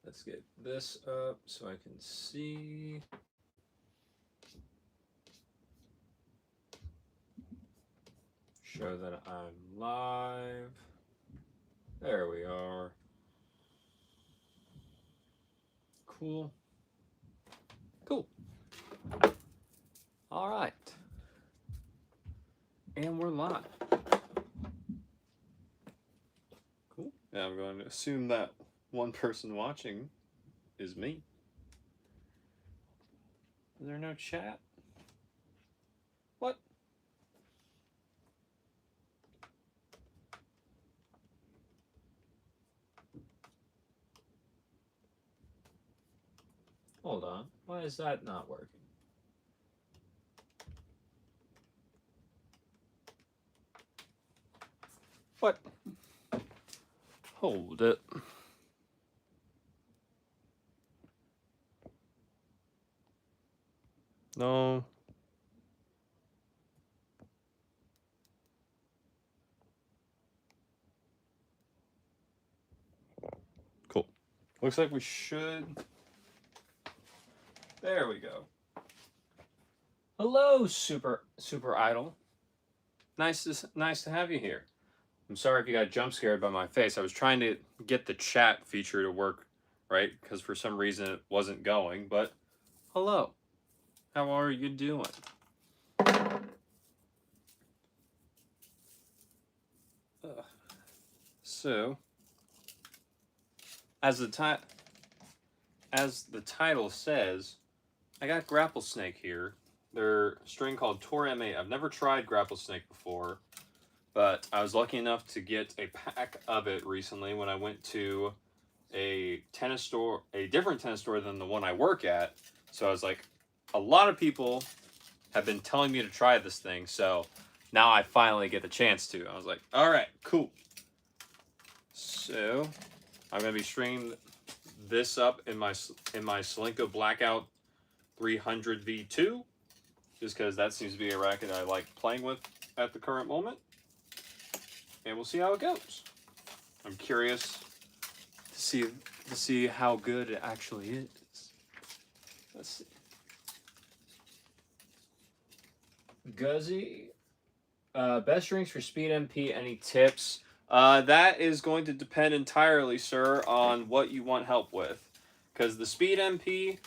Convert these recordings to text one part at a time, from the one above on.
Let's get this up so I can see. Show that I'm live. There we are. Cool. Cool. All right. And we're live. Cool. Now I'm going to assume that one person watching is me. Is there no chat? What? Hold on. Why is that not working? What? Hold it. No. Cool. Looks like we should. There we go. Hello, Super Idol. Nice to have you here. I'm sorry if you got jump scared by my face. I was trying to get the chat feature to work, right? Because for some reason it wasn't going. But hello, how are you doing? So, as the title says, I got Grapplesnake here. They're a string called Tour M8. I've never tried Grapplesnake before, but I was lucky enough to get a pack of it recently when I went to a tennis store, a different tennis store than the one I work at. So I was like, a lot of people have been telling me to try this thing, so now I finally get the chance to. I was like, all right, cool. So I'm gonna be stringing this up in my Slinko Blackout 300 V2, just because that seems to be a racket I like playing with at the current moment. And we'll see how it goes. I'm curious to see how good it actually is. Let's see. Guzzy, best strings for Speed MP, any tips? That is going to depend entirely, sir, on what you want help with. Because the Speed MP,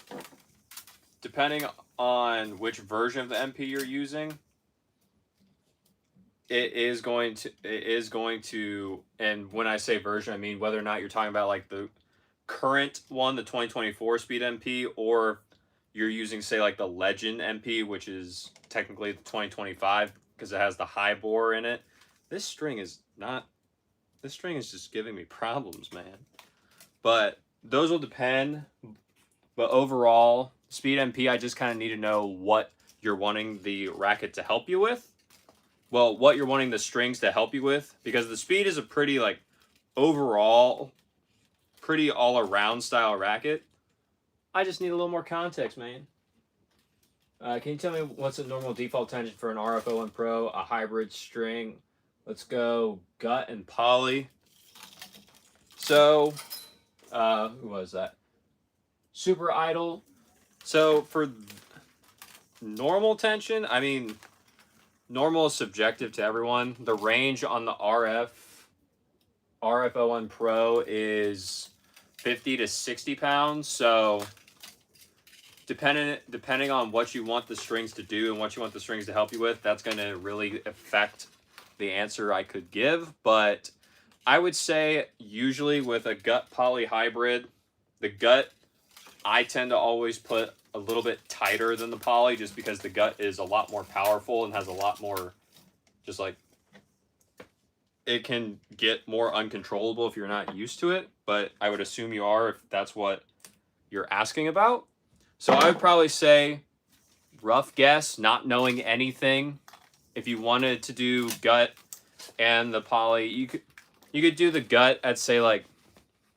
depending on which version of the MP you're using, it is going to, and when I say version, I mean whether or not you're talking about like the current one, the 2024 Speed MP, or you're using, say, like the Legend MP, which is technically the 2025 because it has the high bore in it. This string is just giving me problems, man. But those will depend. But overall, Speed MP, I just kind of need to know what you're wanting the racket to help you with. Well, what you're wanting the strings to help you with, because the Speed is a pretty, like, overall, pretty all-around style racket. I just need a little more context, man. Can you tell me what's a normal default tension for an RF01 Pro, a hybrid string? Let's go gut and poly. So, who was that? Super Idol. So for normal tension, I mean, normal is subjective to everyone. The range on the RF01 Pro is 50 to 60 pounds. So depending on what you want the strings to do and what you want the strings to help you with, that's going to really affect the answer I could give. But I would say usually with a gut poly hybrid, the gut I tend to always put a little bit tighter than the poly, just because the gut is a lot more powerful and has a lot more, just like, it can get more uncontrollable if you're not used to it. But I would assume you are if that's what you're asking about. So I would probably say, rough guess, not knowing anything, if you wanted to do gut and the poly, you could do the gut at, say, like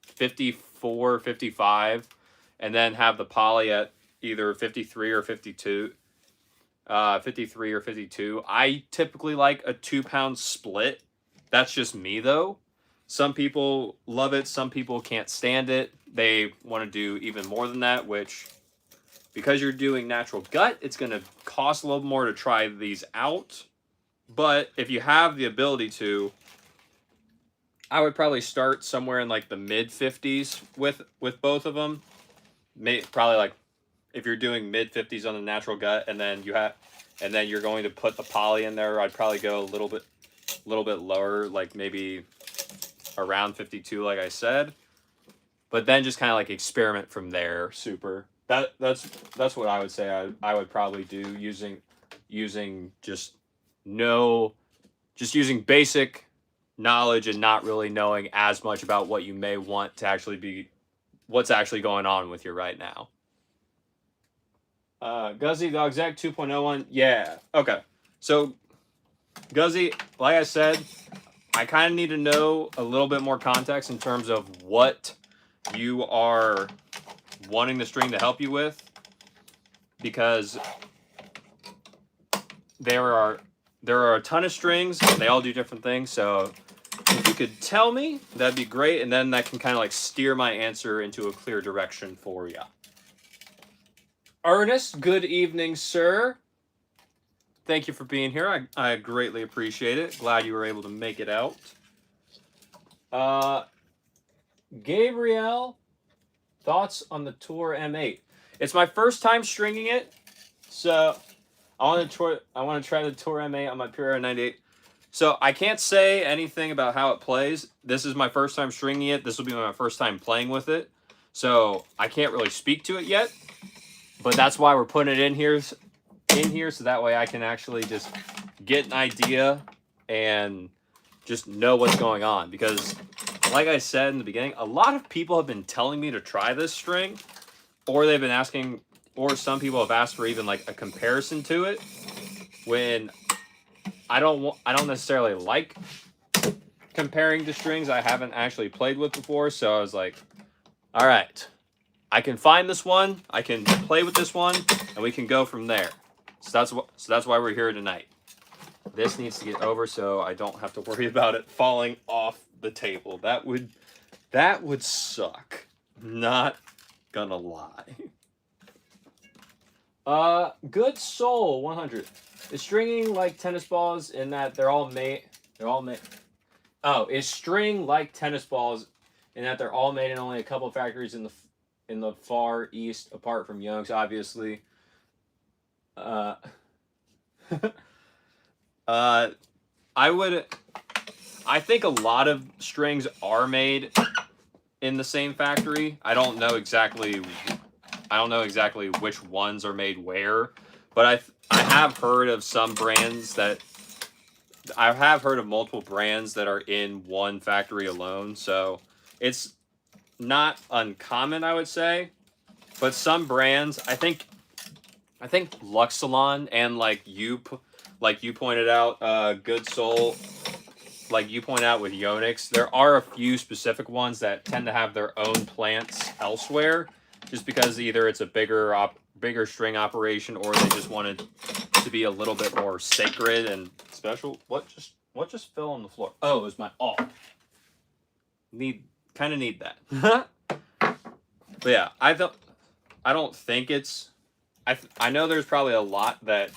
54, 55, and then have the poly at either 53 or 52. 53 or 52. I typically like a 2-pound split. That's just me, though. Some people love it. Some people can't stand it. They want to do even more than that, which, because you're doing natural gut, it's going to cost a little more to try these out. But if you have the ability to, I would probably start somewhere in like the mid 50s with both of them. Probably like if you're doing mid 50s on the natural gut, and then you're going to put the poly in there, I'd probably go a little bit lower, like maybe around 52, like I said. But then just kind of like experiment from there. Super. That's what I would say. I would probably do using just using basic knowledge and not really knowing as much about what you may want to actually be, what's actually going on with you right now. Guzzy, the Exec 2.01. Yeah. Okay. So, Guzzy, like I said, I kind of need to know a little bit more context in terms of what you are wanting the string to help you with, because there are a ton of strings. They all do different things. So if you could tell me, that'd be great, and then that can kind of like steer my answer into a clear direction for you. Ernest, good evening, sir. Thank you for being here. I greatly appreciate it. Glad you were able to make it out. Gabriel, thoughts on the Tour M8? It's my first time stringing it, so I want to try the Tour M8 on my Pure 98. So I can't say anything about how it plays. This is my first time stringing it. This will be my first time playing with it, so I can't really speak to it yet. But that's why we're putting it in here, so that way I can actually just get an idea and just know what's going on. Because, like I said in the beginning, a lot of people have been telling me to try this string, or they've been asking, or some people have asked for even like a comparison to it, when I don't necessarily like comparing to strings I haven't actually played with before. So I was like, all right, I can find this one, I can play with this one, and we can go from there. So that's why we're here tonight. This needs to get over so I don't have to worry about it falling off the table. That would suck. Not gonna lie. Good Soul 100. Is stringing like tennis balls in that they're all made? Oh, is string like tennis balls in that they're all made in only a couple of factories in the Far East, apart from Young's, obviously. I think a lot of strings are made in the same factory. I don't know exactly which ones are made where, but I have heard of some brands that I have heard of multiple brands that are in one factory alone. So it's not uncommon, I would say. But some brands, I think Lux Salon, and like you pointed out, Good Soul, like you point out with Yonex, there are a few specific ones that tend to have their own plants elsewhere, just because either it's a bigger string operation, or they just wanted to be a little bit more sacred and special. What just fell on the floor? Oh, it was my kind of need that. But yeah, I don't think it's. I know there's probably a lot that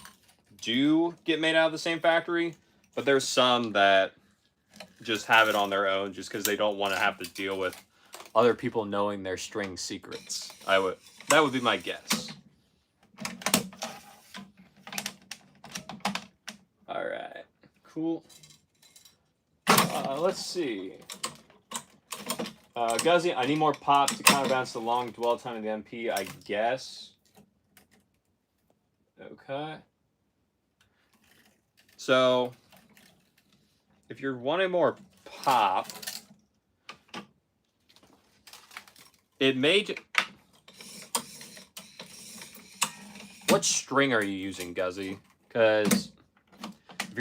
do get made out of the same factory, but there's some that just have it on their own just because they don't want to have to deal with other people knowing their string secrets. That would be my guess. All right, cool. Let's see. Guzzy, I need more pop to counterbalance the long dwell time of the MP, I guess. Okay. So, if you're wanting more pop, it may... What string are you using, Guzzy? Because if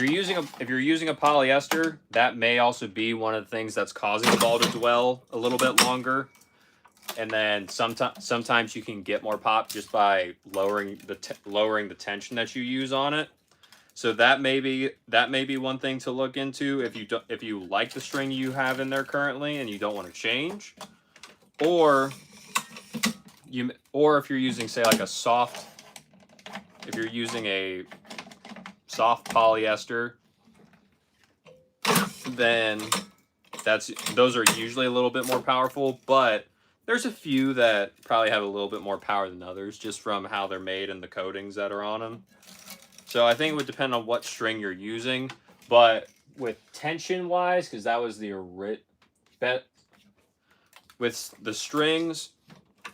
you're using a polyester, that may also be one of the things that's causing the ball to dwell a little bit longer. And then sometimes you can get more pop just by lowering the tension that you use on it. So that may be one thing to look into if you like the string you have in there currently and you don't want to change, or if you're using, say, like if you're using a soft polyester, then those are usually a little bit more powerful, but there's a few that probably have a little bit more power than others just from how they're made and the coatings that are on them. So I think it would depend on what string you're using, but with tension wise, because that was the bet with the strings,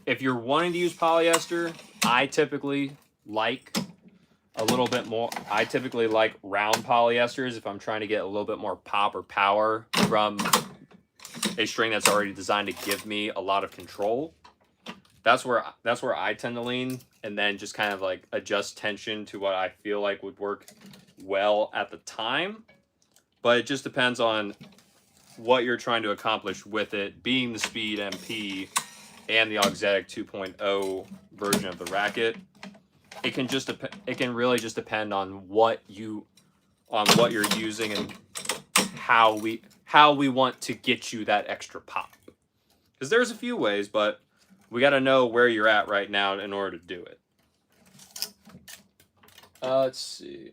if you're wanting to use polyester, I typically like a little bit more. I typically like round polyesters if I'm trying to get a little bit more pop or power from a string that's already designed to give me a lot of control. That's where I tend to lean, and then just kind of like adjust tension to what I feel like would work well at the time. But it just depends on what you're trying to accomplish with it, being the Speed MP and the Auxetic 2.0 version of the Racket. It can really just depend on what you're using and how we want to get you that extra pop. Because there's a few ways, but we got to know where you're at right now in order to do it. Let's see.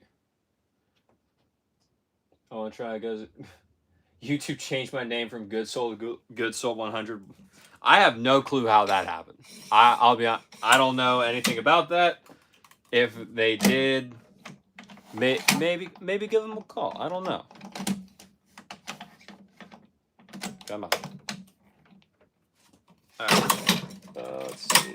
I want to try. Goes. YouTube changed my name from Good Soul to Good Soul 100. I have no clue how that happened. I'll be honest, I don't know anything about that. If they did, maybe give them a call. I don't know. Come on. All right. Let's see.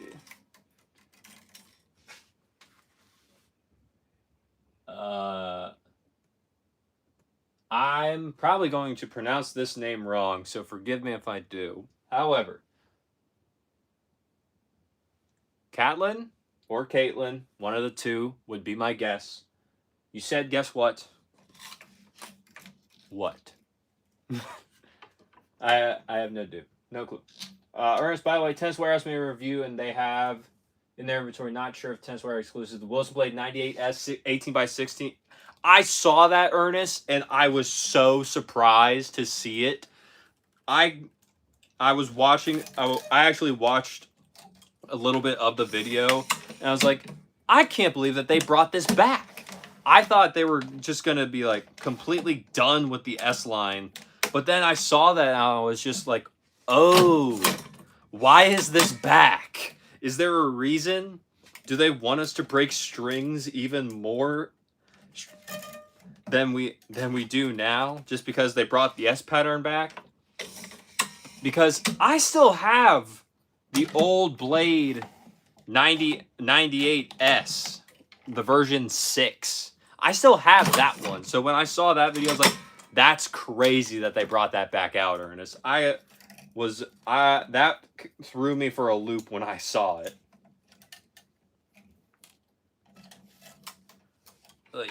I'm probably going to pronounce this name wrong, so forgive me if I do. However, Catlin or Caitlin, one of the two would be my guess. You said, guess what? What? I have no clue. Ernest, by the way, Tenniswear asked me a review, and they have in their inventory. Not sure if Tenniswear exclusive. The Wilson Blade 98S 18x16. I saw that, Ernest, and I was so surprised to see it. I was watching. I actually watched a little bit of the video, and I was like, I can't believe that they brought this back. I thought they were just gonna be like completely done with the S line, but then I saw that and I was just like, oh, why is this back? Is there a reason? Do they want us to break strings even more than we do now, just because they brought the S pattern back? Because I still have the old Blade 98S, the version 6. I still have that one. So when I saw that video, I was like, that's crazy that they brought that back out, Ernest. That threw me for a loop when I saw it. Ugh.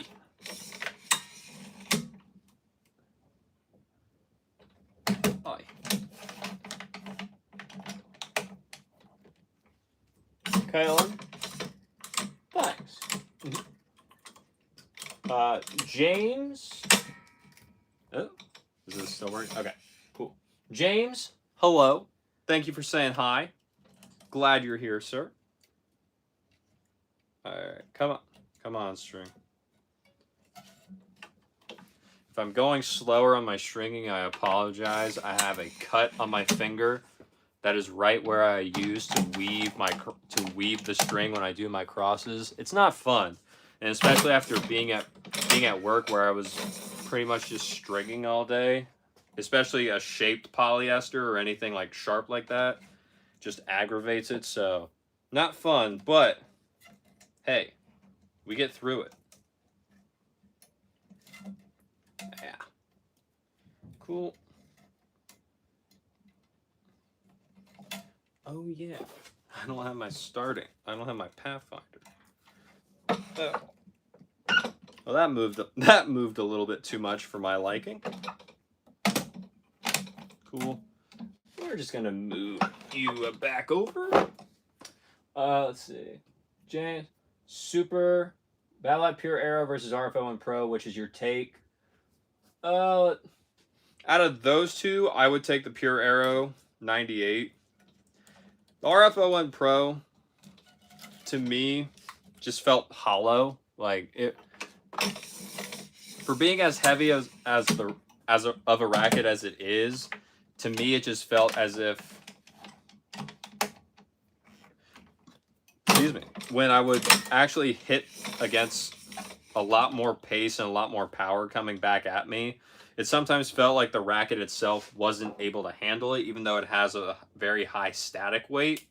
Kaylin, thanks. James. Oh, is this still working? Okay, cool. James, hello. Thank you for saying hi. Glad you're here, sir. All right, come on, string. If I'm going slower on my stringing, I apologize. I have a cut on my finger. That is right where I use to weave the string when I do my crosses. It's not fun, and especially after being at work where I was pretty much just stringing all day, especially a shaped polyester or anything like sharp like that, just aggravates it. So, not fun, but hey, we get through it. Yeah, cool. Oh yeah, I don't have my Pathfinder. Oh. Well, that moved a little bit too much for my liking. Cool. We're just gonna move you back over. Let's see. James, super Battle Pure Arrow versus RFO1 Pro, which is your take? Out of those two, I would take the Pure Arrow 98. The RFO1 Pro, to me, just felt hollow. Like it, for being as heavy of a racket as it is, to me it just felt as if, excuse me, when I would actually hit against a lot more pace and a lot more power coming back at me, it sometimes felt like the racket itself wasn't able to handle it, even though it has a very high static weight.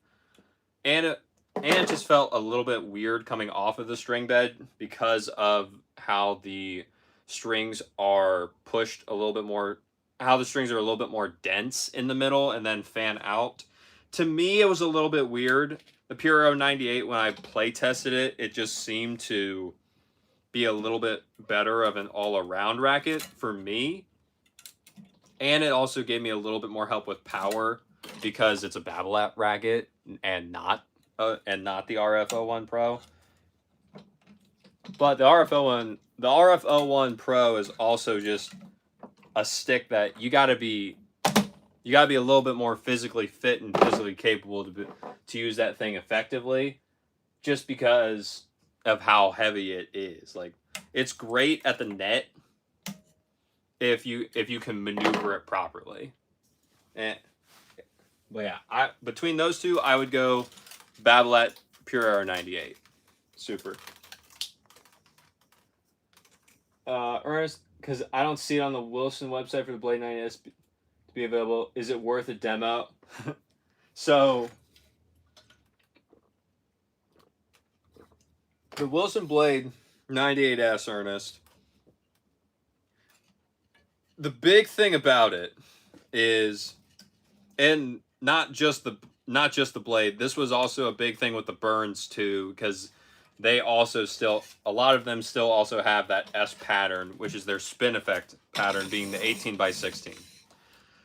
And it just felt a little bit weird coming off of the string bed because of how the strings are pushed a little bit more, how the strings are a little bit more dense in the middle and then fan out. To me, it was a little bit weird. The Puro 98, when I play tested it, it just seemed to be a little bit better of an all-around racket for me. And it also gave me a little bit more help with power because it's a Babolat racket and not the RFO1 Pro. But the RFO1 Pro is also just a stick that you got to be a little bit more physically fit and physically capable to use that thing effectively, just because of how heavy it is. Like, it's great at the net if you can maneuver it properly. But yeah, between those two, I would go Babolat Pure Air 98. Super. Ernest, because I don't see it on the Wilson website for the Blade 90S to be available. Is it worth a demo? So, the Wilson Blade 98S, Ernest, the big thing about it is, and not just the blade, this was also a big thing with the Burns too, because they also a lot of them still also have that S pattern, which is their spin effect pattern, being the 18x16.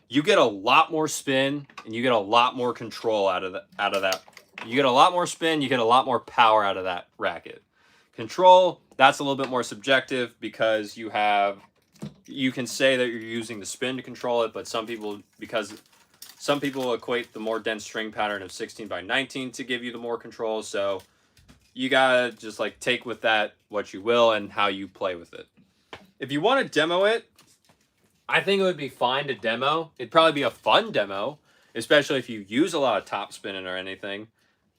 You get a lot more spin and you get a lot more control out of that. You get a lot more spin, you get a lot more power out of that racket. Control, that's a little bit more subjective because you can say that you're using the spin to control it, but some people equate the more dense string pattern of 16x19 to give you the more control. So you gotta just like take with that what you will and how you play with it. If you want to demo it, I think it would be fine to demo. It'd probably be a fun demo, especially if you use a lot of top spinning or anything.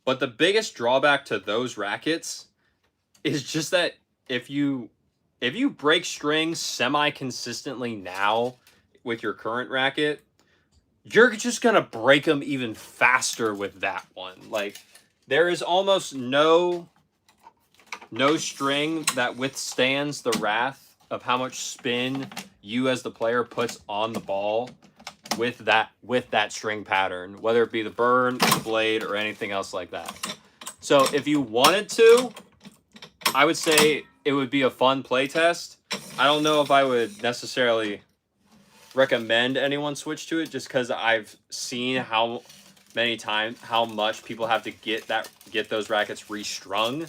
But the biggest drawback to those rackets is just that if you break strings semi-consistently now with your current racket, you're just gonna break them even faster with that one. Like, there is almost no string that withstands the wrath of how much spin you as the player puts on the ball with that string pattern, whether it be the burn, the blade, or anything else like that. So if you wanted to, I would say it would be a fun play test. I don't know if I would necessarily recommend anyone switch to it, just because I've seen how much people have to get those rackets restrung.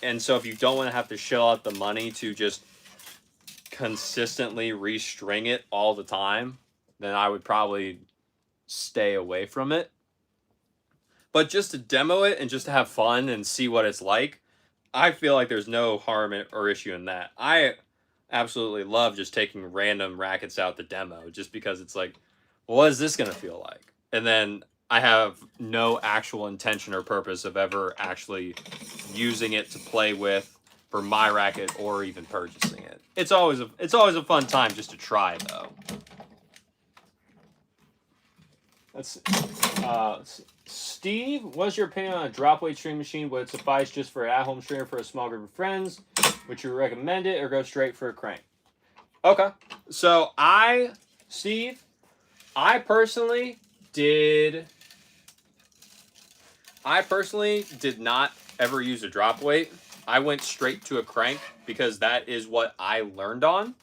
And so if you don't want to have to shell out the money to just consistently restring it all the time, then I would probably stay away from it. But just to demo it and just to have fun and see what it's like, I feel like there's no harm or issue in that. I absolutely love just taking random rackets out to demo, just because it's like, well, what is this going to feel like? And then I have no actual intention or purpose of ever actually using it to play with for my racket or even purchasing it. It's always a fun time just to try, though. Steve, what's your opinion on a drop weight string machine? Would it suffice just for an at-home stringer for a small group of friends? Would you recommend it or go straight for a crank? Okay. So Steve, I personally did not ever use a drop weight. I went straight to a crank because that is what I learned on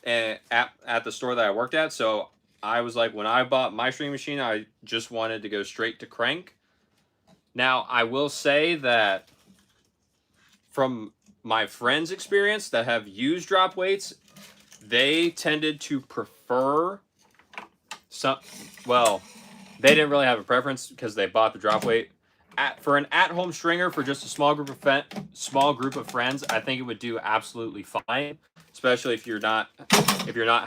at the store that I worked at. So I was like, when I bought my string machine, I just wanted to go straight to crank. Now, I will say that from my friends' experience that have used drop weights, they tended to prefer some. Well, they didn't really have a preference because they bought the drop weight. For an at-home stringer for just a small group of friends, I think it would do absolutely fine, especially if you're not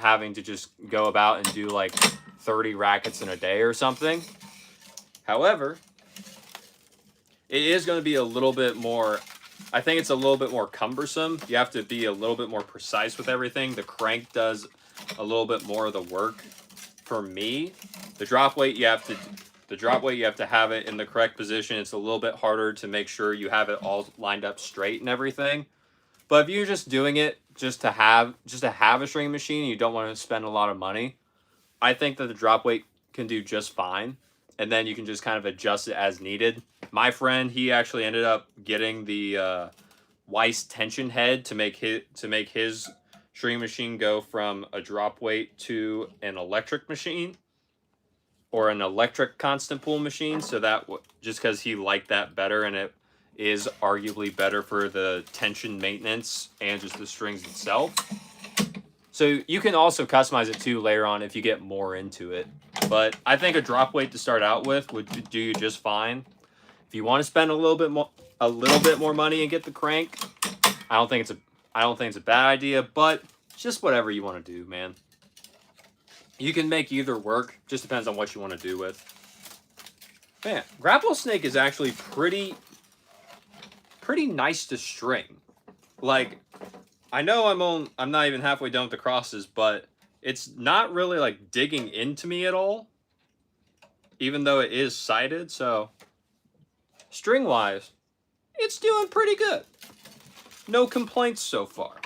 having to just go about and do like 30 rackets in a day or something. However, it is going to be a little bit more. I think it's a little bit more cumbersome. You have to be a little bit more precise with everything. The crank does a little bit more of the work for me. The drop weight you have to have it in the correct position. It's a little bit harder to make sure you have it all lined up straight and everything. But if you're just doing it just to have a string machine and you don't want to spend a lot of money, I think that the drop weight can do just fine. And then you can just kind of adjust it as needed. My friend, he actually ended up getting the Weiss tension head to make his string machine go from a drop weight to an electric machine or an electric constant pull machine. So that just because he liked that better, and it is arguably better for the tension maintenance and just the strings itself. So you can also customize it too later on if you get more into it. But I think a drop weight to start out with would do you just fine. If you want to spend a little bit more money and get the crank, I don't think it's a bad idea, but it's just whatever you want to do, man. You can make either work. Just depends on what you want to do with. Man, Grapplesnake is actually pretty nice to string. Like, I know I'm not even halfway done with the crosses, but it's not really like digging into me at all, even though it is sighted. So string wise, it's doing pretty good. No complaints so far.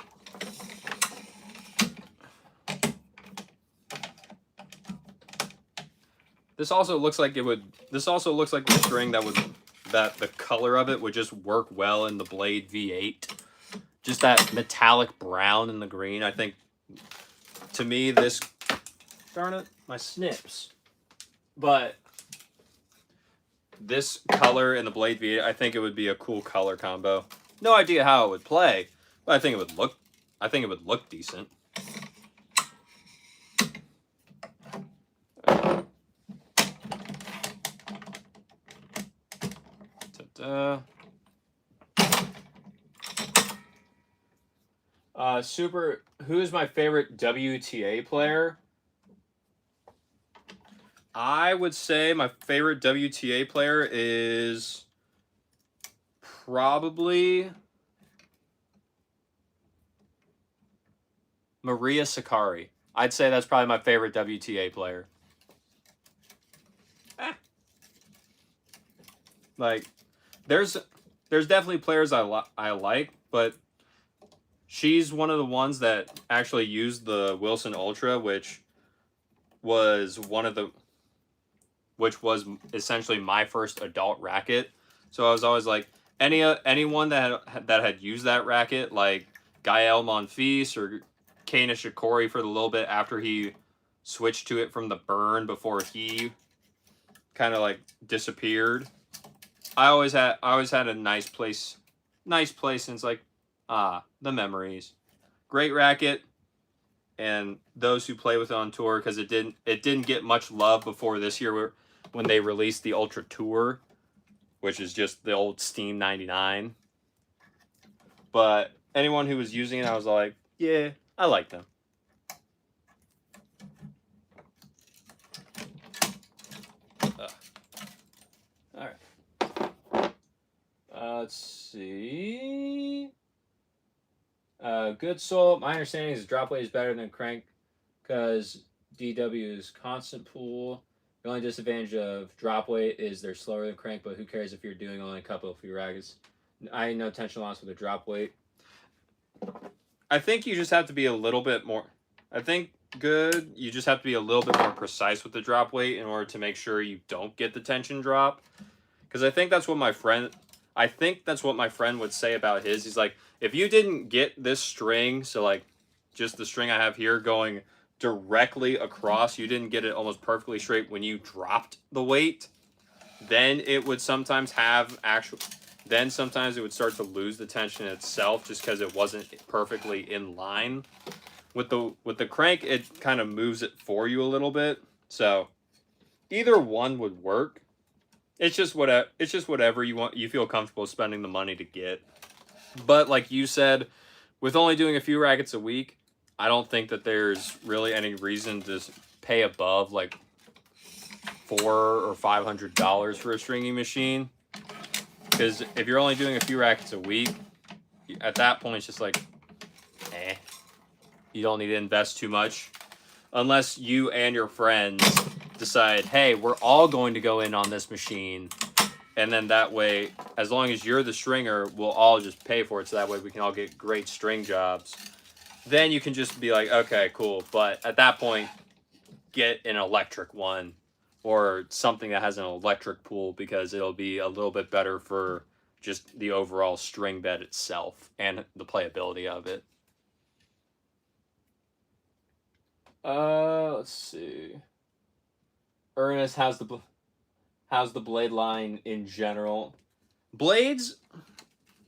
This also looks like the string that the color of it would just work well in the Blade V8. Just that metallic brown and the green. I think, to me, this... Darn it, my snips. But this color in the Blade V8, I think it would be a cool color combo. No idea how it would play, but I think it would look decent. Ta-da. Who is my favorite WTA player? I would say my favorite WTA player is probably Maria Sakkari. I'd say that's probably my favorite WTA player. Like, there's definitely players I like, but she's one of the ones that actually used the Wilson Ultra, which was essentially my first adult racket. So I was always like, anyone that had used that racket, like Gael Monfils or Kei Nishikori for the little bit after he switched to it from the Burn before he kind of like disappeared. I always had a nice place, and it's like, the memories. Great racket, and those who play with it on tour, because it didn't get much love before this year when they released the Ultra Tour, which is just the old Steam 99. But anyone who was using it, I was like, yeah, I like them. All right. Let's see. Good Soul. My understanding is drop weight is better than crank because DW is constant pull. The only disadvantage of drop weight is they're slower than crank, but who cares if you're doing only a couple of few rackets? I know tension loss with a drop weight. I think you just have to be a little bit more. You just have to be a little bit more precise with the drop weight in order to make sure you don't get the tension drop. Because I think that's what my friend would say about his. He's like, if you didn't get this string, so like just the string I have here going directly across, you didn't get it almost perfectly straight when you dropped the weight, then it would sometimes have then sometimes it would start to lose the tension itself just because it wasn't perfectly in line. With the crank, it kind of moves it for you a little bit. So either one would work. It's just whatever you feel comfortable spending the money to get. But like you said, with only doing a few rackets a week, I don't think that there's really any reason to pay above like $400 or $500 for a stringing machine. Because if you're only doing a few rackets a week, at that point it's just like, you don't need to invest too much. Unless you and your friends decide, hey, we're all going to go in on this machine. And then that way, as long as you're the stringer, we'll all just pay for it. So that way we can all get great string jobs. Then you can just be like, okay, cool. But at that point, get an electric one or something that has an electric pool because it'll be a little bit better for just the overall string bed itself and the playability of it. Let's see. Ernest, how's the blade line in general? Blades,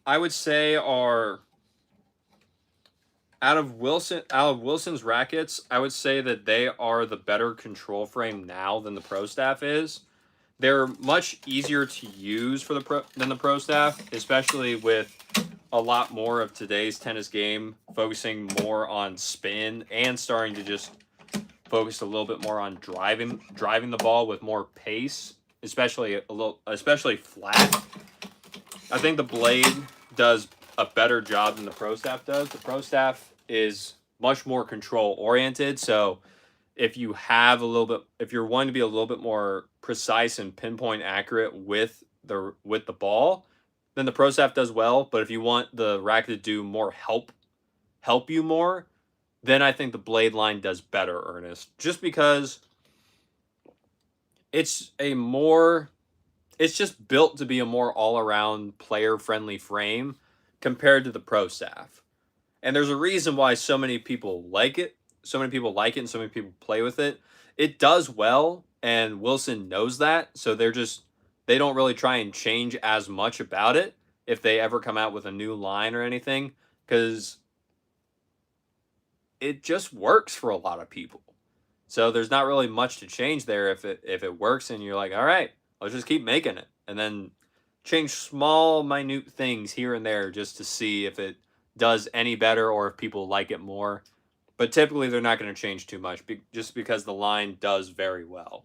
I would say, are out of Wilson's rackets. I would say that they are the better control frame now than the Pro Staff is. They're much easier to use for than the Pro Staff, especially with a lot more of today's tennis game focusing more on spin and starting to just focus a little bit more on driving the ball with more pace, especially flat. I think the blade does a better job than the Pro Staff does. The Pro Staff is much more control oriented, so if you're wanting to be a little bit more precise and pinpoint accurate with the ball, then the Pro Staff does well. But if you want the racket to do more help you more, then I think the blade line does better, Ernest. Just because it's just built to be a more all-around player-friendly frame compared to the Pro Staff. And there's a reason why so many people like it. So many people like it and so many people play with it. It does well, and Wilson knows that. So they don't really try and change as much about it if they ever come out with a new line or anything, because it just works for a lot of people. So there's not really much to change there if it works and you're like, all right, let's just keep making it. And then change small, minute things here and there just to see if it does any better or if people like it more. But typically they're not going to change too much just because the line does very well.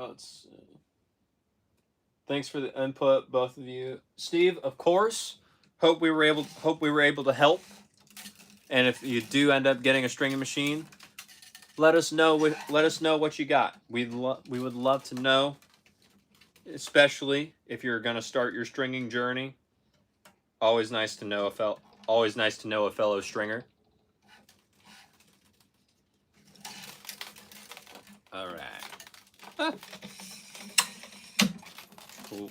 Let's see. Thanks for the input, both of you. Steve, of course. Hope we were able to help. And if you do end up getting a stringing machine, let us know what you got. We would love to know, especially if you're gonna start your stringing journey. Always nice to know a fellow stringer. All right. Huh. Cool.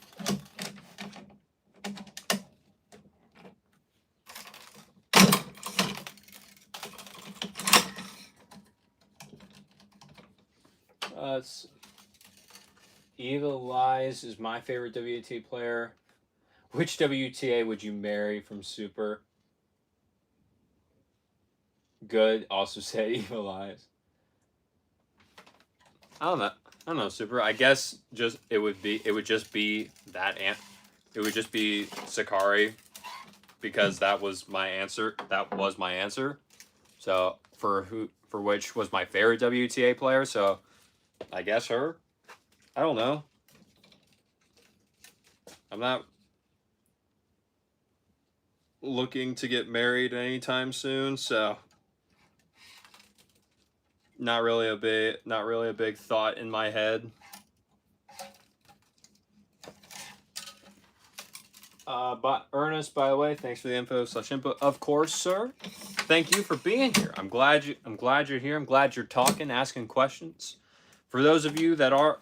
Eva Lies is my favorite WTA player. Which WTA would you marry from Super? Good. Also say Eva Lies. I don't know, Super. I guess it would just be Sakari, because that was my answer. So for which was my favorite WTA player, so I guess her. I don't know. I'm not looking to get married anytime soon, so not really a big thought in my head. But Ernest, by the way, thanks for the info/input. Of course, sir. Thank you for being here. I'm glad you're here. I'm glad you're talking, asking questions. For those of you that are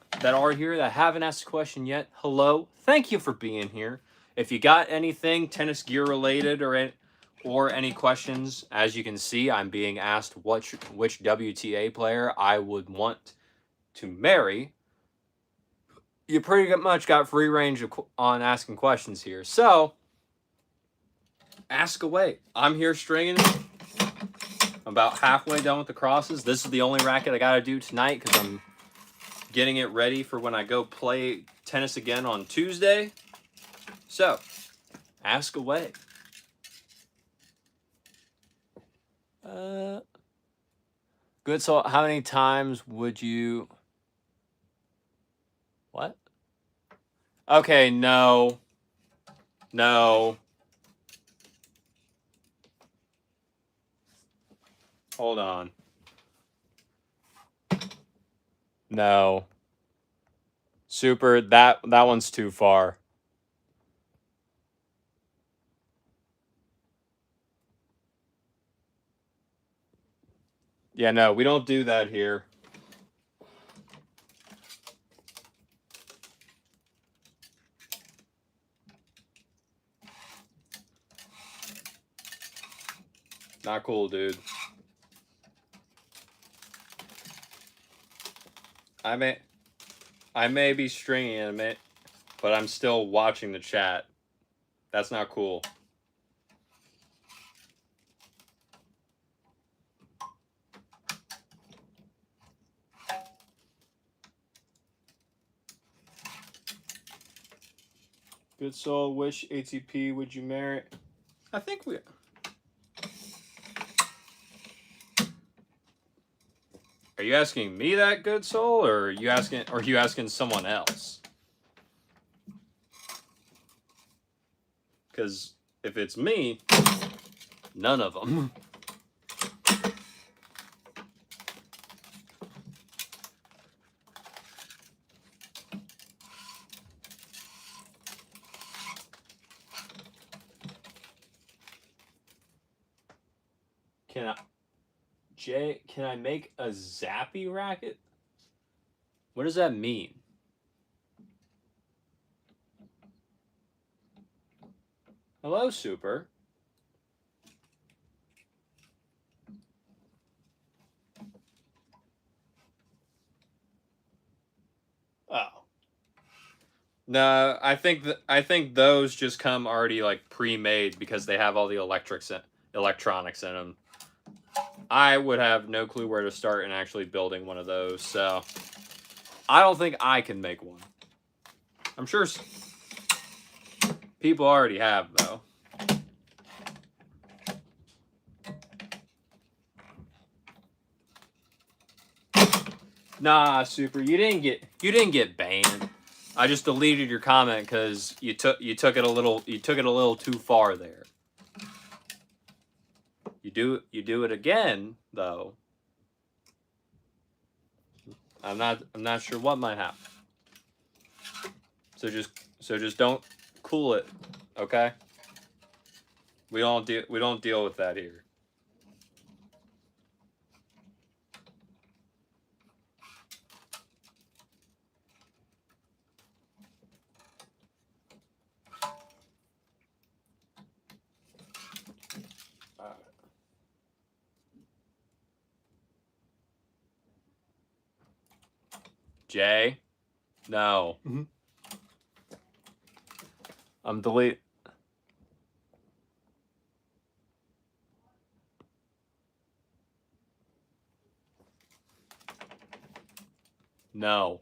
here that haven't asked a question yet, hello. Thank you for being here. If you got anything tennis gear related or or any questions, as you can see, I'm being asked which WTA player I would want to marry. You pretty much got free range on asking questions here. So, ask away. I'm here stringing. I'm about halfway done with the crosses. This is the only racket I got to do tonight because I'm getting it ready for when I go play tennis again on Tuesday. So, ask away. Good. So, how many times would you... What? Okay, no. No. Hold on. No. Super, that one's too far. Yeah, no, we don't do that here. Not cool, dude. I may be stringing it, but I'm still watching the chat. That's not cool. Good soul, which ATP would you marry? I think we... Are you asking me that, good soul, or are you asking someone else? Because if it's me, none of them. Can I make a zappy racket? What does that mean? Hello, Super. Oh. No, I think those just come already like pre-made because they have all the electronics in them. I would have no clue where to start in actually building one of those, so I don't think I can make one. I'm sure people already have, though. Nah, Super, you didn't get banned. I just deleted your comment because you took it a little too far there. You do it again, though. I'm not sure what might happen. So just don't cool it, okay? We don't deal with that here. Jay, no. I'm delete. No.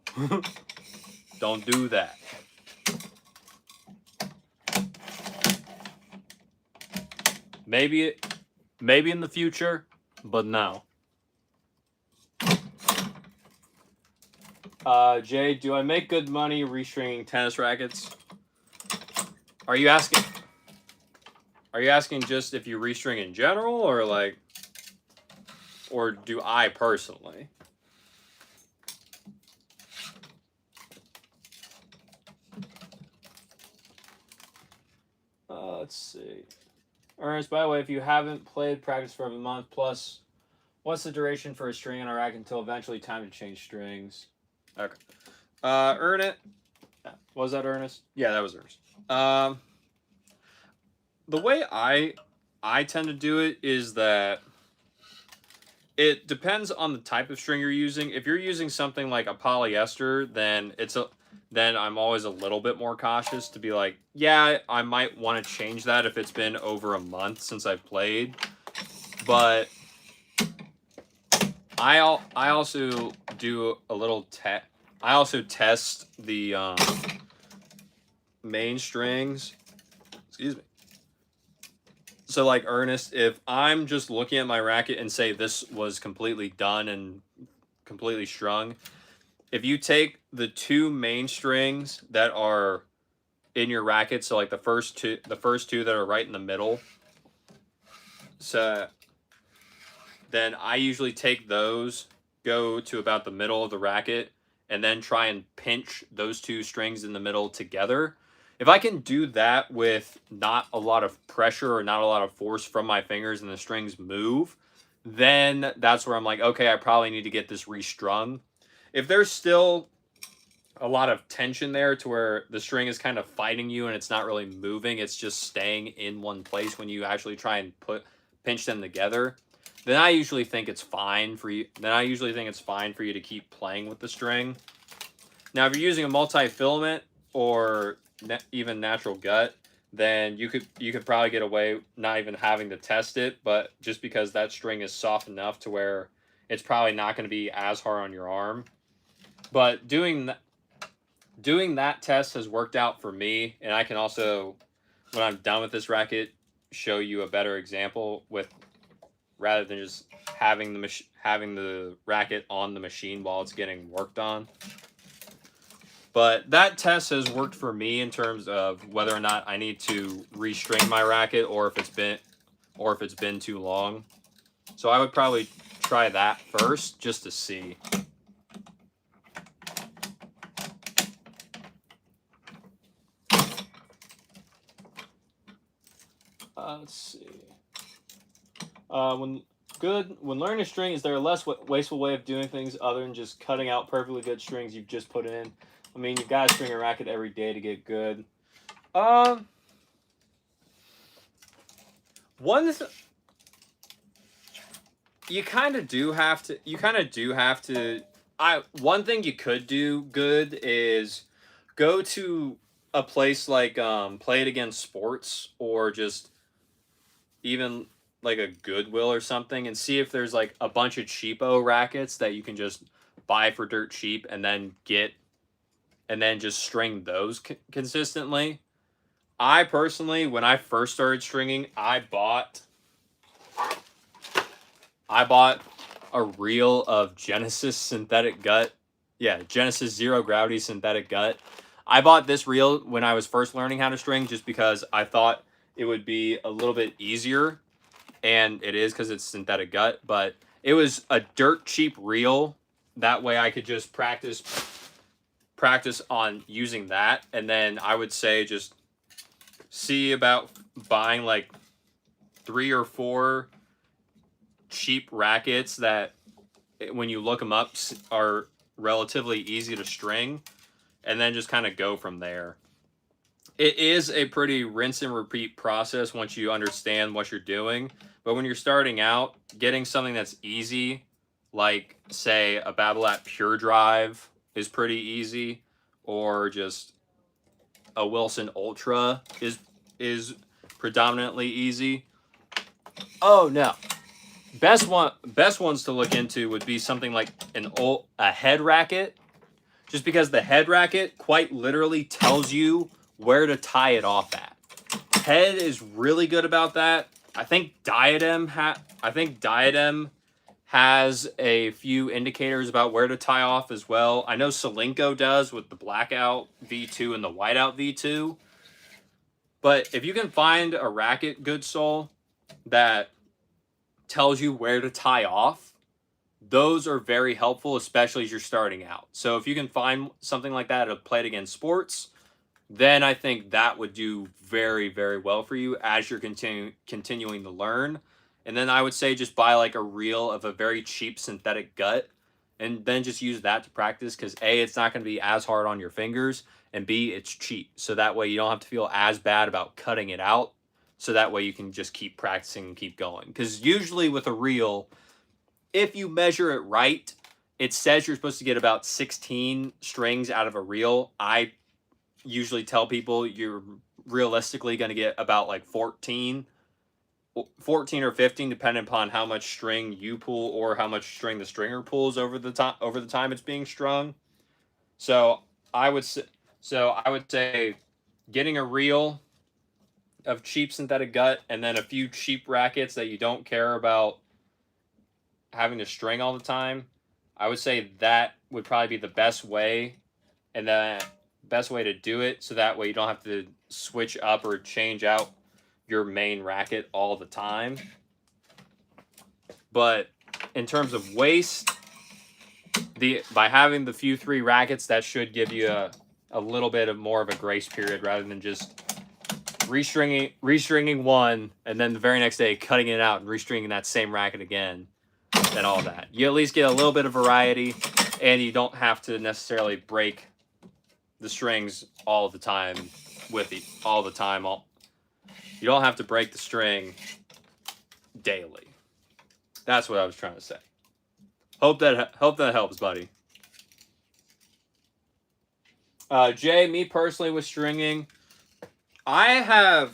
Don't do that. Maybe in the future, but no. Jay, do I make good money restringing tennis rackets? Are you asking just if you restring in general, or like, or do I personally? Let's see. Ernest, by the way, if you haven't played, practice for a month. Plus, what's the duration for a string on a racket until eventually time to change strings? Okay. Ernest. Was that Ernest? Yeah, that was Ernest. The way I I tend to do it is that it depends on the type of string you're using. If you're using something like a polyester, then I'm always a little bit more cautious to be like, yeah, I might want to change that if it's been over a month since I've played. But I also do a little I also test the main strings. Excuse me. So like Ernest, if I'm just looking at my racket and say this was completely done and completely strung, if you take the two main strings that are in your racket, so like the first two that are right in the middle, so then I usually take those, go to about the middle of the racket, and then try and pinch those two strings in the middle together. If I can do that with not a lot of pressure or not a lot of force from my fingers and the strings move, then that's where I'm like, okay, I probably need to get this restrung. If there's still a lot of tension there to where the string is kind of fighting you and it's not really moving, it's just staying in one place when you actually try and pinch them together, then I usually think it's fine for you. Then I usually think it's fine for you to keep playing with the string. Now, if you're using a multi-filament or even natural gut, then you could probably get away not even having to test it, but just because that string is soft enough to where it's probably not going to be as hard on your arm. But doing that test has worked out for me, and I can also, when I'm done with this racket, show you a better example with rather than just having the racket on the machine while it's getting worked on. But that test has worked for me in terms of whether or not I need to restring my racket or if it's been too long. So I would probably try that first just to see. Let's see. When learning a string, is there a less wasteful way of doing things other than just cutting out perfectly good strings you've just put in? I mean, you've got to string a racket every day to get good. One you kind of do have to. You kind of do have to. One thing you could do good is go to a place like Play It Again Sports or just even like a Goodwill or something and see if there's like a bunch of cheapo rackets that you can just buy for dirt cheap and then just string those consistently. I personally, when I first started stringing, I bought a reel of Genesis synthetic gut. Yeah, Genesis Zero Gravity synthetic gut. I bought this reel when I was first learning how to string just because I thought it would be a little bit easier, and it is because it's synthetic gut, but it was a dirt cheap reel. That way I could just practice on using that, and then I would say just see about buying like 3 or 4 cheap rackets that when you look them up are relatively easy to string, and then just kind of go from there. It is a pretty rinse and repeat process once you understand what you're doing, but when you're starting out, getting something that's easy, like say a Babolat Pure Drive is pretty easy, or just a Wilson Ultra is predominantly easy. Oh no. Best ones to look into would be something like a head racket, just because the head racket quite literally tells you where to tie it off at. Head is really good about that. I think Diadem has a few indicators about where to tie off as well. I know Solinco does with the blackout V2 and the whiteout V2. But if you can find a racket, good soul, that tells you where to tie off, those are very helpful, especially as you're starting out. So if you can find something like that at Play It Again Sports, then I think that would do very, very well for you as you're continuing to learn. And then I would say just buy like a reel of a very cheap synthetic gut and then just use that to practice, because A, it's not going to be as hard on your fingers, and B, it's cheap. So that way you don't have to feel as bad about cutting it out so that way you can just keep practicing and keep going. Because usually with a reel, if you measure it right, it says you're supposed to get about 16 strings out of a reel. I usually tell people you're realistically going to get about like 14 or 15, depending upon how much string you pull or how much string the stringer pulls over the time it's being strung. So I would say getting a reel of cheap synthetic gut and then a few cheap rackets that you don't care about having to string all the time. I would say that would probably be the best way, and the best way to do it, so that way you don't have to switch up or change out your main racket all the time. But in terms of waste, by having the few 3 rackets, that should give you a little bit of more of a grace period rather than just restringing one and then the very next day cutting it out and restringing that same racket again and all that. You at least get a little bit of variety, and you don't have to necessarily break the strings all the time you don't have to break the string daily. That's what I was trying to say. Hope that helps, buddy. Jay, me personally with stringing, I have,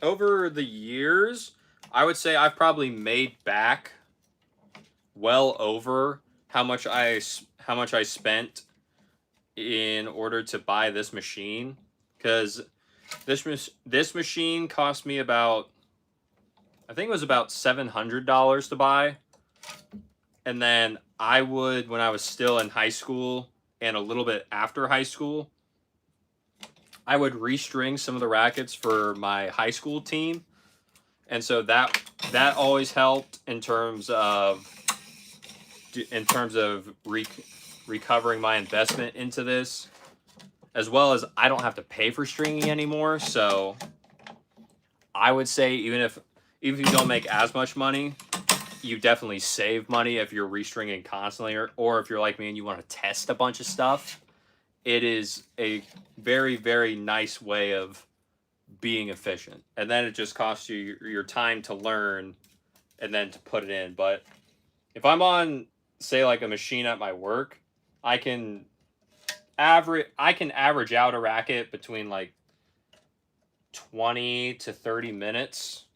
over the years, I would say I've probably made back well over how much I spent in order to buy this machine, because this machine cost me about, I think it was about $700 to buy. And then I would, when I was still in high school and a little bit after high school, I would restring some of the rackets for my high school team. And so that always helped in terms of recovering my investment into this, as well as I don't have to pay for stringing anymore. So I would say even if you don't make as much money, you definitely save money if you're restringing constantly, or if you're like me and you want to test a bunch of stuff. It is a very, very nice way of being efficient. And then it just costs you your time to learn and then to put it in. But if I'm on, say, like a machine at my work, I can average out a racket between like 20 to 30 minutes,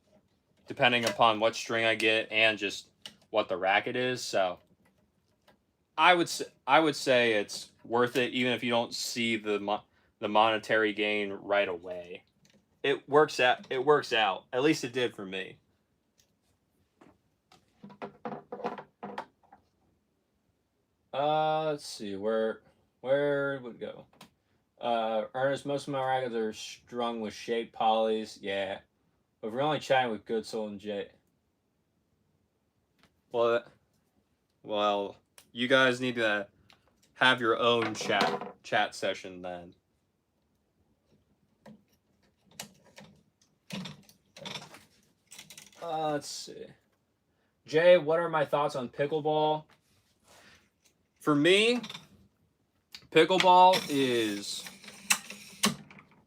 depending upon what string I get and just what the racket is. So I would say it's worth it, even if you don't see the monetary gain right away. It works out. At least it did for me. Let's see, where would it go? Ernest, most of my rackets are strung with shape polys. Yeah, but we're only chatting with Good Soul and Jay. Well, you guys need to have your own chat session then. Let's see. Jay, what are my thoughts on pickleball? For me, pickleball is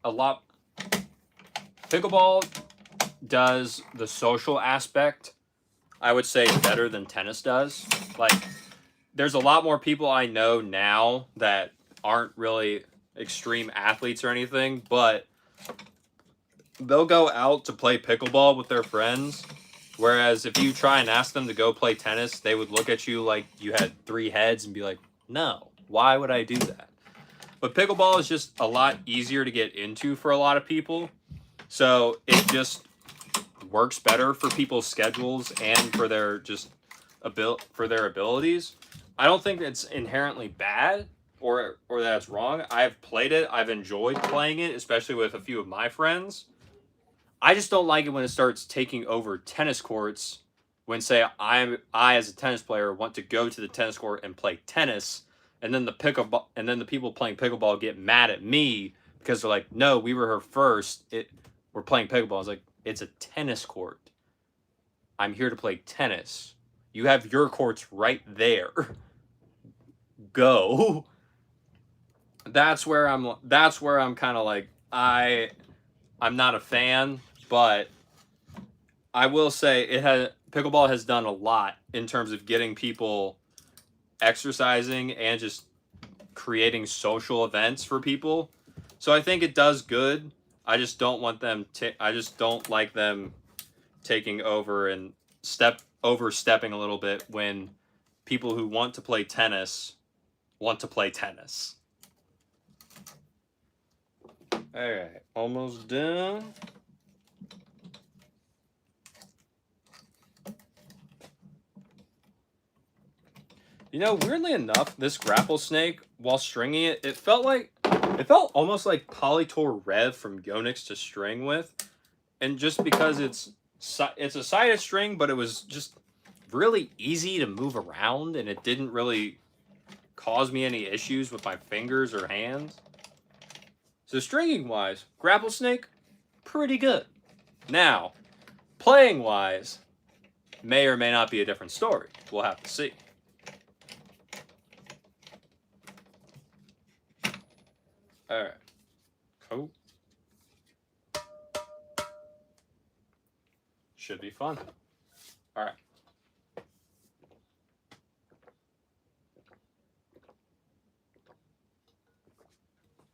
a lot. Pickleball does the social aspect, I would say, better than tennis does. Like, there's a lot more people I know now that aren't really extreme athletes or anything, but they'll go out to play pickleball with their friends. Whereas if you try and ask them to go play tennis, they would look at you like you had 3 heads and be like, no, why would I do that? But pickleball is just a lot easier to get into for a lot of people. So it just works better for people's schedules and for their abilities. I don't think it's inherently bad or that it's wrong. I've played it. I've enjoyed playing it, especially with a few of my friends. I just don't like it when it starts taking over tennis courts. When, say, I as a tennis player want to go to the tennis court and play tennis, and then the people playing pickleball get mad at me because they're like, "No, we were here first. We're playing pickleball." I was like, "It's a tennis court. I'm here to play tennis. You have your courts right there. Go." That's where I'm kind of like, I'm not a fan but I will say pickleball has done a lot in terms of getting people exercising and just creating social events for people. So I think it does good. I just don't want them I just don't like them taking over and overstepping a little bit when people who want to play tennis want to play tennis. All right, almost done. You know, weirdly enough, this Grapplesnake, while stringing it, it felt almost like Polytour Rev from Yonex to string with, and just because it's a sided string, but it was just really easy to move around, and it didn't really cause me any issues with my fingers or hands. So stringing wise, Grapplesnake, pretty good. Now, playing wise, may or may not be a different story. We'll have to see. All right. Cool. Should be fun. All right.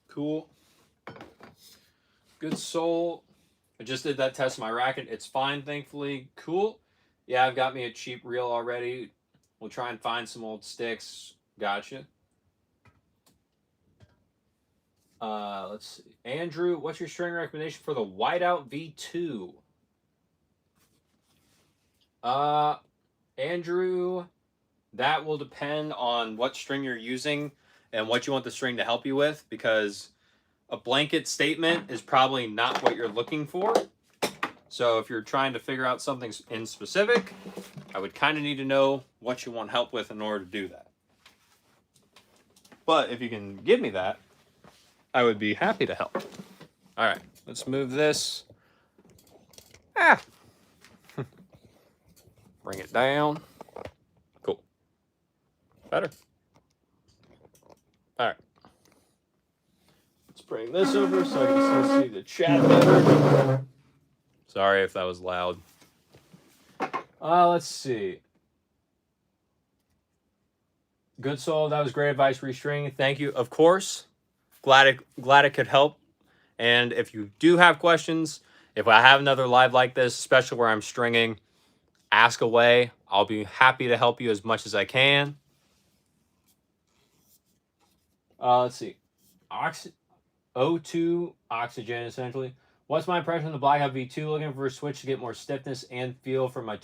Cool. Good sole. I just did that test of my racket. It's fine, thankfully. Cool. Yeah, I've got me a cheap reel already. We'll try and find some old sticks. Gotcha. Let's see. Andrew, what's your string recommendation for the Whiteout V2? Andrew, that will depend on what string you're using and what you want the string to help you with, because a blanket statement is probably not what you're looking for. So if you're trying to figure out something in specific, I would kind of need to know what you want help with in order to do that. But if you can give me that, I would be happy to help. All right, let's move this. Bring it down. Cool. Better. All right. Let's bring this over so I can still see the chat better. Sorry if that was loud. Let's see. Good soul. That was great advice, restringing. Thank you. Of course. Glad it could help. And if you do have questions, if I have another live like this, especially where I'm stringing, ask away. I'll be happy to help you as much as I can. Let's see. O2 oxygen, essentially. What's my impression of the Blackout V2? Looking for a switch to get more stiffness and feel for my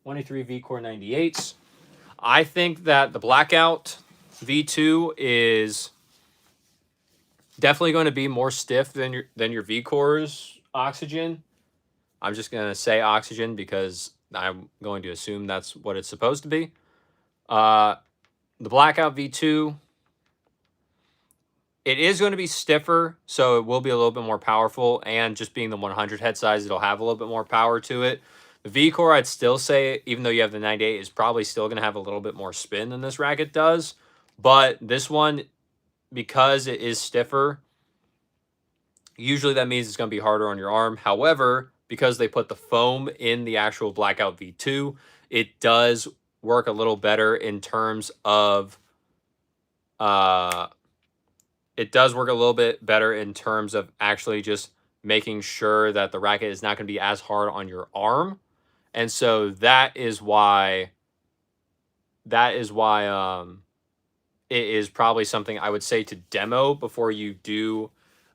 23 V-Core 98s. I think that the Blackout V2 is definitely going to be more stiff than your V-Core's oxygen. I'm just going to say oxygen because I'm going to assume that's what it's supposed to be. The Blackout V2, it is going to be stiffer, so it will be a little bit more powerful, and just being the 100 head size, it'll have a little bit more power to it. The V-Core, I'd still say, even though you have the 98, is probably still going to have a little bit more spin than this racket does. But this one, because it is stiffer, usually that means it's going to be harder on your arm. However, because they put the foam in the actual Blackout V2, it does work a little better in terms of it does work a little bit better in terms of actually just making sure that the racket is not going to be as hard on your arm. And so that is why it is probably something I would say to demo before you do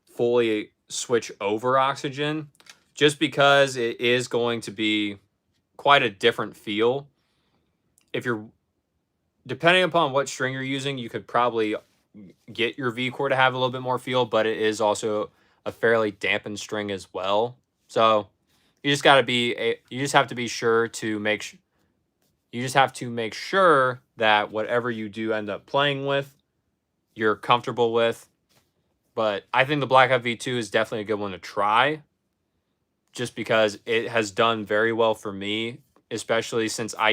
fully switch over oxygen, just because it is going to be quite a different feel. If you're, depending upon what string you're using, you could probably get your V-Core to have a little bit more feel, but it is also a fairly dampened string as well. So you just got to be, you just have to be sure to make, you just have to make sure that whatever you do end up playing with, you're comfortable with. But I think the Blackout V2 is definitely a good one to try, just because it has done very well for me, especially since I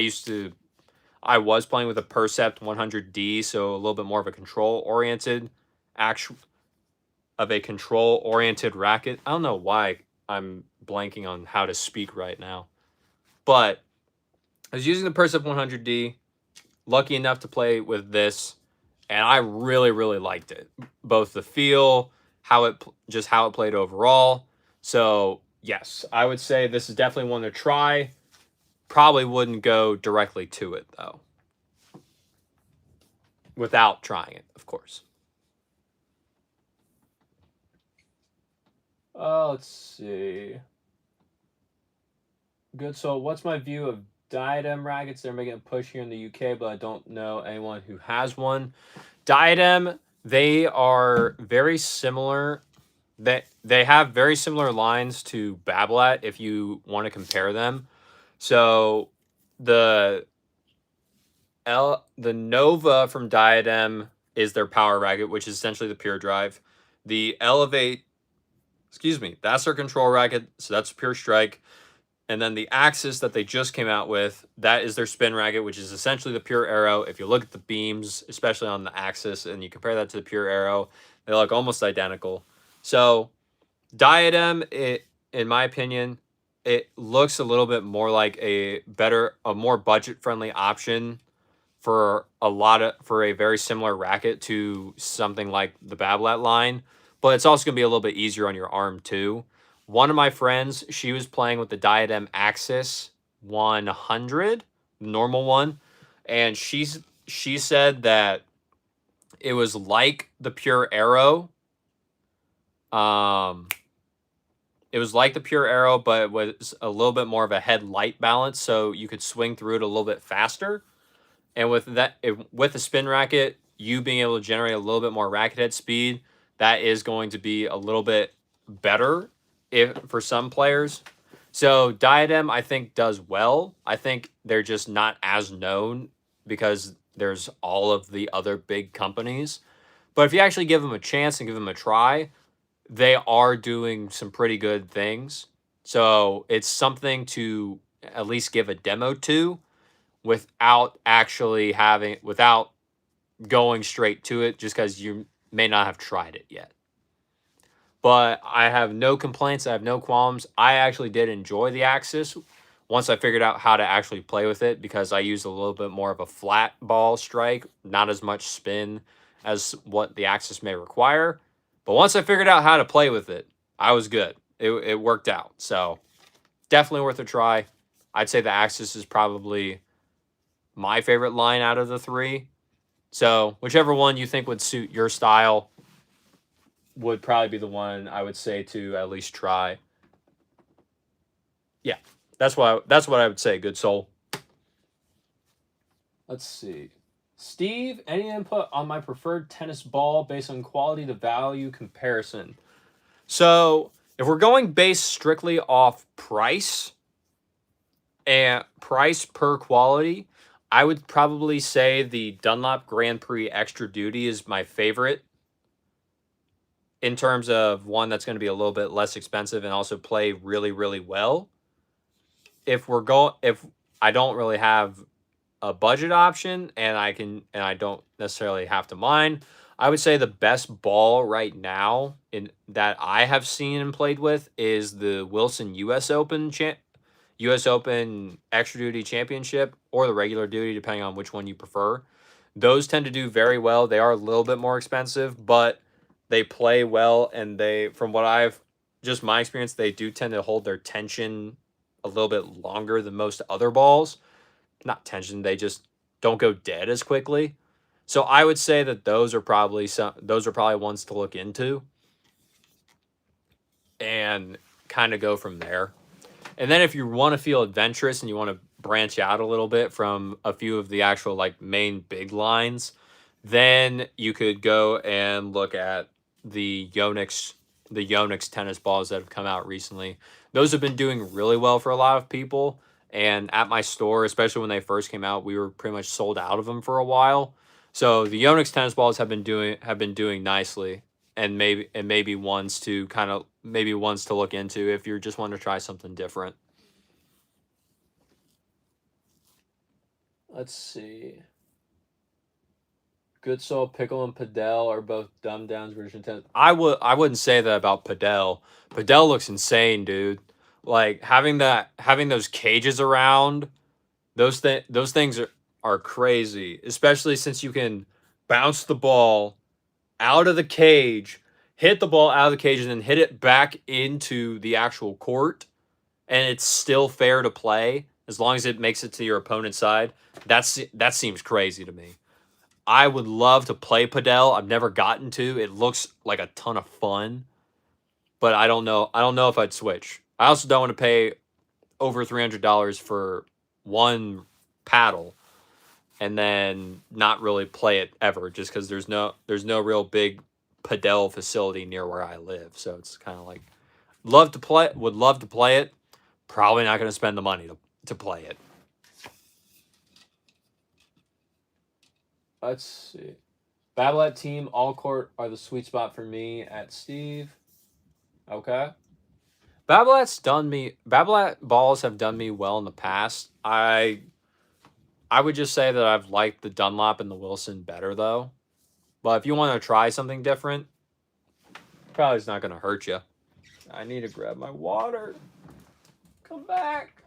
was playing with a Percept 100D, so a little bit more of a control-oriented racket. I don't know why I'm blanking on how to speak right now. But I was using the Persev 100D, lucky enough to play with this, and I really, really liked it. Both the feel, how it played overall. So yes, I would say this is definitely one to try. Probably wouldn't go directly to it though, without trying it, of course. Let's see. Good. So, what's my view of Diadem rackets? They're making a push here in the UK, but I don't know anyone who has one. Diadem, they are very similar. They have very similar lines to Babolat if you want to compare them. So, the the Nova from Diadem is their power racket, which is essentially the pure drive. The Elevate, excuse me, that's their control racket, so that's pure strike. And then the Axis that they just came out with, that is their spin racket, which is essentially the pure arrow. If you look at the beams, especially on the Axis, and you compare that to the pure arrow, they look almost identical. So Diadem, in my opinion, it looks a little bit more like a more budget-friendly option for a very similar racket to something like the Babolat line, but it's also going to be a little bit easier on your arm too. One of my friends, she was playing with the Diadem Axis 100, normal one, and she said that it was like the pure arrow. It was like the pure arrow, but it was a little bit more of a head-light balance, so you could swing through it a little bit faster. And with with the spin racket, you being able to generate a little bit more racket head speed, that is going to be a little bit better for some players. So Diadem, I think, does well. I think they're just not as known because there's all of the other big companies. But if you actually give them a chance and give them a try, they are doing some pretty good things. So it's something to at least give a demo to without going straight to it, just because you may not have tried it yet. But I have no complaints. I have no qualms. I actually did enjoy the Axis once I figured out how to actually play with it, because I used a little bit more of a flat ball strike, not as much spin as what the Axis may require. But once I figured out how to play with it, I was good. It worked out. So definitely worth a try. I'd say the Axis is probably my favorite line out of the three. So whichever one you think would suit your style would probably be the one I would say to at least try. Yeah, that's what I would say. Good soul. Let's see. Steve, any input on my preferred tennis ball based on quality to value comparison? So if we're going based strictly off price and price per quality, I would probably say the Dunlop Grand Prix Extra Duty is my favorite in terms of one that's going to be a little bit less expensive and also play really, really well. If I don't really have a budget option and I don't necessarily have to mine, I would say the best ball right now in that I have seen and played with is the Wilson US Open Extra Duty Championship, or the regular duty, depending on which one you prefer. Those tend to do very well. They are a little bit more expensive, but they play well, and just my experience, they do tend to hold their tension a little bit longer than most other balls. Not tension, they just don't go dead as quickly. So I would say that those are probably ones to look into and kind of go from there. And then if you want to feel adventurous and you want to branch out a little bit from a few of the actual like main big lines, then you could go and look at the Yonex tennis balls that have come out recently. Those have been doing really well for a lot of people. And at my store, especially when they first came out, we were pretty much sold out of them for a while. So the Yonex tennis balls have been doing nicely, and maybe ones to look into if you're just wanting to try something different. Let's see. Good Soul, Pickle, and Padel are both dumbed down version 10. I wouldn't say that about Padel. Padel looks insane, dude. Like having those cages around, those things are crazy, especially since you can bounce the ball out of the cage, hit the ball out of the cage, and then hit it back into the actual court, and it's still fair to play as long as it makes it to your opponent's side. That seems crazy to me. I would love to play padel. I've never gotten to. It looks like a ton of fun, but I don't know. I don't know if I'd switch. I also don't want to pay over $300 for one paddle and then not really play it ever, just because there's no real big padel facility near where I live. So it's kind of like would love to play it. Probably not going to spend the money to play it. Let's see. Babolat team, all court are the sweet spot for me at Steve. Okay. Babolat balls have done me well in the past. I would just say that I've liked the Dunlop and the Wilson better though. But if you want to try something different, probably it's not going to hurt you. I need to grab my water. Come back.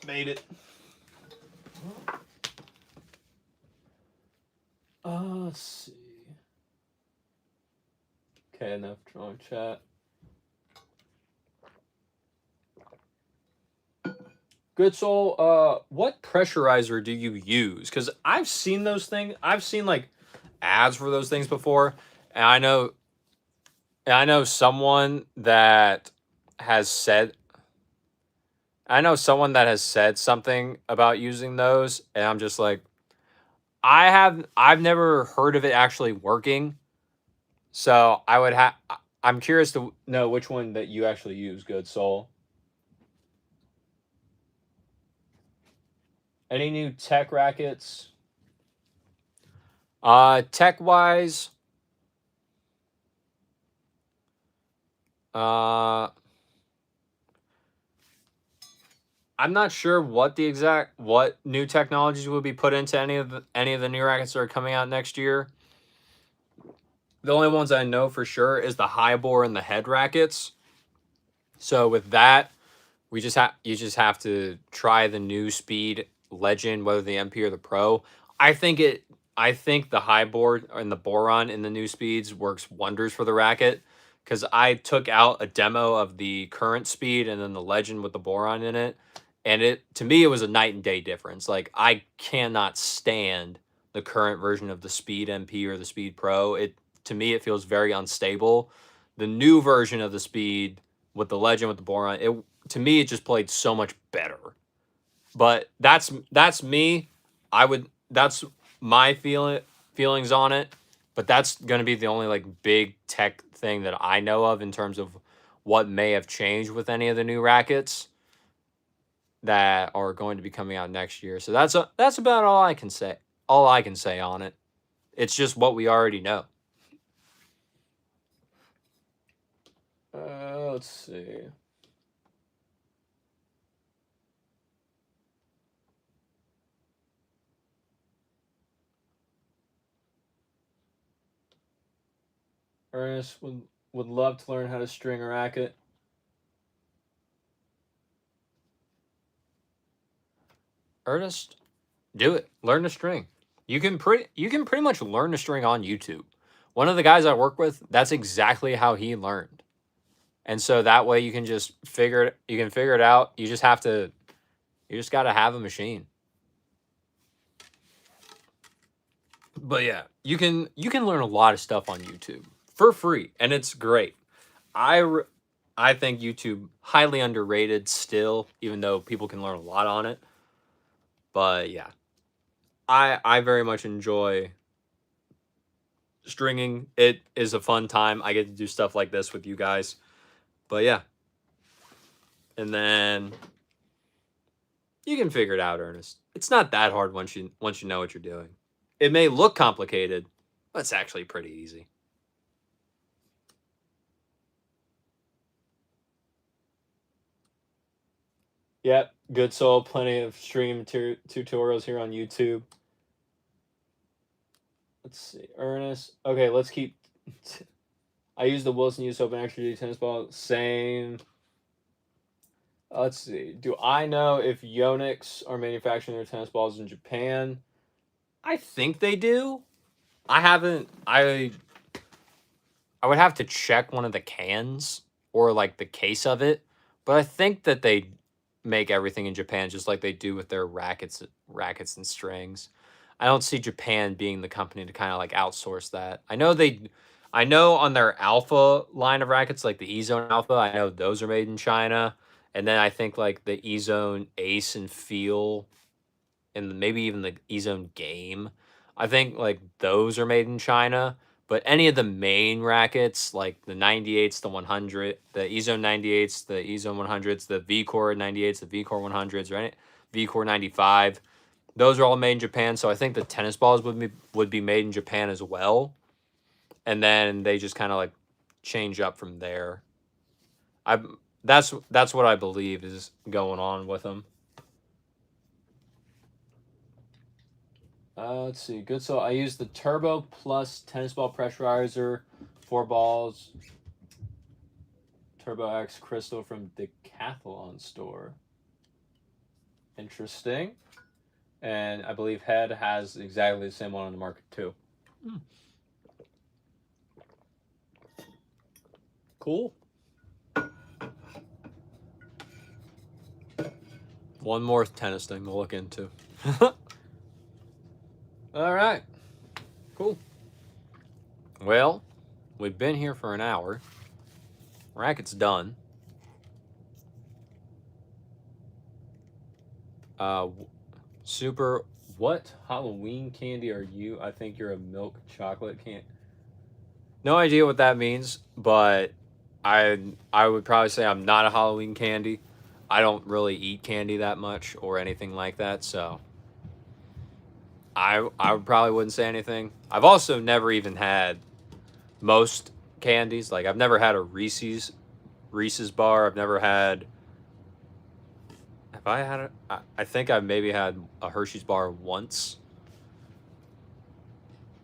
Made it. Let's see. Okay, enough drawing chat. Good Soul, what pressurizer do you use? Because I've seen those things. I've seen like ads for those things before, and I know someone that has said something about using those, and I'm just like, I've never heard of it actually working. So I'm curious to know which one that you actually use, Good Soul. Any new tech rackets? Tech wise, I'm not sure what new technologies will be put into any of the new rackets that are coming out next year. The only ones I know for sure is the high bore and the head rackets. So with that, you just have to try the new speed legend, whether the MP or the pro. I think it I think the high board and the boron in the new speeds works wonders for the racket, because I took out a demo of the current speed and then the legend with the boron in it, and it to me it was a night and day difference. Like I cannot stand the current version of the speed MP or the speed pro. It to me it feels very unstable. The new version of the speed with the legend with the boron, it to me it just played so much better. But that's me. That's my feelings on it. But that's going to be the only like big tech thing that I know of in terms of what may have changed with any of the new rackets that are going to be coming out next year. So that's about all I can say. All I can say on it. It's just what we already know. Let's see. Ernest would love to learn how to string a racket. Ernest, do it. Learn to string. You can pretty much learn to string on YouTube. One of the guys I work with, that's exactly how he learned. And so that way you can just figure it out. You just got to have a machine. But yeah, you can learn a lot of stuff on YouTube for free, and it's great. I think YouTube highly underrated still, even though people can learn a lot on it. But yeah, I very much enjoy stringing. It is a fun time. I get to do stuff like this with you guys. But yeah. And then you can figure it out, Ernest. It's not that hard once you know what you're doing. It may look complicated, but it's actually pretty easy. Yep, good soul. Plenty of stream tutorials here on YouTube. Let's see, Ernest. Okay, let's keep I use the Wilson US Open Extra Duty tennis ball. Same. Let's see. Do I know if Yonex are manufacturing their tennis balls in Japan? I think they do. I haven't. I would have to check one of the cans or like the case of it, but I think that they make everything in Japan just like they do with their rackets and strings. I don't see Japan being the company to kind of like outsource that. I know on their Alpha line of rackets, like the E-Zone Alpha, I know those are made in China. And then I think like the E-Zone Ace and Feel and maybe even the E-Zone Game, I think like those are made in China. But any of the main rackets, like the 98s, the 100, the E-Zone 98s, the E-Zone 100s, the V-Core 98s, the V-Core 100s, right? V-Core 95, those are all made in Japan. So I think the tennis balls would be made in Japan as well. And then they just kind of like change up from there. That's what I believe is going on with them. Let's see. Good. So I use the Turbo Plus tennis ball pressurizer, 4 balls. Turbo X Crystal from Decathlon store. Interesting. And I believe Head has exactly the same one on the market too. Cool. One more tennis thing to look into. All right. Cool. Well, we've been here for an hour. Racket's done. Super, what Halloween candy are you? I think you're a milk chocolate candy. No idea what that means, but I would probably say I'm not a Halloween candy. I don't really eat candy that much or anything like that, so I probably wouldn't say anything. I've also never even had most candies. Like I've never had a Reese's bar. I've never had. Have I had it? I think I've maybe had a Hershey's bar once.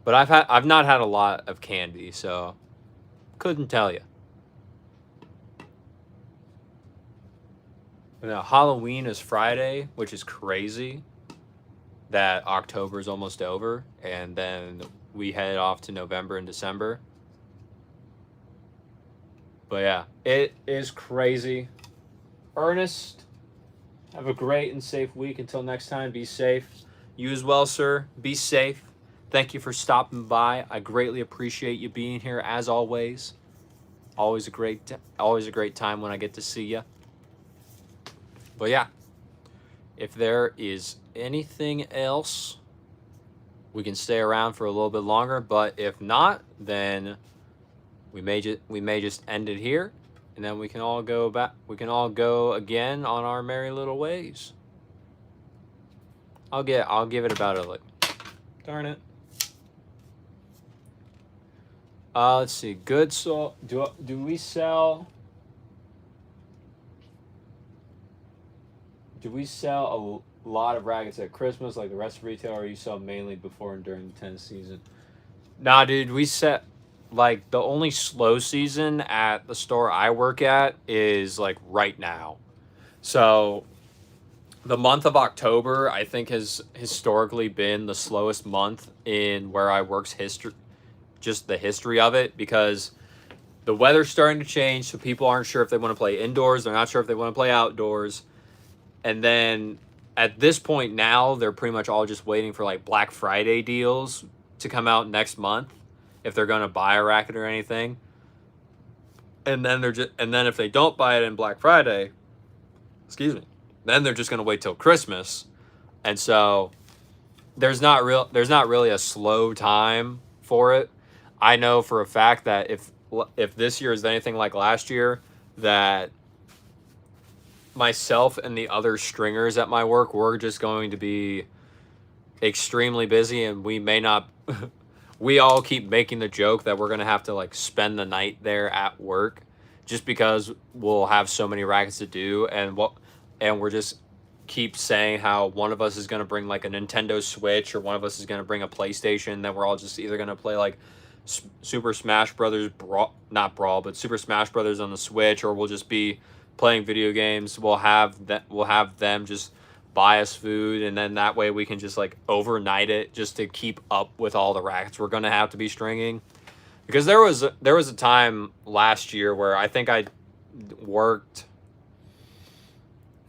But I've not had a lot of candy, so couldn't tell you. Now, Halloween is Friday, which is crazy that October is almost over, and then we head off to November and December. But yeah, it is crazy. Ernest, have a great and safe week. Until next time, be safe. You as well, sir. Be safe. Thank you for stopping by. I greatly appreciate you being here as always. Always a great time when I get to see you. But yeah, if there is anything else, we can stay around for a little bit longer. But if not, then we may just end it here, and then we can all go back. We can all go again on our merry little ways. I'll give it about a darn it. Let's see. Good. So do we sell? Do we sell a lot of rackets at Christmas like the rest of retail, or you sell mainly before and during the tennis season? Nah, dude. We set like the only slow season at the store I work at is like right now. So the month of October, I think, has historically been the slowest month in where I work's history. Just the history of it, because the weather's starting to change, so people aren't sure if they want to play indoors. They're not sure if they want to play outdoors. And then at this point now, they're pretty much all just waiting for like Black Friday deals to come out next month if they're going to buy a racket or anything. And then if they don't buy it in Black Friday, then they're just going to wait till Christmas. And so there's not really a slow time for it. I know for a fact that if this year is anything like last year, that myself and the other stringers at my work, we're just going to be extremely busy, and we may not we all keep making the joke that we're going to have to like spend the night there at work just because we'll have so many rackets to do, and we're just keep saying how one of us is going to bring like a Nintendo Switch or one of us is going to bring a PlayStation, then we're all just either going to play like Super Smash Brothers not Brawl, but Super Smash Brothers on the Switch, or we'll just be playing video games. We'll have them just buy us food, and then that way we can just like overnight it just to keep up with all the rackets we're gonna have to be stringing. Because there was a time last year where I think I worked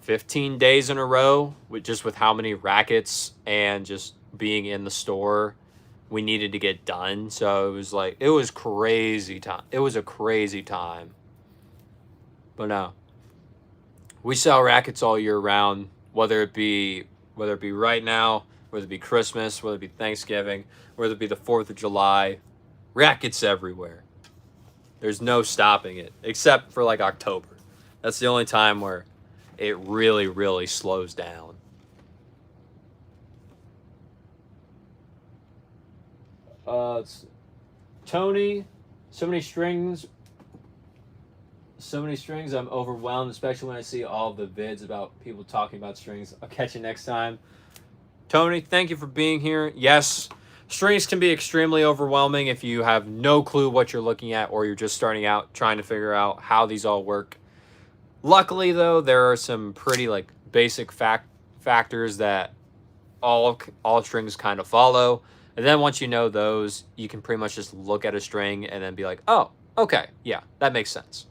15 days in a row with how many rackets and just being in the store we needed to get done. So it was crazy time. It was a crazy time. But no, we sell rackets all year round, whether it be right now, whether it be Christmas, whether it be Thanksgiving, whether it be the 4th of July, rackets everywhere. There's no stopping it, except for like October. That's the only time where it really, really slows down. Tony, so many strings. I'm overwhelmed, especially when I see all the vids about people talking about strings. I'll catch you next time. Tony, thank you for being here. Yes, strings can be extremely overwhelming if you have no clue what you're looking at, or you're just starting out trying to figure out how these all work. Luckily, though, there are some pretty like basic factors that all strings kind of follow. And then once you know those, you can pretty much just look at a string and then be like, oh, okay, yeah, that makes sense.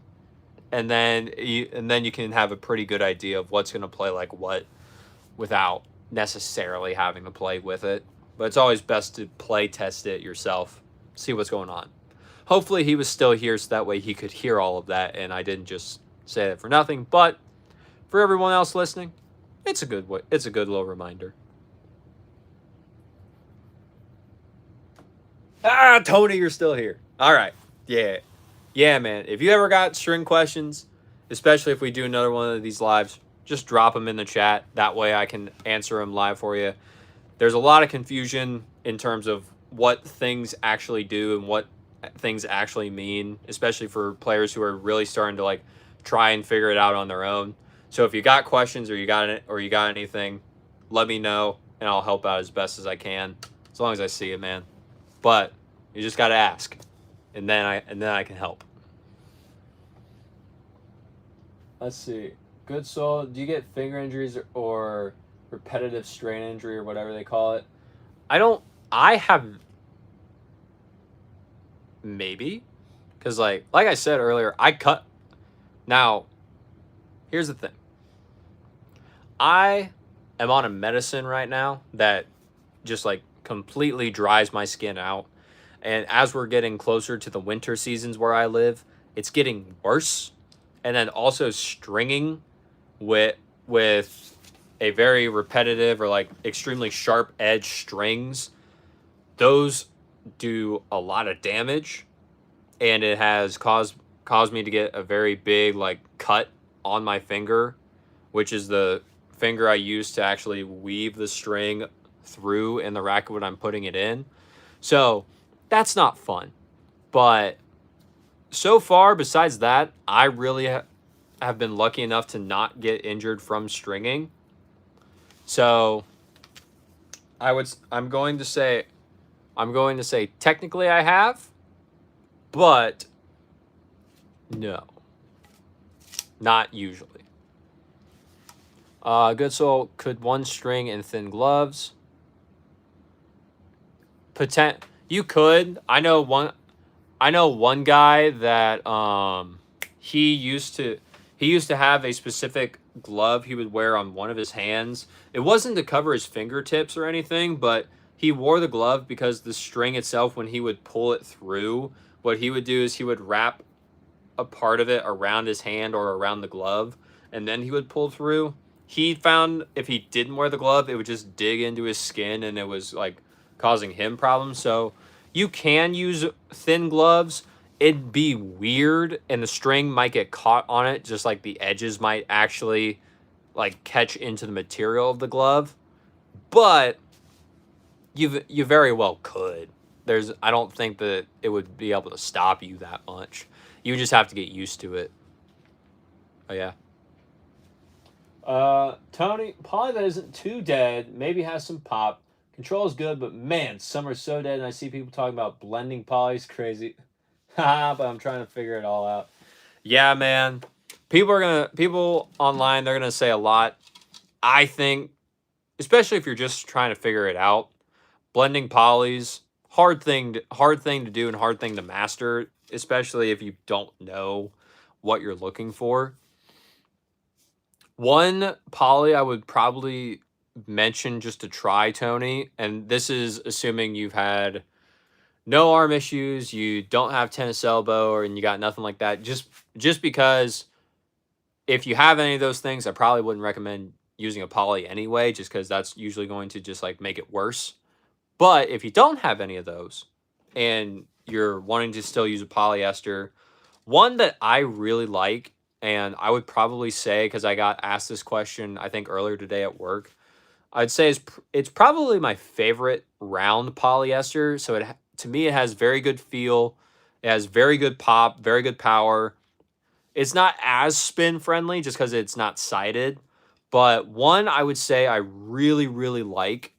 And then you can have a pretty good idea of what's going to play like what without necessarily having to play with it. But it's always best to play test it yourself, see what's going on. Hopefully he was still here so that way he could hear all of that and I didn't just say it for nothing. But for everyone else listening, it's a good little reminder. Ah, Tony, you're still here. All right. Yeah, man. If you ever got string questions, especially if we do another one of these lives, just drop them in the chat. That way I can answer them live for you. There's a lot of confusion in terms of what things actually do and what things actually mean, especially for players who are really starting to like try and figure it out on their own. So if you got questions or you got anything, let me know and I'll help out as best as I can, as long as I see it, man. But you just got to ask, and then I can help. Let's see. Good soul. Do you get finger injuries or repetitive strain injury or whatever they call it? I have maybe, because like I said earlier, I cut. Now, here's the thing. I am on a medicine right now that just like completely dries my skin out. And as we're getting closer to the winter seasons where I live, it's getting worse. And then also stringing with a very repetitive or like extremely sharp edge strings, those do a lot of damage, and it has caused me to get a very big like cut on my finger, which is the finger I use to actually weave the string through in the racket when I'm putting it in. So that's not fun. But so far, besides that, I really have been lucky enough to not get injured from stringing. So I'm going to say technically I have, but no, not usually. Good soul, could one string in thin gloves? You could. I know one guy that he used to have a specific glove he would wear on one of his hands. It wasn't to cover his fingertips or anything, but he wore the glove because the string itself, when he would pull it through, what he would do is he would wrap a part of it around his hand or around the glove, and then he would pull through. He found if he didn't wear the glove, it would just dig into his skin and it was like causing him problems. So you can use thin gloves. It'd be weird and the string might get caught on it, just like the edges might actually like catch into the material of the glove. But you very well could. I don't think that it would be able to stop you that much. You just have to get used to it. Oh yeah. Tony, Polly that isn't too dead, maybe has some pop, Control is good, but man, some are so dead, and I see people talking about blending polys. Crazy. Haha, but I'm trying to figure it all out. Yeah, man. People online, they're gonna say a lot. I think, especially if you're just trying to figure it out, blending polys, hard thing to do and hard thing to master, especially if you don't know what you're looking for. One poly I would probably mention just to try, Tony, and this is assuming you've had no arm issues, you don't have tennis elbow, or and you got nothing like that. Just because if you have any of those things, I probably wouldn't recommend using a poly anyway, just because that's usually going to just like make it worse. But if you don't have any of those and you're wanting to still use a polyester, one that I really like, and I would probably say, because I got asked this question, I think earlier today at work, I'd say it's probably my favorite round polyester. So to me, it has very good feel. It has very good pop, very good power. It's not as spin friendly just because it's not sided. But one I would say I really, really like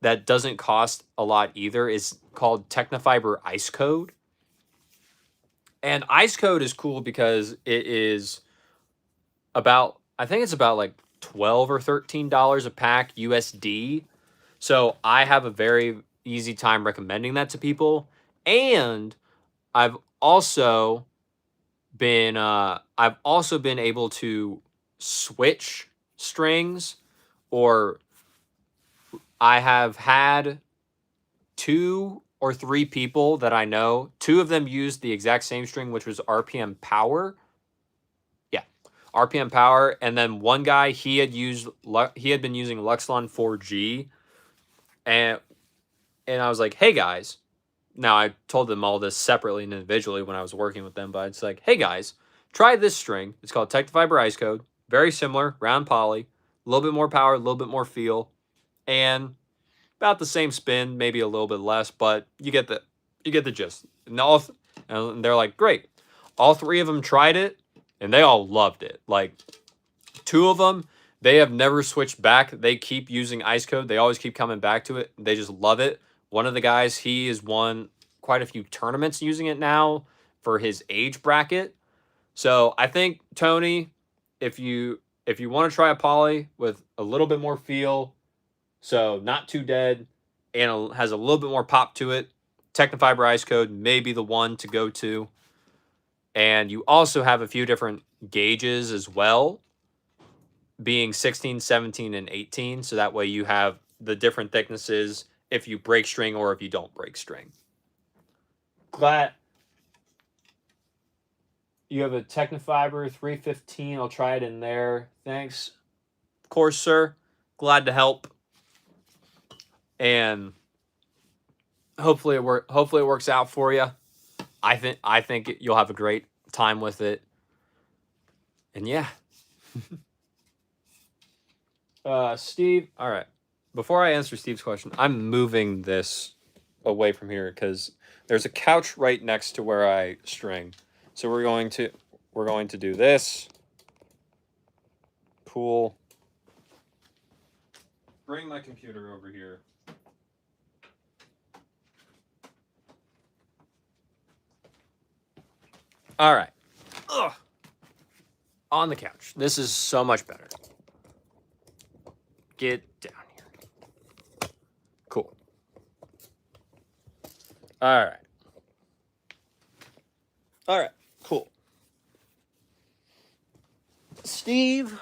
that doesn't cost a lot either is called Technofiber Ice Code. And Ice Code is cool because it is about, I think it's about like 12 or $13 a pack USD. So I have a very easy time recommending that to people. And I've also I've also been able to switch strings, or I have had two or three people that I know. Two of them used the exact same string, which was RPM Power. Yeah, RPM Power, and then one guy he had been using Luxlon 4G, and I was like, hey guys. Now I told them all this separately and individually when I was working with them, but it's like, hey guys, try this string. It's called Technofiber Ice Code. Very similar, round poly, a little bit more power, a little bit more feel, and about the same spin, maybe a little bit less, but you get the gist. And they're like, great. All three of them tried it, and they all loved it. Like two of them, they have never switched back. They keep using Ice Code. They always keep coming back to it. They just love it. One of the guys, he has won quite a few tournaments using it now for his age bracket. So I think Tony, if you want to try a poly with a little bit more feel, so not too dead, and has a little bit more pop to it, Technofiber Ice Code may be the one to go to. And you also have a few different gauges as well, being 16, 17, and 18. So that way you have the different thicknesses if you break string or if you don't break string. Glad you have a Technofiber 315. I'll try it in there. Thanks. Of course, sir. Glad to help. And hopefully it works out for you. I think you'll have a great time with it. And yeah. Steve. All right. Before I answer Steve's question, I'm moving this away from here because there's a couch right next to where I string. So we're going to do this. Cool. Bring my computer over here. All right. Ugh. On the couch. This is so much better. Get down here. Cool. All right. All right. Cool. Steve,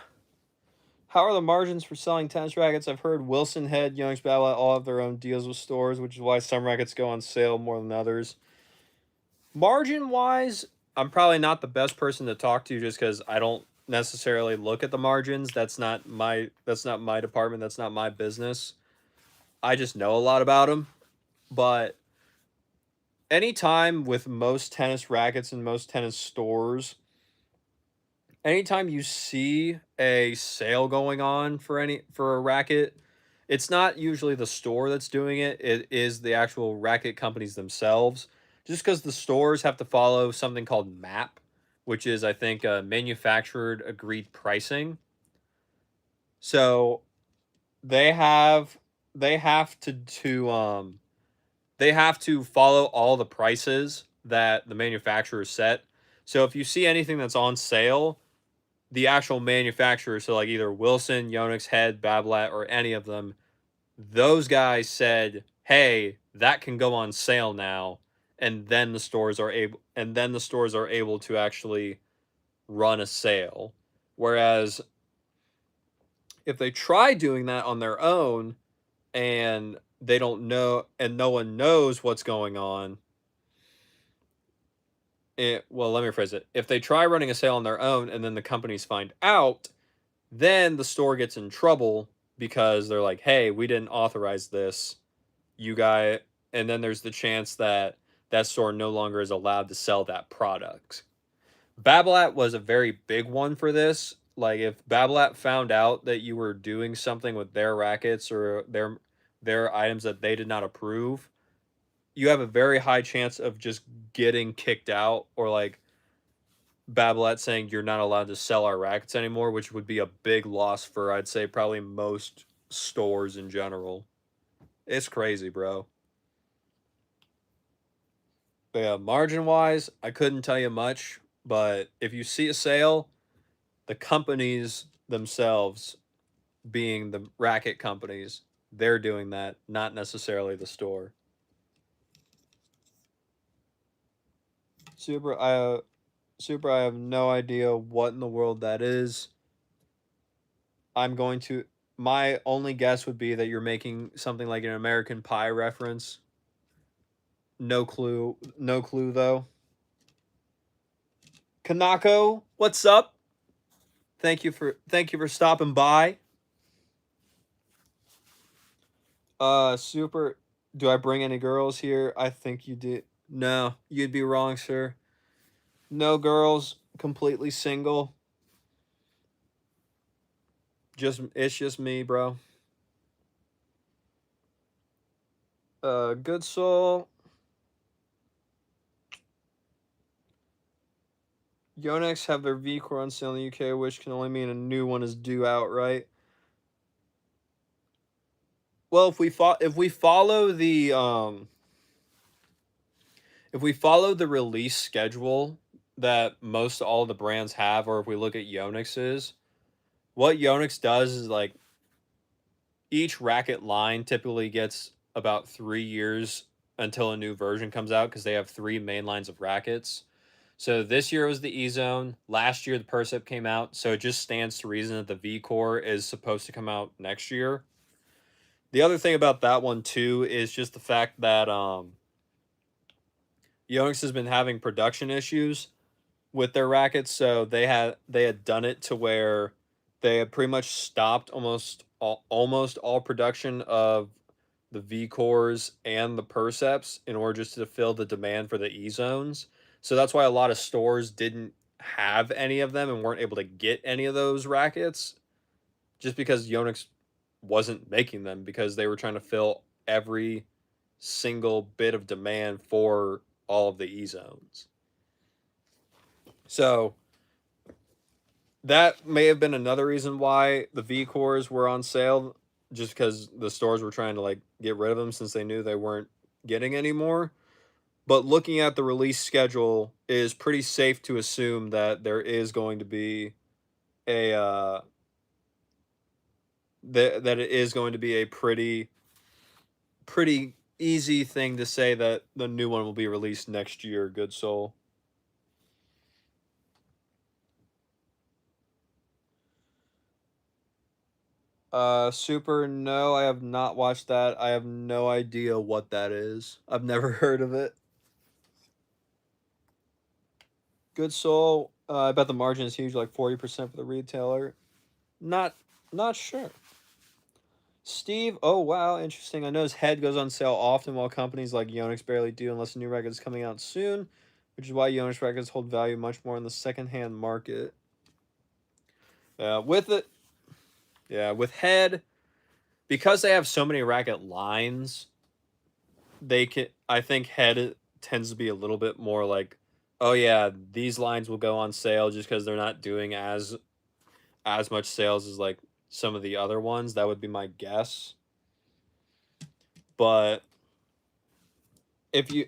how are the margins for selling tennis rackets? I've heard Wilson Head, Young's Battle all have their own deals with stores, which is why some rackets go on sale more than others. Margin wise, I'm probably not the best person to talk to just because I don't necessarily look at the margins. That's not my department. That's not my business. I just know a lot about them. But anytime with most tennis rackets and most tennis stores, anytime you see a sale going on for a racket, it's not usually the store that's doing it. It is the actual racket companies themselves. Just because the stores have to follow something called MAP, which is I think manufactured agreed pricing. So they have they have to they have to follow all the prices that the manufacturer set. So if you see anything that's on sale, the actual manufacturer, so like either Wilson, Yonex, Head, Babolat, or any of them, those guys said, "Hey, that can go on sale now," and then the stores are able to actually run a sale. Whereas if they try doing that on their own and they don't know and no one knows what's going on, well, let me rephrase it. If they try running a sale on their own and then the companies find out, then the store gets in trouble because they're like, "Hey, we didn't authorize this. You guys," and then there's the chance that that store no longer is allowed to sell that product. Babolat was a very big one for this. Like if Babolat found out that you were doing something with their rackets or their items that they did not approve, you have a very high chance of just getting kicked out or like Babolat saying you're not allowed to sell our rackets anymore, which would be a big loss for I'd say probably most stores in general. It's crazy, bro. But yeah, margin wise, I couldn't tell you much, but if you see a sale, the companies themselves, being the racket companies, they're doing that, not necessarily the store. Super, Super, I have no idea what in the world that is. I'm going to. My only guess would be that you're making something like an American Pie reference. No clue. No clue though. Kanako, what's up? Thank you for stopping by. Super. Do I bring any girls here? I think you did. No, you'd be wrong, sir. No girls. Completely single. It's just me, bro. Good soul. Yonex have their V Core on sale in the UK, which can only mean a new one is due out, right? Well, if we follow the release schedule that most all the brands have, or if we look at Yonex's, what Yonex does is like each racket line typically gets about 3 years until a new version comes out because they have three main lines of rackets. So this year was the E Zone. Last year the Percep came out, so it just stands to reason that the V Core is supposed to come out next year. The other thing about that one too is just the fact that Yonex has been having production issues with their rackets, so they had done it to where they had pretty much stopped almost all production of the V cores and the Perceps in order just to fill the demand for the E zones. So that's why a lot of stores didn't have any of them and weren't able to get any of those rackets, just because Yonex wasn't making them because they were trying to fill every single bit of demand for all of the E zones. So that may have been another reason why the V cores were on sale, just because the stores were trying to like get rid of them since they knew they weren't getting any more. But looking at the release schedule, it is pretty safe to assume that there is going to be a that it is going to be a pretty easy thing to say that the new one will be released next year. Good soul. Super, no, I have not watched that. I have no idea what that is. I've never heard of it. Good soul. I bet the margin is huge, like 40% for the retailer. Not not sure. Steve, oh wow, interesting. I know his head goes on sale often while companies like Yonex barely do unless a new record is coming out soon, which is why Yonex records hold value much more in the secondhand market. With it, yeah, with head, because they have so many racket lines, they can. I think head tends to be a little bit more like, oh yeah, these lines will go on sale just because they're not doing as much sales as like some of the other ones. That would be my guess. But if you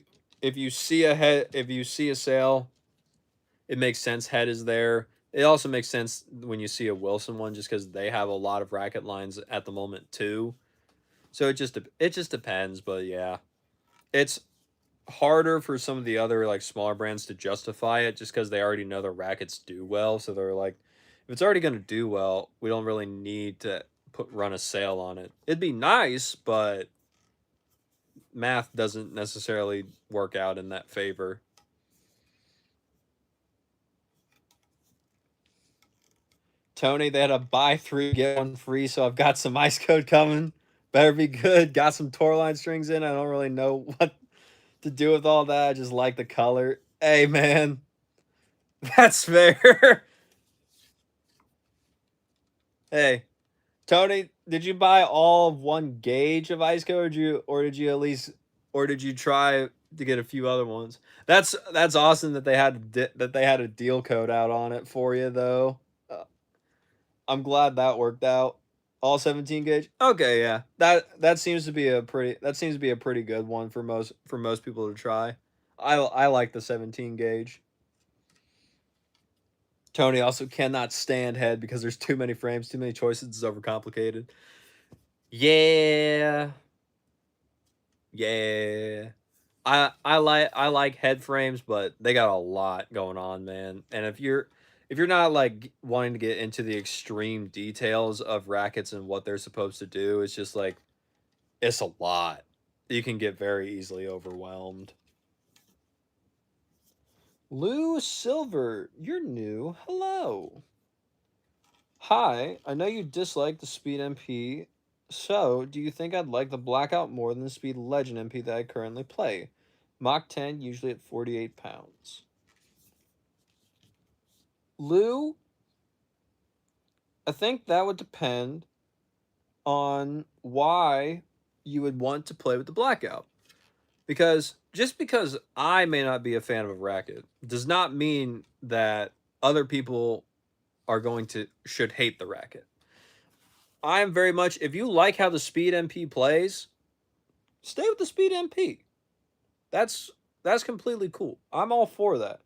see if you see a sale, it makes sense. Head is there. It also makes sense when you see a Wilson one, just because they have a lot of racket lines at the moment too. So it just depends. But yeah, it's harder for some of the other like smaller brands to justify it just because they already know their rackets do well. So they're like, if it's already going to do well, we don't really need to run a sale on it. It'd be nice, but math doesn't necessarily work out in that favor. Tony, they had a buy 3 get 1 free, so I've got some ice code coming. Better be good. Got some Torline strings in. I don't really know what to do with all that. I just like the color. Hey man, that's fair. Hey, Tony, did you buy all of one gauge of ice code, or did you at least, or did you try to get a few other ones? That's awesome that they had a deal code out on it for you though. Uh, I'm glad that worked out. All 17 gauge. Okay, yeah. That seems to be a pretty good one for most people to try. I like the 17 gauge. Tony also cannot stand head because there's too many frames, too many choices, it's overcomplicated. Yeah. Yeah. I like head frames, but they got a lot going on, man. And if you're not like wanting to get into the extreme details of rackets and what they're supposed to do, it's just like it's a lot. You can get very easily overwhelmed. Lou Silver, you're new. Hello. Hi, I know you dislike the Speed MP, so do you think I'd like the Blackout more than the Speed Legend MP that I currently play? Mach 10, usually at 48 pounds. Lou, I think that would depend on why you would want to play with the Blackout. Because just because I may not be a fan of a racket does not mean that other people are going to should hate the racket. I am very much, if you like how the Speed MP plays, stay with the Speed MP. That's completely cool. I'm all for that.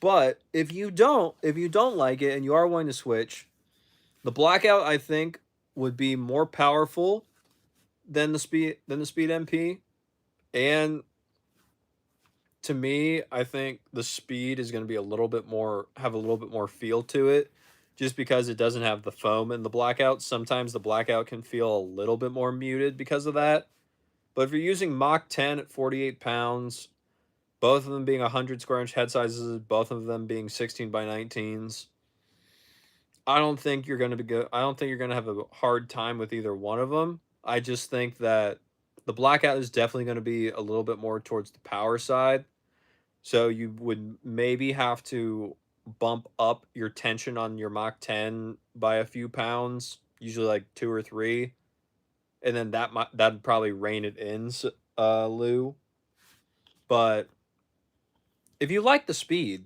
But if you don't like it and you are willing to switch, the Blackout I think would be more powerful than the Speed MP, and to me, I think the Speed is going to be have a little bit more feel to it, just because it doesn't have the foam in the Blackout. Sometimes the Blackout can feel a little bit more muted because of that. But if you're using Mach 10 at 48 pounds, both of them being 100 square inch head sizes, both of them being 16 by 19s, I don't think you're going to be good. I don't think you're going to have a hard time with either one of them. I just think that the Blackout is definitely going to be a little bit more towards the power side. So you would maybe have to bump up your tension on your Mach 10 by a few pounds, usually like 2 or 3, and then that'd probably rein it in, Lou. But if you like the Speed,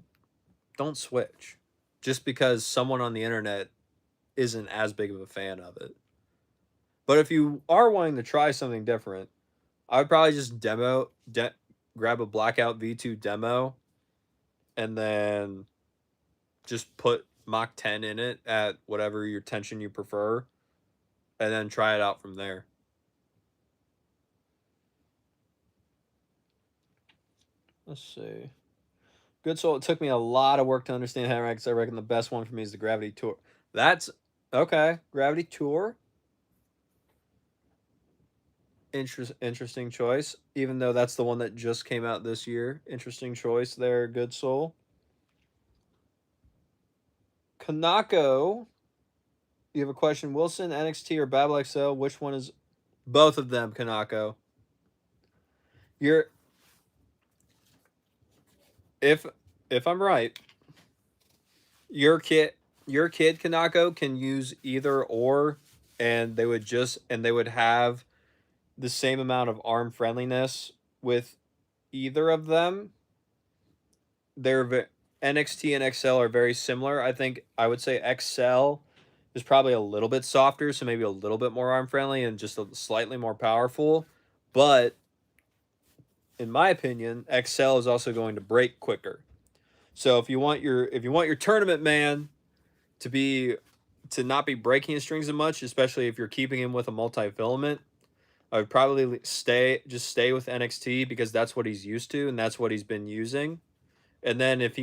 don't switch just because someone on the internet isn't as big of a fan of it. But if you are wanting to try something different, I would probably just grab a Blackout V2 demo and then just put Mach 10 in it at whatever your tension you prefer and then try it out from there. Let's see. Good Soul, it took me a lot of work to understand hand rackets. I reckon the best one for me is the Gravity Tour. That's okay. Gravity Tour. Interesting choice. Even though that's the one that just came out this year. Interesting choice there, Good Soul. Kanako, you have a question. Wilson, NXT, or Babel XL? Which one is both of them, Kanako? You're if I'm right, your kid Kanako can use either or, and they would have the same amount of arm friendliness with either of them. They're NXT and XL are very similar. I think I would say XL is probably a little bit softer, so maybe a little bit more arm friendly and just slightly more powerful. But in my opinion, XL is also going to break quicker. So if you want your tournament man to be to not be breaking his strings as much, especially if you're keeping him with a multi-filament, I would probably stay with NXT because that's what he's used to and that's what he's been using. And then if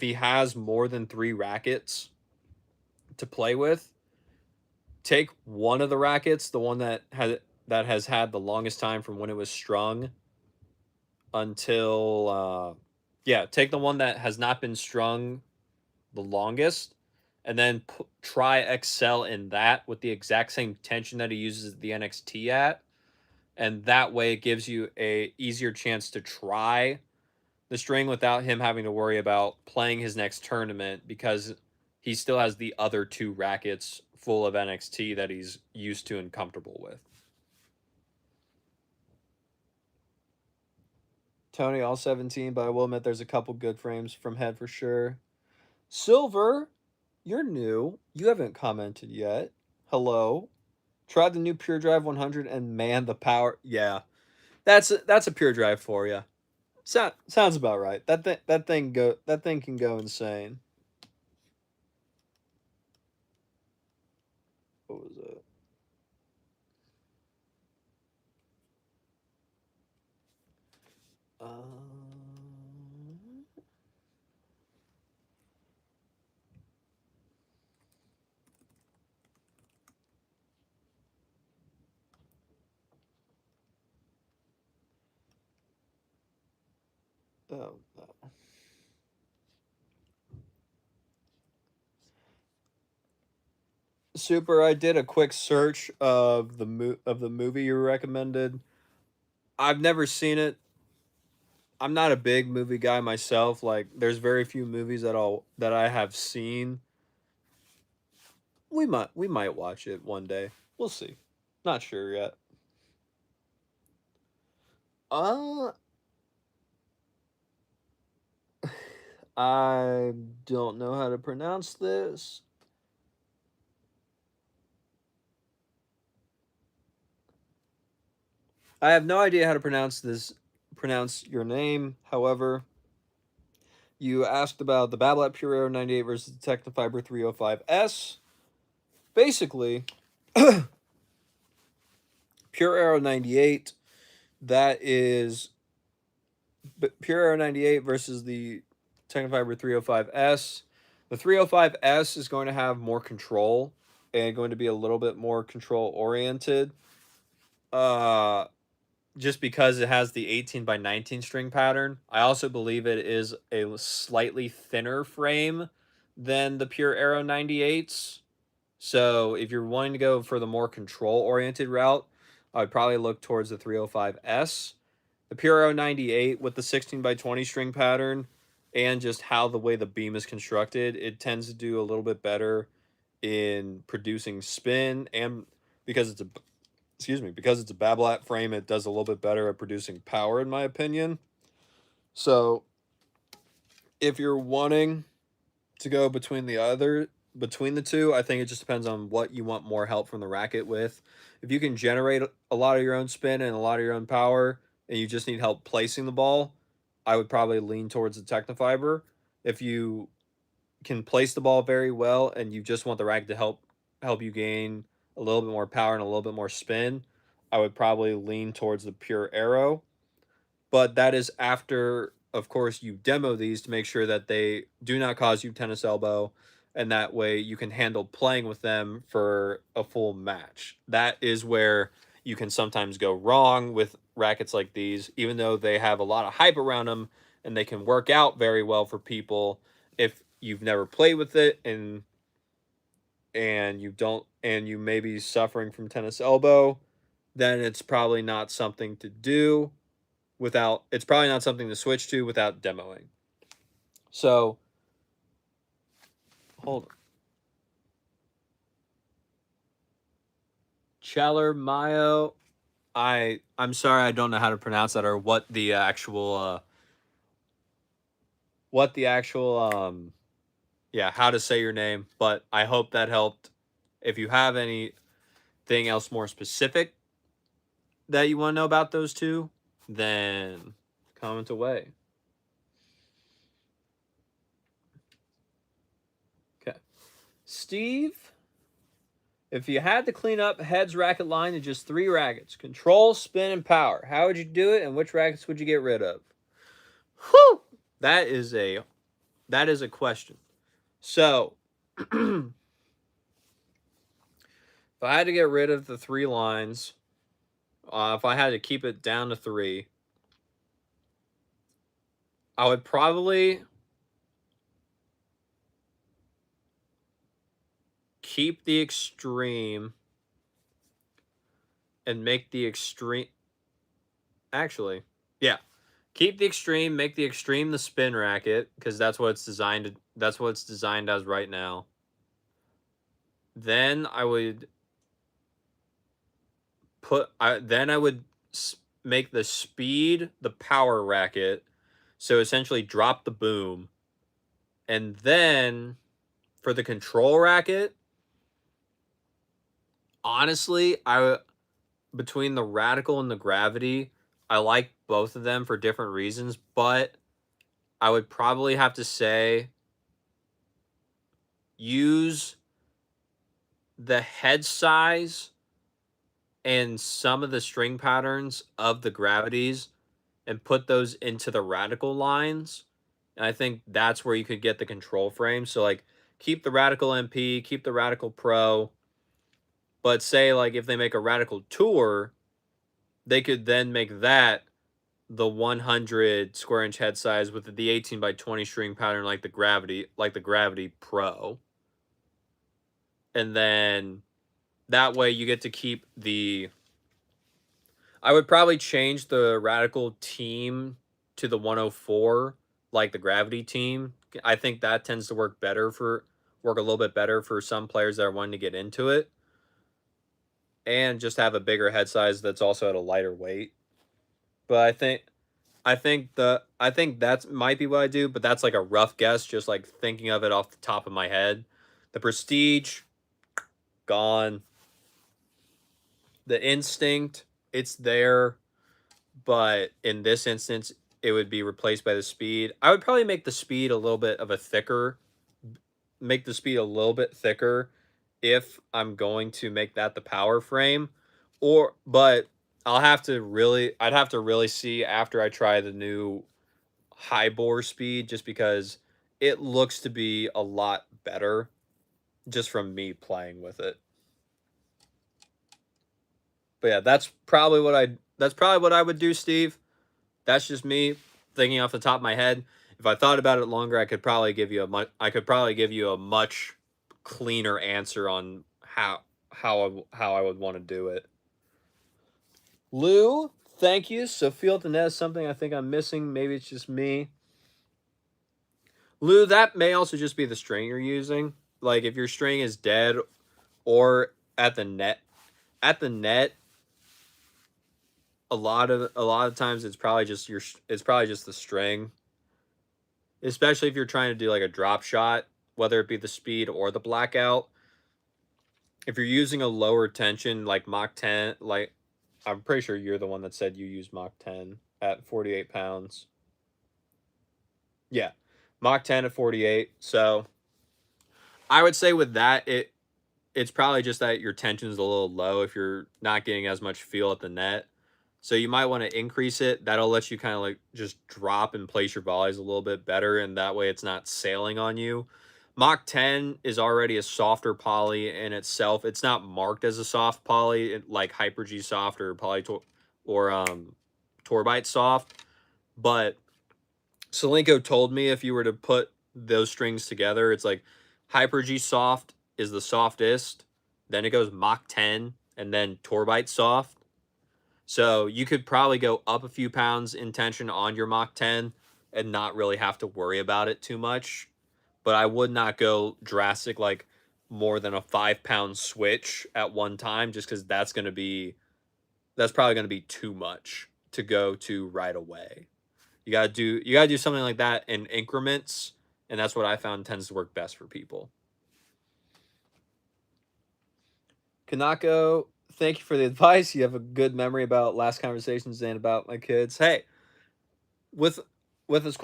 he has more than 3 rackets to play with, take one of the rackets, the one that has had the longest time from when it was strung until yeah, take the one that has not been strung the longest, and then try excel in that with the exact same tension that he uses the NXT at, and that way it gives you a easier chance to try the string without him having to worry about playing his next tournament because he still has the other 2 rackets full of NXT that he's used to and comfortable with. Tony, all 17, but I will admit there's a couple good frames from head for sure. Silver, you're new. You haven't commented yet. Hello. Tried the new Pure Drive 100 and man, the power. Yeah, that's a Pure Drive for you. Sounds about right. That thing can go insane. What was it? Oh, no. Super. I did a quick search of the movie you recommended. I've never seen it. I'm not a big movie guy myself. Like, there's very few movies that I have seen. We might watch it one day. We'll see. Not sure yet. Uh, I don't know how to pronounce this. I have no idea how to pronounce your name. However, you asked about the Babolat Pure Aero 98 versus the Technofiber 305S. Basically, Pure Aero 98, that is Pure Aero 98 versus the Technofiber 305S. The 305S is going to have more control and going to be a little bit more control oriented. Uh, just because it has the 18 by 19 string pattern. I also believe it is a slightly thinner frame than the Pure Aero 98s. So if you're wanting to go for the more control oriented route, I would probably look towards the 305S. The Pure Aero 98 with the 16 by 20 string pattern and just how the way the beam is constructed, it tends to do a little bit better in producing spin, and because it's a because it's a Babolat frame, it does a little bit better at producing power, in my opinion. So if you're wanting to go between the two, I think it just depends on what you want more help from the racket with. If you can generate a lot of your own spin and a lot of your own power, and you just need help placing the ball, I would probably lean towards the Technofiber. If you can place the ball very well and you just want the racket to help you gain a little bit more power and a little bit more spin, I would probably lean towards the Pure Arrow. But that is after, of course, you demo these to make sure that they do not cause you tennis elbow, and that way you can handle playing with them for a full match. That is where you can sometimes go wrong with rackets like these, even though they have a lot of hype around them and they can work out very well for people. If you've never played with it and you may be suffering from tennis elbow, then it's probably not something to do without it's probably not something to switch to without demoing. So hold on. Chaler Mayo. I'm sorry I don't know how to pronounce that or what the actual yeah, how to say your name, but I hope that helped if you have anything else more specific that you want to know about those two, then comment away. Okay. Steve, if you had to clean up Head's racket line to just 3 rackets, control, spin, and power, how would you do it, and which rackets would you get rid of? Whew! That is a question. So, if I had to get rid of the 3 lines, if I had to keep it down to 3, I would probably keep the extreme and make the extreme. Actually, yeah, keep the extreme, make the extreme the spin racket because that's what it's designed to. That's what it's designed as right now. Then I would make the speed the power racket, so essentially drop the boom, and then for the control racket, honestly, between the radical and the gravity, I like both of them for different reasons, but I would probably have to say use the head size and some of the string patterns of the gravities and put those into the radical lines. And I think that's where you could get the control frame. So like keep the radical MP, keep the radical pro, but say like if they make a radical tour, they could then make that the 100 square inch head size with the 18 by 20 string pattern like the gravity pro. And then that way you get to keep the I would probably change the radical team to the 104 like the gravity team. I think that tends to work a little bit better for some players that are wanting to get into it and just have a bigger head size that's also at a lighter weight. But I think that's might be what I do, but that's like a rough guess, just like thinking of it off the top of my head. The prestige, gone. The instinct, it's there, but in this instance, it would be replaced by the speed. I would probably make the speed a little bit of a thicker, make the speed a little bit thicker if I'm going to make that the power frame. But I'd have to really see after I try the new high bore speed just because it looks to be a lot better just from me playing with it. But yeah, that's probably what I would do, Steve. That's just me thinking off the top of my head. If I thought about it longer, I could probably give you a much cleaner answer on how I would want to do it. Lou, thank you. So feel at the net is something I think I'm missing. Maybe it's just me. Lou, that may also just be the string you're using. Like if your string is dead or at the net, a lot of times it's probably just the string. Especially if you're trying to do like a drop shot, whether it be the speed or the blackout. If you're using a lower tension like Mach 10, like I'm pretty sure you're the one that said you use Mach 10 at 48 pounds. Yeah, Mach 10 at 48. So I would say with that, it's probably just that your tension is a little low if you're not getting as much feel at the net. So you might want to increase it. That'll let you kind of like just drop and place your volleys a little bit better, and that way it's not sailing on you. Mach 10 is already a softer poly in itself. It's not marked as a soft poly like Hyper G soft or Torbite soft, but Solinko told me if you were to put those strings together, it's like Hyper G soft is the softest, then it goes Mach 10, and then Torbite soft. So you could probably go up a few pounds in tension on your Mach 10 and not really have to worry about it too much. But I would not go drastic like more than a 5 pound switch at one time just because that's probably gonna be too much to go to right away. You gotta do something like that in increments, and that's what I found tends to work best for people. Kanako, thank you for the advice. You have a good memory about last conversations and about my kids. Hey, with with as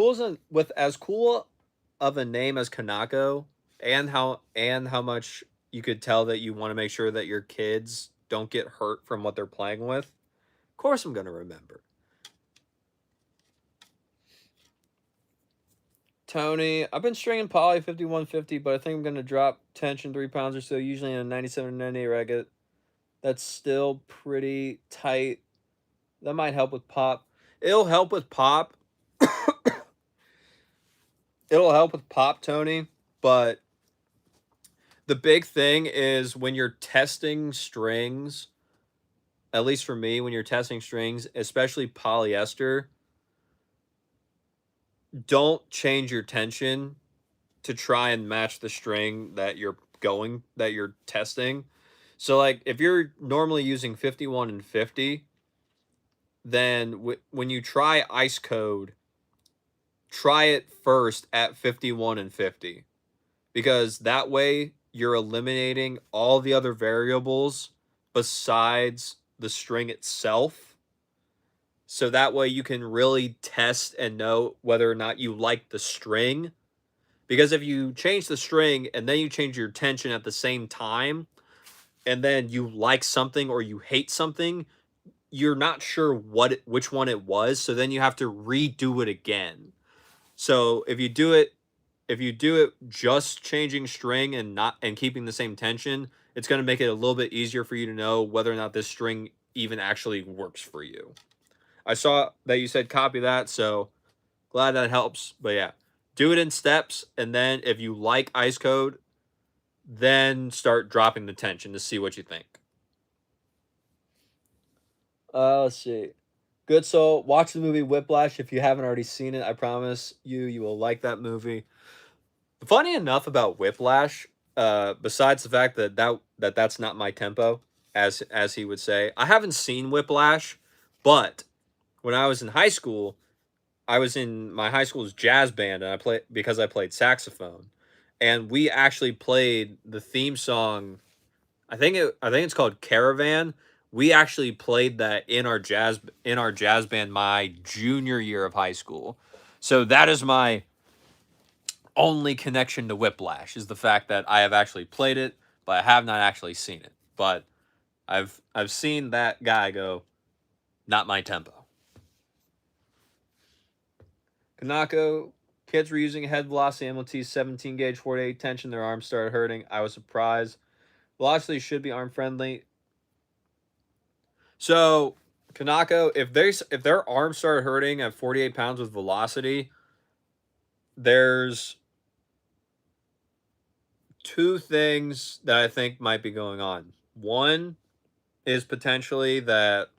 cool of a name as Kanako, and how much you could tell that you want to make sure that your kids don't get hurt from what they're playing with. Of course, I'm gonna remember. Tony, I've been stringing poly 5150, but I think I'm gonna drop tension 3 pounds or so. Usually in a 97 98 racket. That's still pretty tight. That might help with pop. It'll help with pop. It'll help with pop, Tony. But the big thing is when you're testing strings, at least for me, when you're testing strings, especially polyester, don't change your tension to try and match the string that you're testing. So like if you're normally using 51 and 50, then when you try ice code, try it first at 51 and 50, because that way you're eliminating all the other variables besides the string itself. So that way you can really test and know whether or not you like the string. Because if you change the string and then you change your tension at the same time, and then you like something or you hate something, you're not sure which one it was. So then you have to redo it again. So if you do it just changing string and not and keeping the same tension, it's going to make it a little bit easier for you to know whether or not this string even actually works for you. I saw that you said copy that, so glad that helps. But yeah, do it in steps, and then if you like ice code, then start dropping the tension to see what you think. Let's see. Good soul, watch the movie Whiplash if you haven't already seen it. I promise you will like that movie. Funny enough about Whiplash, besides the fact that's not my tempo, as he would say, I haven't seen Whiplash, but when I was in high school, I was in my high school's jazz band, and I played saxophone, and we actually played the theme song. I think it's called Caravan. We actually played that in our jazz band my junior year of high school. So that is my only connection to Whiplash, is the fact that I have actually played it, but I have not actually seen it. But I've seen that guy go, not my tempo. Kanako, kids were using head velocity MLT 17 gauge 48 tension. Their arms started hurting. I was surprised. Velocity should be arm friendly. So Kanako, if their arms started hurting at 48 pounds with velocity, there's two things that I think might be going on. One is potentially that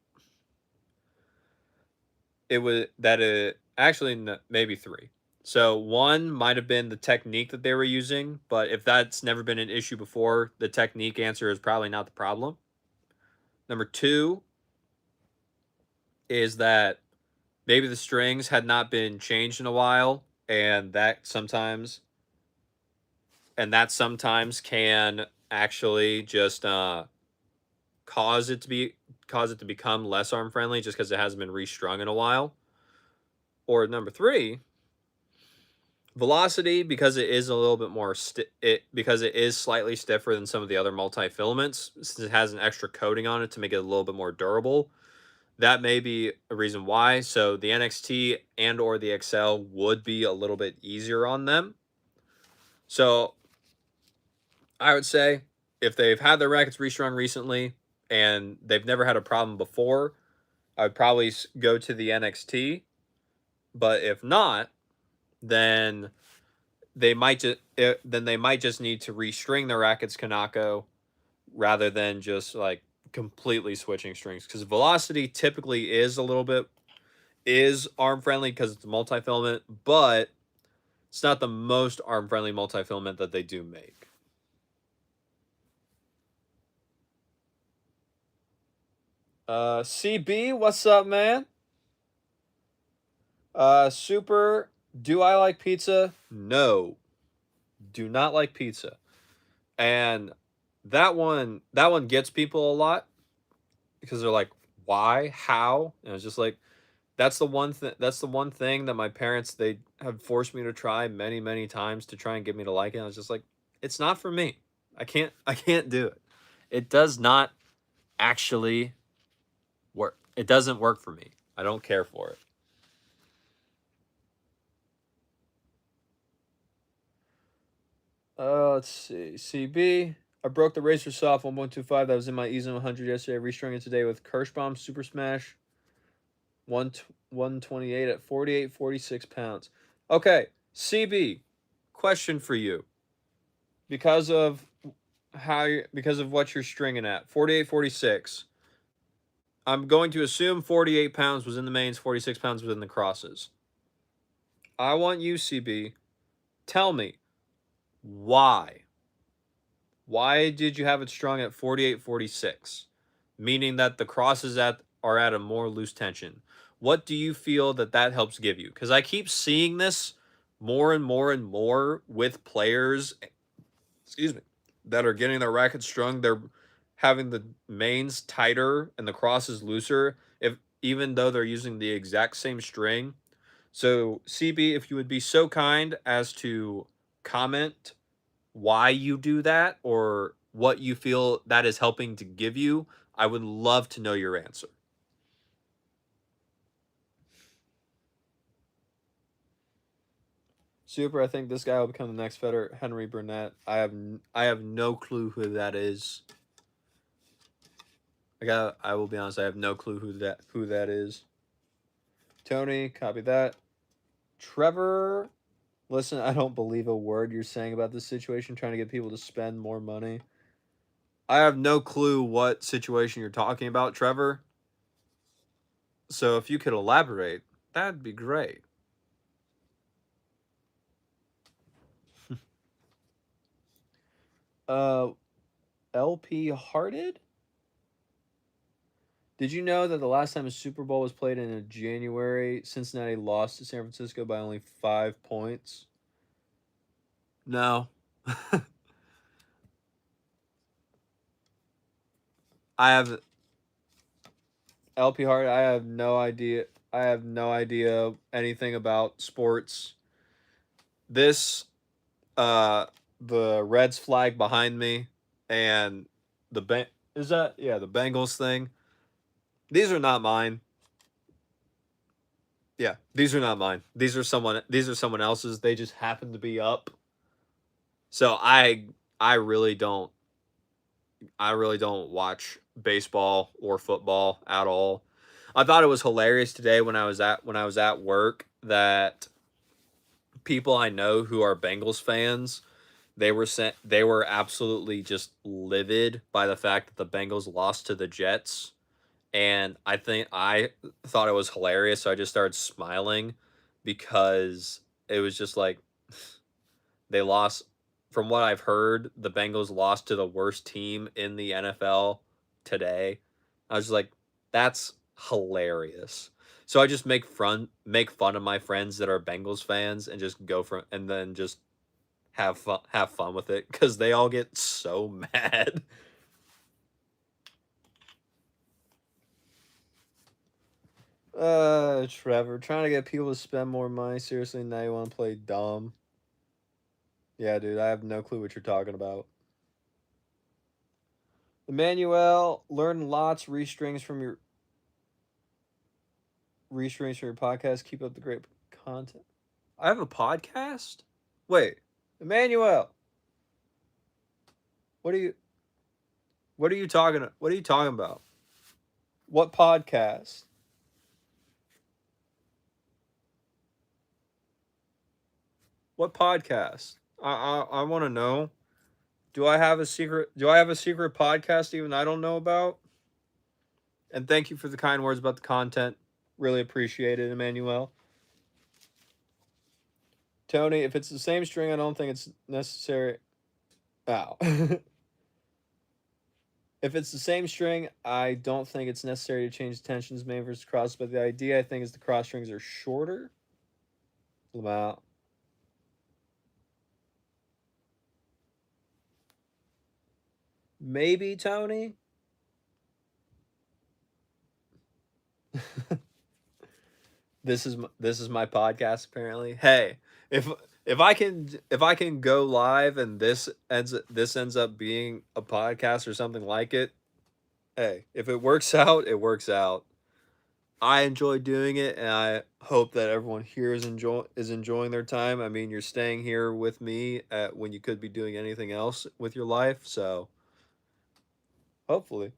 it actually maybe three. So one might have been the technique that they were using, but if that's never been an issue before, the technique answer is probably not the problem. Number two is that maybe the strings had not been changed in a while, and that sometimes can actually just cause it to become less arm friendly just because it hasn't been restrung in a while. Or number three, velocity, because it is a little bit more because it is slightly stiffer than some of the other multi-filaments, since it has an extra coating on it to make it a little bit more durable. That may be a reason why. So the NXT and or the XL would be a little bit easier on them. So I would say if they've had their rackets restrung recently and they've never had a problem before, I would probably go to the NXT. But if not, then they might just need to restring their rackets Kanako rather than just like completely switching strings, because velocity typically is arm friendly because it's multi-filament, but it's not the most arm friendly multi-filament that they do make. CB, what's up, man? Super, do I like pizza? No, do not like pizza. And that one gets people a lot because they're like, why, how, and it's just like, that's the one thing that my parents, they have forced me to try many many times to try and get me to like it. I was just like, it's not for me. I can't do it. It does not actually work. It doesn't work for me. I don't care for it. Let's see. CB. I broke the Racer Soft 1.25 that was in my Easy 100 yesterday. Restrung it today with Kirschbaum Super Smash 128 at 48.46 pounds. Okay, CB. Question for you. Because of because of what you're stringing at 48.46. I'm going to assume 48 pounds was in the mains, 46 pounds was in the crosses. I want you, CB, tell me why. Why did you have it strung at 48.46? Meaning that the crosses are at a more loose tension. What do you feel that helps give you? Because I keep seeing this more and more and more with players, excuse me, that are getting their racket strung. They're having the mains tighter and the crosses looser, if even though they're using the exact same string. So, CB, if you would be so kind as to comment why you do that or what you feel that is helping to give you, I would love to know your answer. Super, I think this guy will become the next Federer, Henry Burnett. I have no clue who that is. I will be honest, I have no clue who that is. Tony, copy that. Trevor, listen, I don't believe a word you're saying about this situation, trying to get people to spend more money. I have no clue what situation you're talking about, Trevor. So if you could elaborate, that'd be great. uh LP Hearted? Did you know that the last time a Super Bowl was played in January, Cincinnati lost to San Francisco by only 5 points? No. I have LP Hart. I have no idea. I have no idea anything about sports. This, uh, the Reds flag behind me, and is that, yeah, the Bengals thing. These are not mine. Yeah, these are not mine. These are someone else's. They just happen to be up. So I really don't I really don't watch baseball or football at all. I thought it was hilarious today when I was at work that people I know who are Bengals fans, they were absolutely just livid by the fact that the Bengals lost to the Jets. And I thought it was hilarious, so I just started smiling because it was just like they lost. From what I've heard, the Bengals lost to the worst team in the NFL today. I was just like, that's hilarious. So I just make fun of my friends that are Bengals fans and just go from and then just have fun with it because they all get so mad. Trevor, trying to get people to spend more money. Seriously, now you want to play dumb? Yeah, dude, I have no clue what you're talking about. Emmanuel, learn lots restrings from your podcast. Keep up the great content. I have a podcast? Wait, Emmanuel, what are you what are you talking about? What podcast? What podcast? I want to know. Do I have a secret podcast even I don't know about? And thank you for the kind words about the content. Really appreciate it, Emmanuel. Tony, if it's the same string, I don't think it's necessary. Ow. If it's the same string, I don't think it's necessary to change the tensions main versus cross, but the idea I think is the cross strings are shorter. Wow. maybe Tony. This is my podcast apparently. Hey, if if I can go live and this ends up being a podcast or something like it, hey, if it works out, it works out. I enjoy doing it, and I hope that everyone here is enjoying their time. I mean, you're staying here with me at when you could be doing anything else with your life, so hopefully.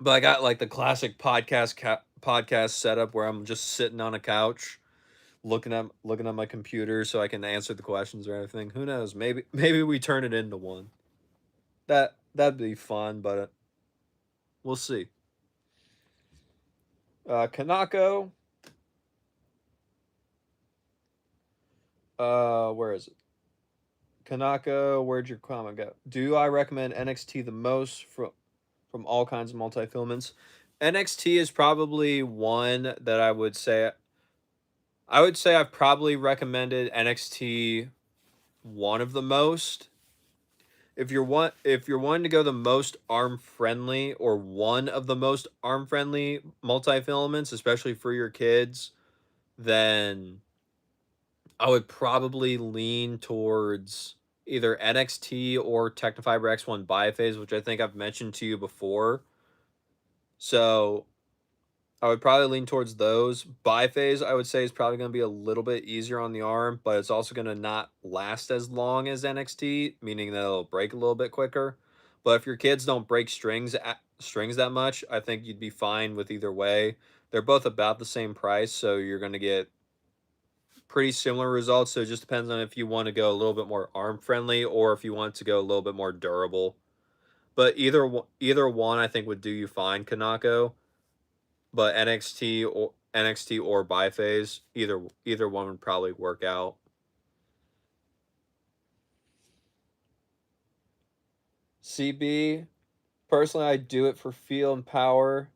But I got like the classic podcast setup where I'm just sitting on a couch looking at my computer so I can answer the questions or anything. Who knows? Maybe we turn it into one. That'd be fun, but we'll see. Kanako, where is it? Kanako, where'd your comment go? Do I recommend NXT the most from all kinds of multi-filaments? NXT is probably one that I would say I've probably recommended NXT one of the most. If you're wanting to go the most arm friendly or one of the most arm friendly multi-filaments, especially for your kids, then I would probably lean towards either NXT or Technofiber X1 Biphase, which I think I've mentioned to you before. So I would probably lean towards those. Biphase, I would say, is probably going to be a little bit easier on the arm, but it's also going to not last as long as NXT, meaning that it'll break a little bit quicker. But if your kids don't break strings that much, I think you'd be fine with either way. They're both about the same price, so you're going to get pretty similar results. So it just depends on if you want to go a little bit more arm friendly or if you want to go a little bit more durable. But either one I think would do you fine, Kanako. But NXT or Biphase, either one would probably work out. CB, personally, I do it for feel and power.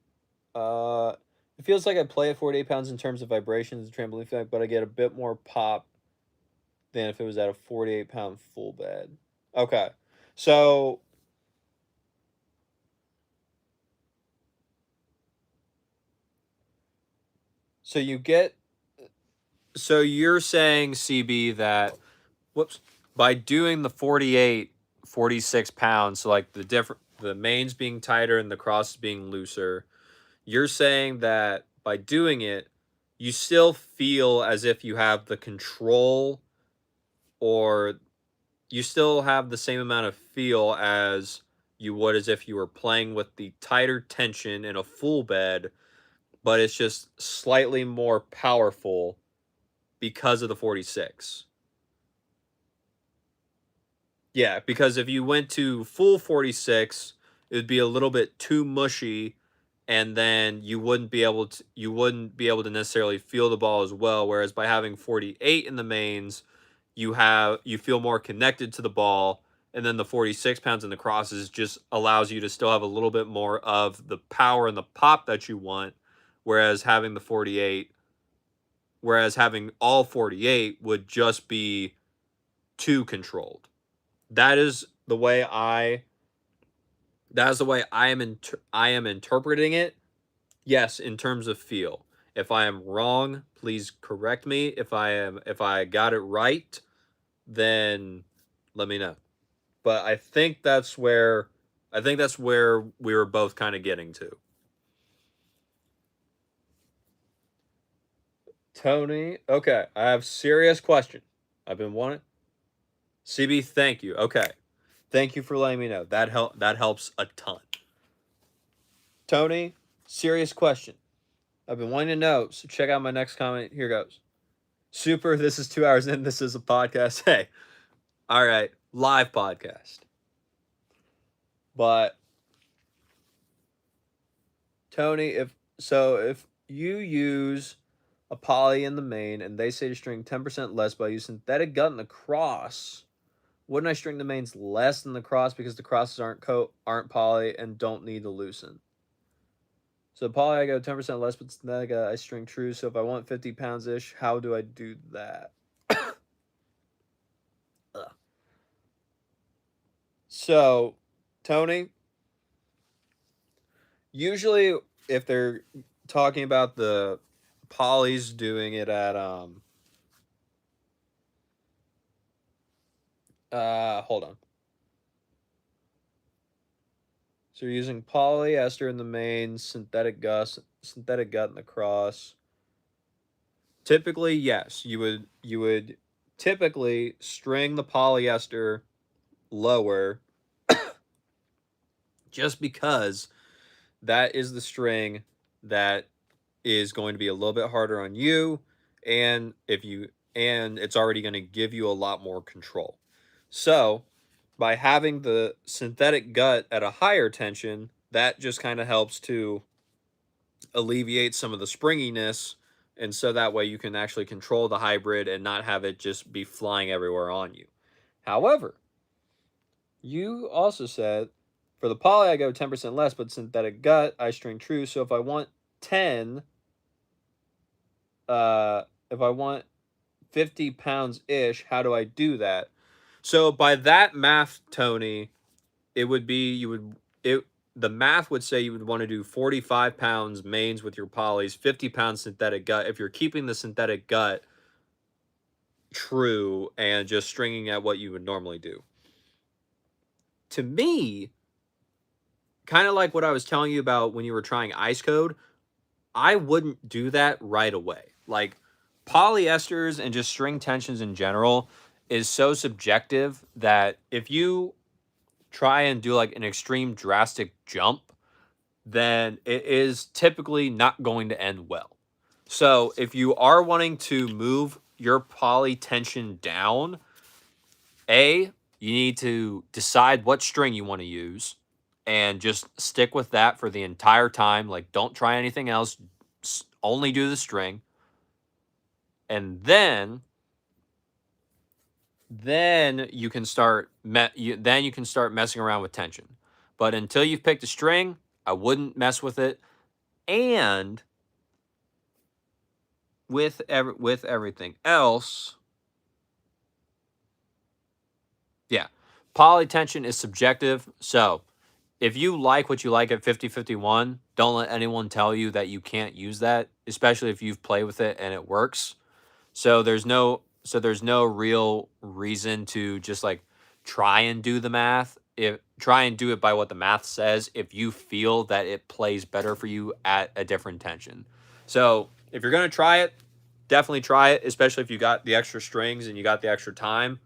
Uh, it feels like I play at 48 pounds in terms of vibrations and trampoline effect, but I get a bit more pop than if it was at a 48-pound full bed. Okay, so so you get so you're saying CB that whoops by doing the 48 46 pounds, so like the mains being tighter and the crosses being looser, you're saying that by doing it you still feel as if you have the control, or you still have the same amount of feel as you would as if you were playing with the tighter tension in a full bed, but it's just slightly more powerful because of the 46. Yeah, because if you went to full 46, it would be a little bit too mushy, and then you wouldn't be able to necessarily feel the ball as well, whereas by having 48 in the mains, you feel more connected to the ball, and then the 46 pounds in the crosses just allows you to still have a little bit more of the power and the pop that you want, whereas having the 48 whereas having all 48 would just be too controlled. That is the way I that is the way I am interpreting it. Yes, in terms of feel. If I am wrong, please correct me. If I got it right, then let me know. But I think that's where we were both kind of getting to. Tony, okay, I have serious question. I've been wanting CB, thank you. Okay. Thank you for letting me know. That helps a ton. Tony, serious question. I've been wanting to know, so check out my next comment. Here goes. Super, this is 2 hours in. This is a podcast. Hey, all right, live podcast. But Tony, if you use a poly in the main and they say to string 10% less but I use synthetic gut in the cross, wouldn't I string the mains less than the cross because the crosses aren't poly and don't need to loosen? So poly I go 10% less, but synthetic I string true. So if I want 50 pounds ish, how do I do that? So Tony, usually if they're talking about the polys doing it at hold on. So you're using polyester in the main, synthetic gut in the cross. Typically, yes, you would typically string the polyester lower just because that is the string that is going to be a little bit harder on you, and it's already going to give you a lot more control. So by having the synthetic gut at a higher tension, that just kind of helps to alleviate some of the springiness, and so that way you can actually control the hybrid and not have it just be flying everywhere on you. However, you also said for the poly I go 10% less, but synthetic gut I string true. So if I want 10, if I want 50 pounds ish, how do I do that? So by that math, Tony, it would be the math would say you would want to do 45 pounds mains with your polys, 50 pounds synthetic gut. If you're keeping the synthetic gut true and just stringing at what you would normally do. To me, kind of like what I was telling you about when you were trying ice code, I wouldn't do that right away. Like polyesters and just string tensions in general is so subjective that if you try and do like an extreme drastic jump, then it is typically not going to end well. So if you are wanting to move your poly tension down, you need to decide what string you want to use and just stick with that for the entire time. Like, don't try anything else, only do the string. And then you can start then you can start messing around with tension. But until you've picked a string, I wouldn't mess with it. And with everything else, yeah, poly tension is subjective. So if you like what you like at 50-51, don't let anyone tell you that you can't use that, especially if you've played with it and it works. So there's no real reason to just like try and do the math. Try and do it by what the math says if you feel that it plays better for you at a different tension. So if you're gonna try it, definitely try it, especially if you got the extra strings and you got the extra time.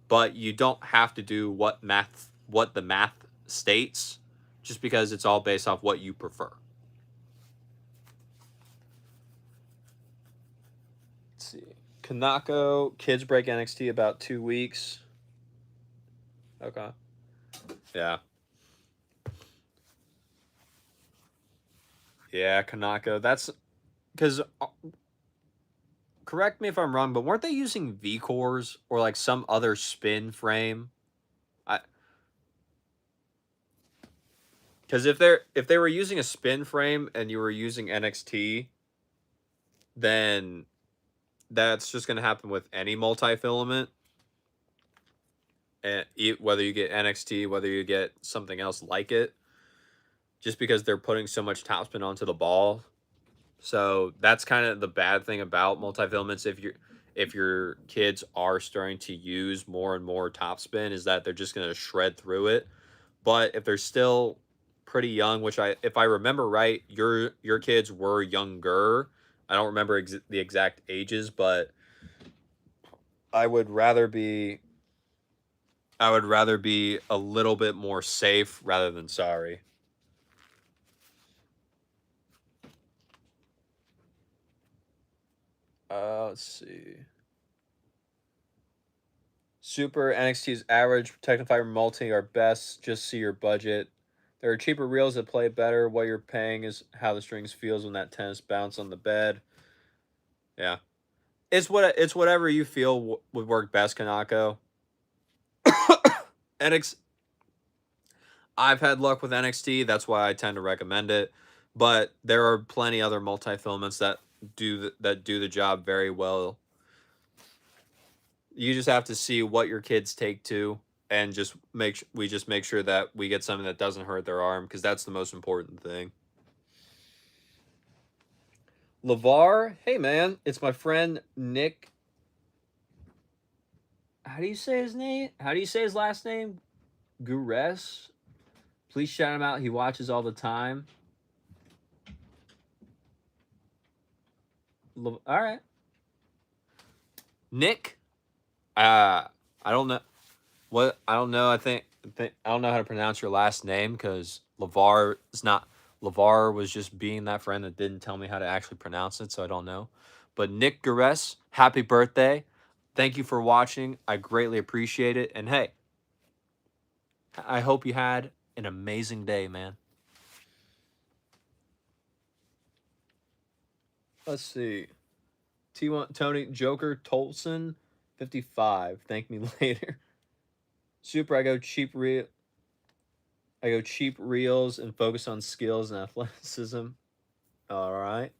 But you don't have to do what the math states, just because it's all based off what you prefer. Let's see. Kanako, kids break NXT about 2 weeks. Okay. Yeah. Yeah, Kanako. That's because, correct me if I'm wrong, but weren't they using V cores or like some other spin frame? I Because if they were using a spin frame and you were using NXT, then that's just going to happen with any multi-filament. And whether you get NXT, whether you get something else like it, just because they're putting so much topspin onto the ball. So that's kind of the bad thing about multi-filaments. If your kids are starting to use more and more topspin, is that they're just going to shred through it. But if they're still pretty young, which if I remember right, your kids were younger. I don't remember the exact ages, but I would rather be a little bit more safe rather than sorry. Let's see. Super NXT's average Technifiber multi are best. Just see your budget. There are cheaper reels that play better. What you're paying is how the strings feels when that tennis bounce on the bed. Yeah, it's whatever you feel would work best, Kanako. NX I've had luck with NXT. That's why I tend to recommend it. But there are plenty other multi-filaments that do the job very well. You just have to see what your kids take to and we just make sure that we get something that doesn't hurt their arm, because that's the most important thing. LeVar, hey man, it's my friend Nick. How do you say his name? How do you say his last name? Gures. Please shout him out. He watches all the time. All right, Nick. I don't know what I don't know. I don't know how to pronounce your last name, because LeVar is not. LeVar was just being that friend that didn't tell me how to actually pronounce it, so I don't know. But Nick Gures, happy birthday! Thank you for watching. I greatly appreciate it. And hey, I hope you had an amazing day, man. Let's see. T1 Tony Joker Tolson 55. Thank me later. Super, I go cheap reels and focus on skills and athleticism. All right.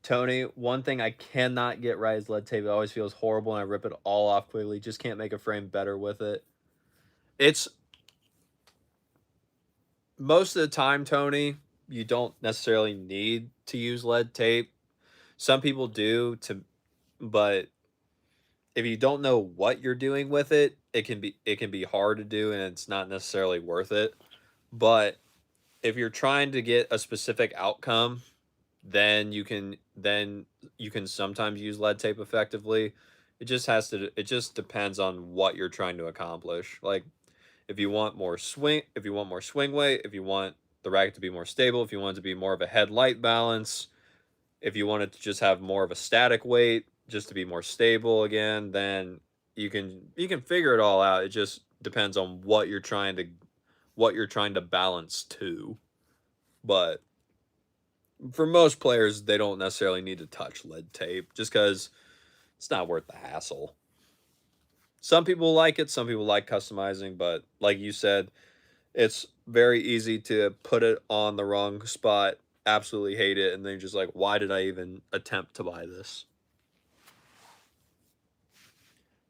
Tony, one thing I cannot get right is lead tape. It always feels horrible and I rip it all off quickly. Just can't make a frame better with it. It's most of the time, Tony, you don't necessarily need to use lead tape. Some people do, but if you don't know what you're doing with it, it can be hard to do, and it's not necessarily worth it. But if you're trying to get a specific outcome, then you can sometimes use lead tape effectively. It just depends on what you're trying to accomplish. Like if you want more swing weight, if you want the racket to be more stable, if you want it to be more of a head light balance, if you want it to just have more of a static weight, just to be more stable again, then you can figure it all out. It just depends on what you're trying to balance to. But for most players, they don't necessarily need to touch lead tape just because it's not worth the hassle. Some people like it, some people like customizing, but like you said, it's very easy to put it on the wrong spot, absolutely hate it, and then just like, why did I even attempt to buy this?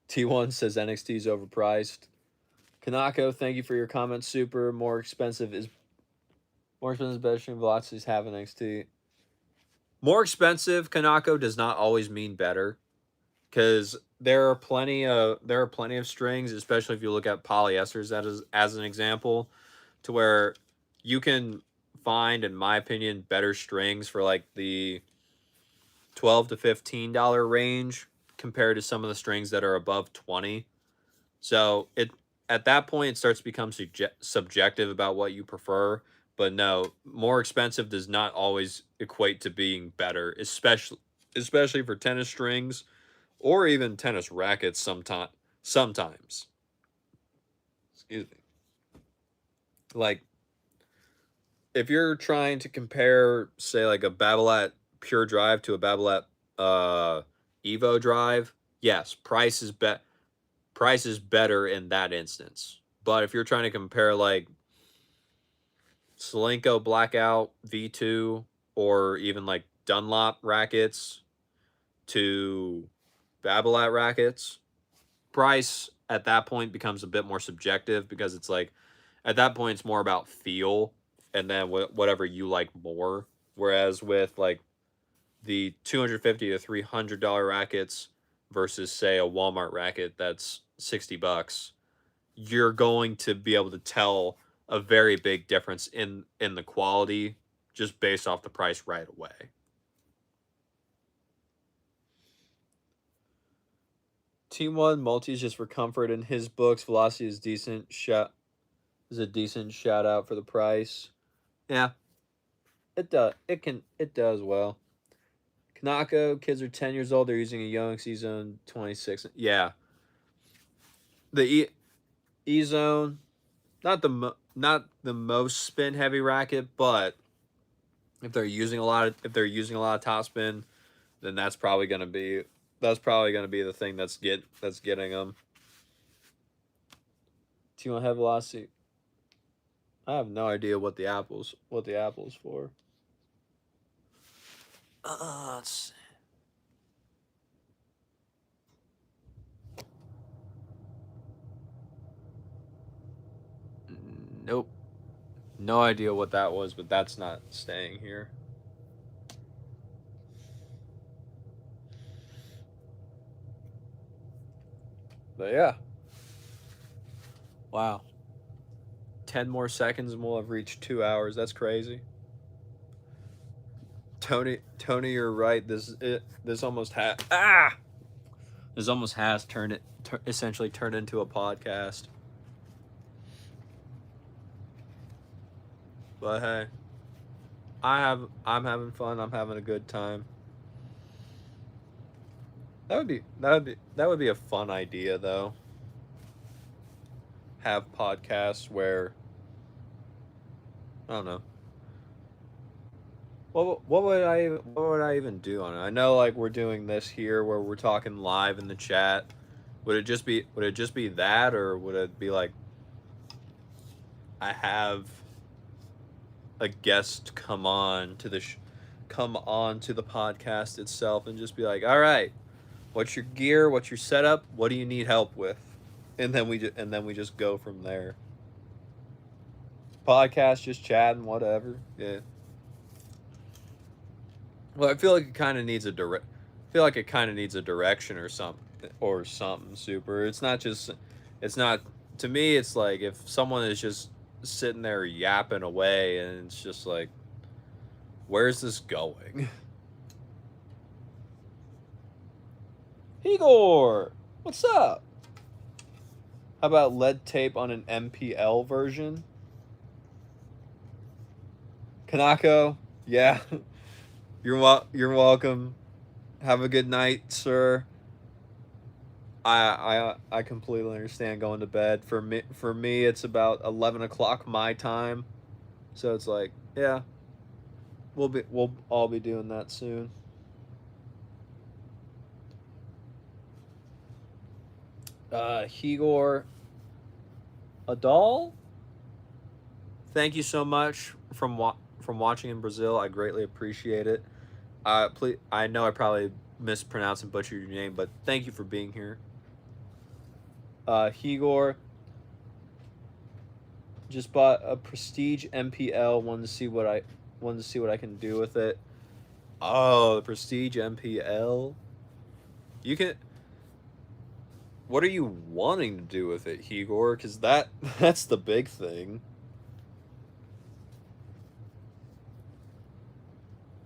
T1 says NXT is overpriced. Kanako, thank you for your comment. Super. More expensive better string velocities have NXT. More expensive, Kanako, does not always mean better, because there are plenty of strings, especially if you look at polyesters as an example, to where you can find, in my opinion, better strings for like the $12 to $15 range compared to some of the strings that are above 20. So it at that point it starts to become subjective about what you prefer. But no, more expensive does not always equate to being better, especially for tennis strings or even tennis rackets. Sometimes, excuse me. Like if you're trying to compare, say, like a Babolat Pure Drive to a Babolat Evo Drive, yes, price is better in that instance. But if you're trying to compare like Solinko Blackout V2 or even like Dunlop rackets to Babolat rackets, price at that point becomes a bit more subjective, because it's like at that point it's more about feel and then whatever you like more. Whereas with like the $250 to $300 rackets versus say a Walmart racket that's $60, you're going to be able to tell a very big difference in the quality just based off the price right away. T1 multi is just for comfort in his books. Velocity is decent. Is a decent shout out for the price. Yeah, it does well. Kanako, kids are 10 years old. They're using a Young Zone 26. Yeah, the E Zone, not the most spin heavy racket, but if they're using a lot of topspin, then that's probably gonna be the thing that's getting them. T1 head velocity. I have no idea what the apple's for. Let's see. Nope. No idea what that was, but that's not staying here. But yeah. Wow. 10 more seconds and we'll have reached 2 hours. That's crazy. Tony, you're right. This almost has essentially turned into a podcast. But hey, I'm having fun. I'm having a good time. That would be a fun idea though. Have podcasts where I don't know. What would I even do on it? I know like we're doing this here where we're talking live in the chat. Would it just be that, or would it be like I have a guest come on to the podcast itself and just be like, all right, what's your gear? What's your setup? What do you need help with? And then we just go from there. Podcast, just chatting, whatever. Yeah. Well, I feel like it kind of needs a direct. I feel like it kind of needs a direction or something super. It's not just. It's not. To me, it's like if someone is just sitting there yapping away, and it's just like, where's this going? Igor, what's up? How about lead tape on an MPL version? Kanako, yeah. You're welcome. Have a good night, sir. I completely understand going to bed. For me it's about 11 o'clock my time. So it's like, yeah, we'll all be doing that soon. Higor Adal, thank you so much from watching in Brazil. I greatly appreciate it. Please, I know I probably mispronounced and butchered your name, but thank you for being here. Higor just bought a Prestige MPL. Wanted to see what I can do with it. Oh, the Prestige MPL. You can. What are you wanting to do with it, Higor? Because that's the big thing.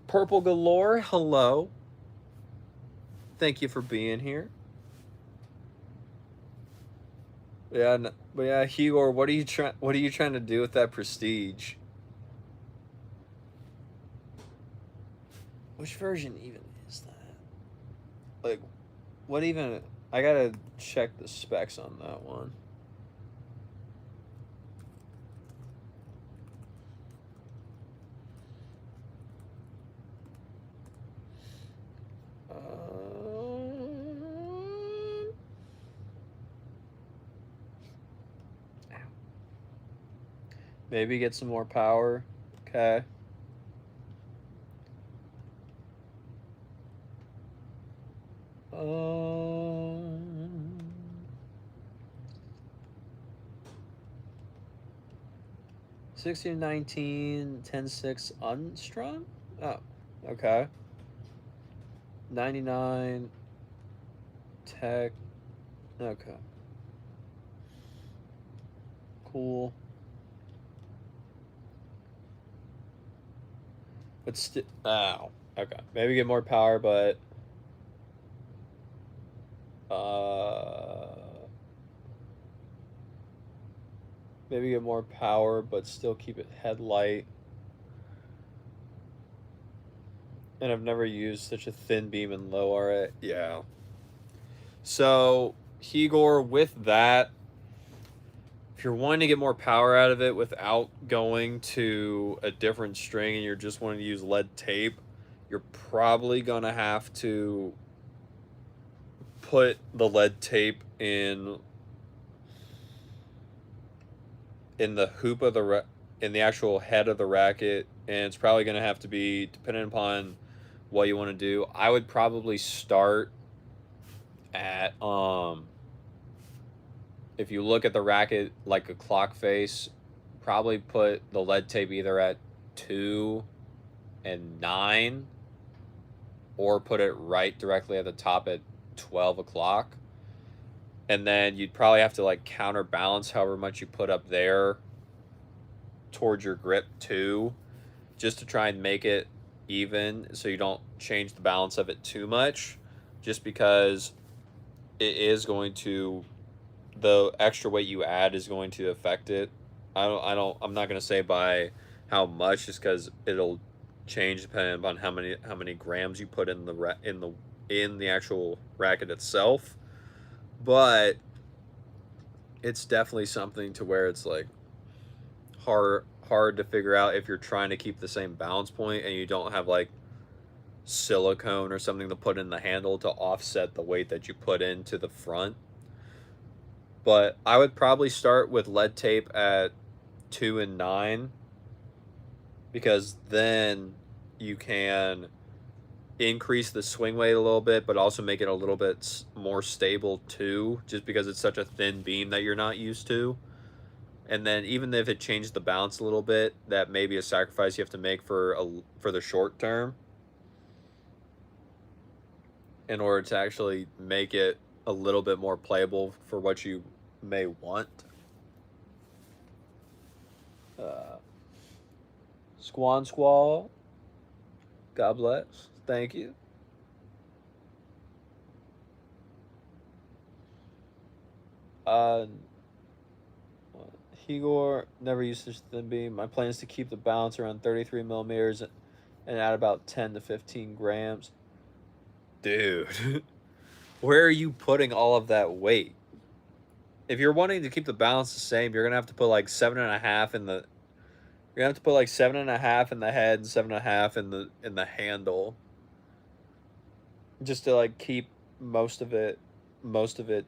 Purple Galore, hello. Thank you for being here. Yeah, but yeah, Higor, what are you trying to do with that Prestige? Which version even is that? Like, what even? I gotta check the specs on that one. Maybe get some more power. Okay. Um, 1619, 10-6 unstrung? Oh, okay. 99 tech. Okay. Cool. But still, oh, okay. Maybe get more power, but maybe get more power, but still keep it headlight. And I've never used such a thin beam and low RA. Yeah. So Higor, with that, if you're wanting to get more power out of it without going to a different string and you're just wanting to use lead tape, you're probably gonna have to put the lead tape in the hoop of in the actual head of the racket, and it's probably gonna have to be, depending upon what you want to do. I would probably start at if you look at the racket like a clock face, probably put the lead tape either at 2 and 9, or put it right directly at the top at 12 o'clock. And then you'd probably have to like counterbalance however much you put up there towards your grip too, just to try and make it even so you don't change the balance of it too much, just because it is going to, the extra weight you add is going to affect it. I'm not going to say by how much, just because it'll change depending upon how many grams you put in the actual racket itself. But it's definitely something to where it's like hard to figure out if you're trying to keep the same balance point and you don't have like silicone or something to put in the handle to offset the weight that you put into the front. But I would probably start with lead tape at 2 and 9, because then you can increase the swing weight a little bit, but also make it a little bit more stable too, just because it's such a thin beam that you're not used to. And then even if it changes the balance a little bit, that may be a sacrifice you have to make for the short term in order to actually make it a little bit more playable for what you may want. Uh, Squall, God bless. Thank you. Uh, Higor, never used such a thin beam. My plan is to keep the balance around 33 millimeters and add about 10 to 15 grams. Dude, where are you putting all of that weight? If you're wanting to keep the balance the same, you're gonna have to put like 7.5 in the. You're gonna have to put like 7.5 in the head and 7.5 in the handle, just to like keep most of it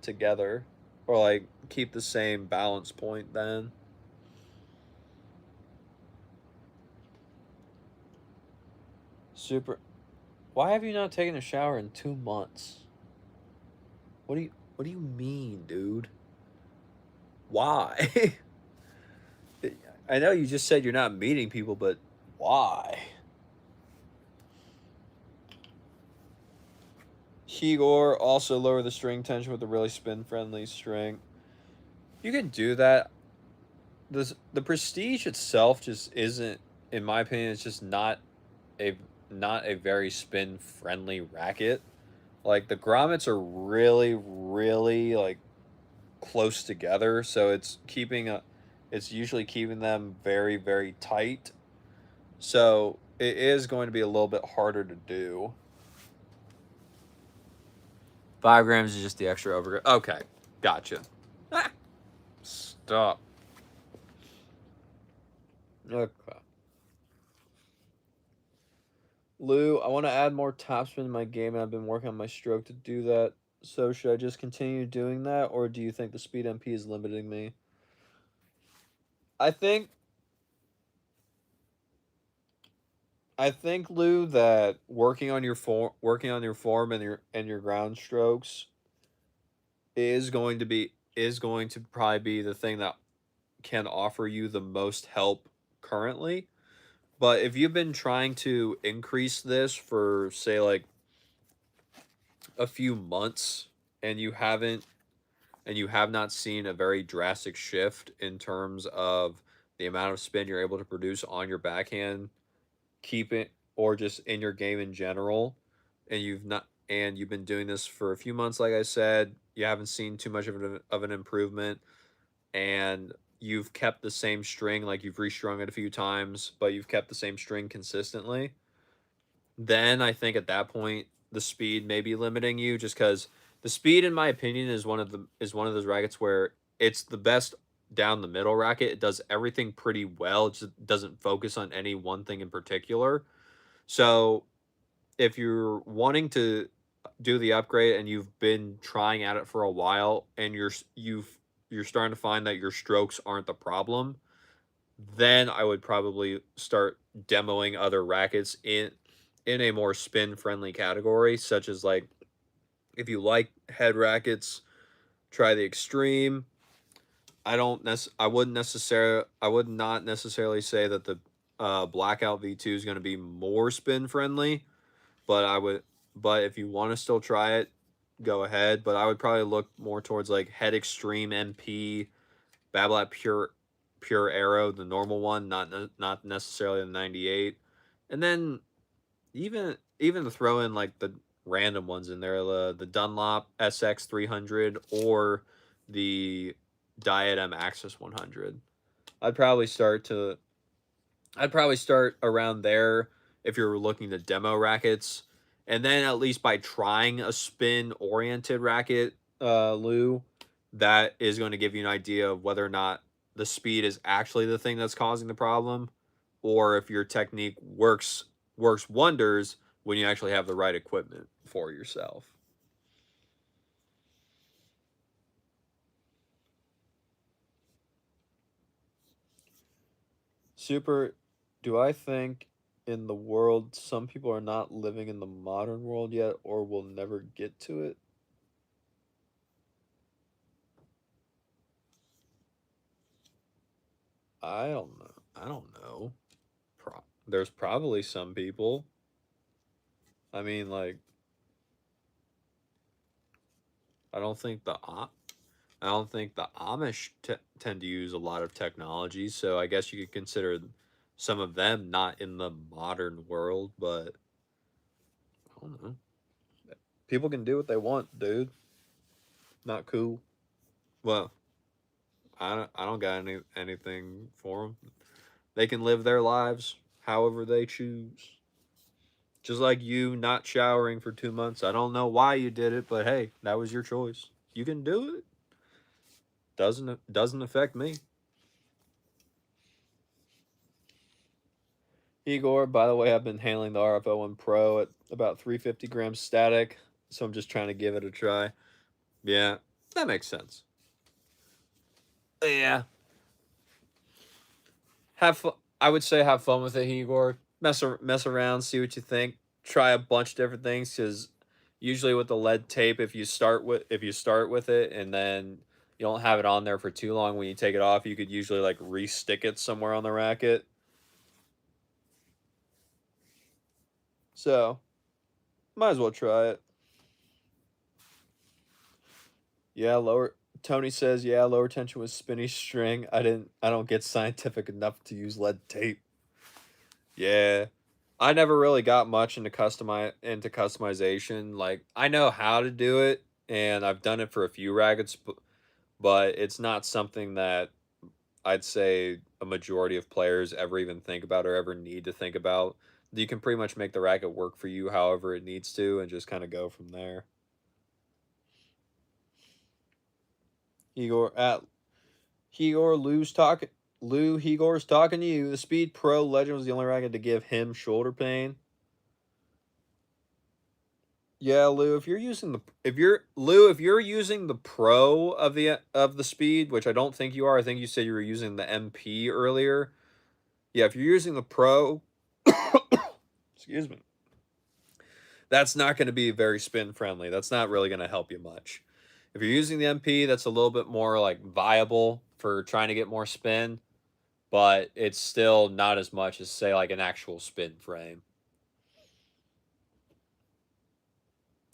together, or like keep the same balance point. Then super. Why have you not taken a shower in 2 months? What do you mean, dude? Why? I know you just said you're not meeting people, but why? Higor, also lower the string tension with a really spin-friendly string. You can do that. The Prestige itself just isn't, in my opinion, it's just a not a very spin-friendly racket. Like the grommets are really like close together, so it's usually keeping them very tight. So it is going to be a little bit harder to do. 5 grams is just the extra over. Okay, gotcha. Ah, stop. Okay. Lou, I want to add more topspin to my game, and I've been working on my stroke to do that. So should I just continue doing that, or do you think the speed MP is limiting me? I think Lou, that working on your form and your ground strokes is going to probably be the thing that can offer you the most help currently. But if you've been trying to increase this for say like a few months and you have not seen a very drastic shift in terms of the amount of spin you're able to produce on your backhand, keep it, or just in your game in general, and you've been doing this for a few months, like I said, you haven't seen too much of an improvement, and you've kept the same string, like you've restrung it a few times, but you've kept the same string consistently, then I think at that point the speed may be limiting you, just because the speed, in my opinion, is one of those rackets where it's the best down the middle racket. It does everything pretty well. It just doesn't focus on any one thing in particular. So if you're wanting to do the upgrade and you've been trying at it for a while and you're starting to find that your strokes aren't the problem, then I would probably start demoing other rackets in a more spin friendly category, such as like if you like head rackets, try the Extreme. I would not necessarily say that the Blackout V2 is going to be more spin friendly, but I would but if you want to still try it, go ahead, but I would probably look more towards like Head Extreme MP, Babolat Pure Arrow, the normal one, not necessarily the 98. And then even to throw in like the random ones in there, the Dunlop SX 300 or the Diadem Axis 100. I'd probably start to I'd probably start around there if you're looking to demo rackets, and then at least by trying a spin oriented racket, Lou, that is going to give you an idea of whether or not the speed is actually the thing that's causing the problem, or if your technique works wonders when you actually have the right equipment for yourself. Super, do I think in the world some people are not living in the modern world yet or will never get to it? I don't know. I don't know. There's probably some people. I mean, like, I don't think the I don't think the Amish tend to use a lot of technology, so I guess you could consider some of them not in the modern world, but I don't know. People can do what they want, dude. Not cool. Well, I don't got anything for them. They can live their lives however they choose. Just like you not showering for 2 months. I don't know why you did it, but hey, that was your choice. You can do it. Doesn't affect me. Igor, by the way, I've been handling the RFO1 Pro at about 350 grams static, so I'm just trying to give it a try. Yeah, that makes sense. Yeah, have fun. I would say have fun with it, Igor. Mess around, see what you think. Try a bunch of different things because usually with the lead tape, if you start with it and then you don't have it on there for too long, when you take it off, you could usually like re-stick it somewhere on the racket. So might as well try it. Yeah, lower. Tony says, yeah, lower tension with spinny string. I don't get scientific enough to use lead tape. Yeah. I never really got much into customization. Like I know how to do it and I've done it for a few rackets, but it's not something that I'd say a majority of players ever even think about or ever need to think about. You can pretty much make the racket work for you however it needs to and just kind of go from there. Igor at Igor Lou's talking. Lou Igor's talking to you. The Speed Pro Legend was the only racket to give him shoulder pain. Yeah, Lou, if you're using the Pro of the Speed, which I don't think you are. I think you said you were using the MP earlier. Yeah, if you're using the Pro, excuse me, that's not going to be very spin friendly. That's not really going to help you much. If you're using the MP, that's a little bit more like viable for trying to get more spin, but it's still not as much as say like an actual spin frame.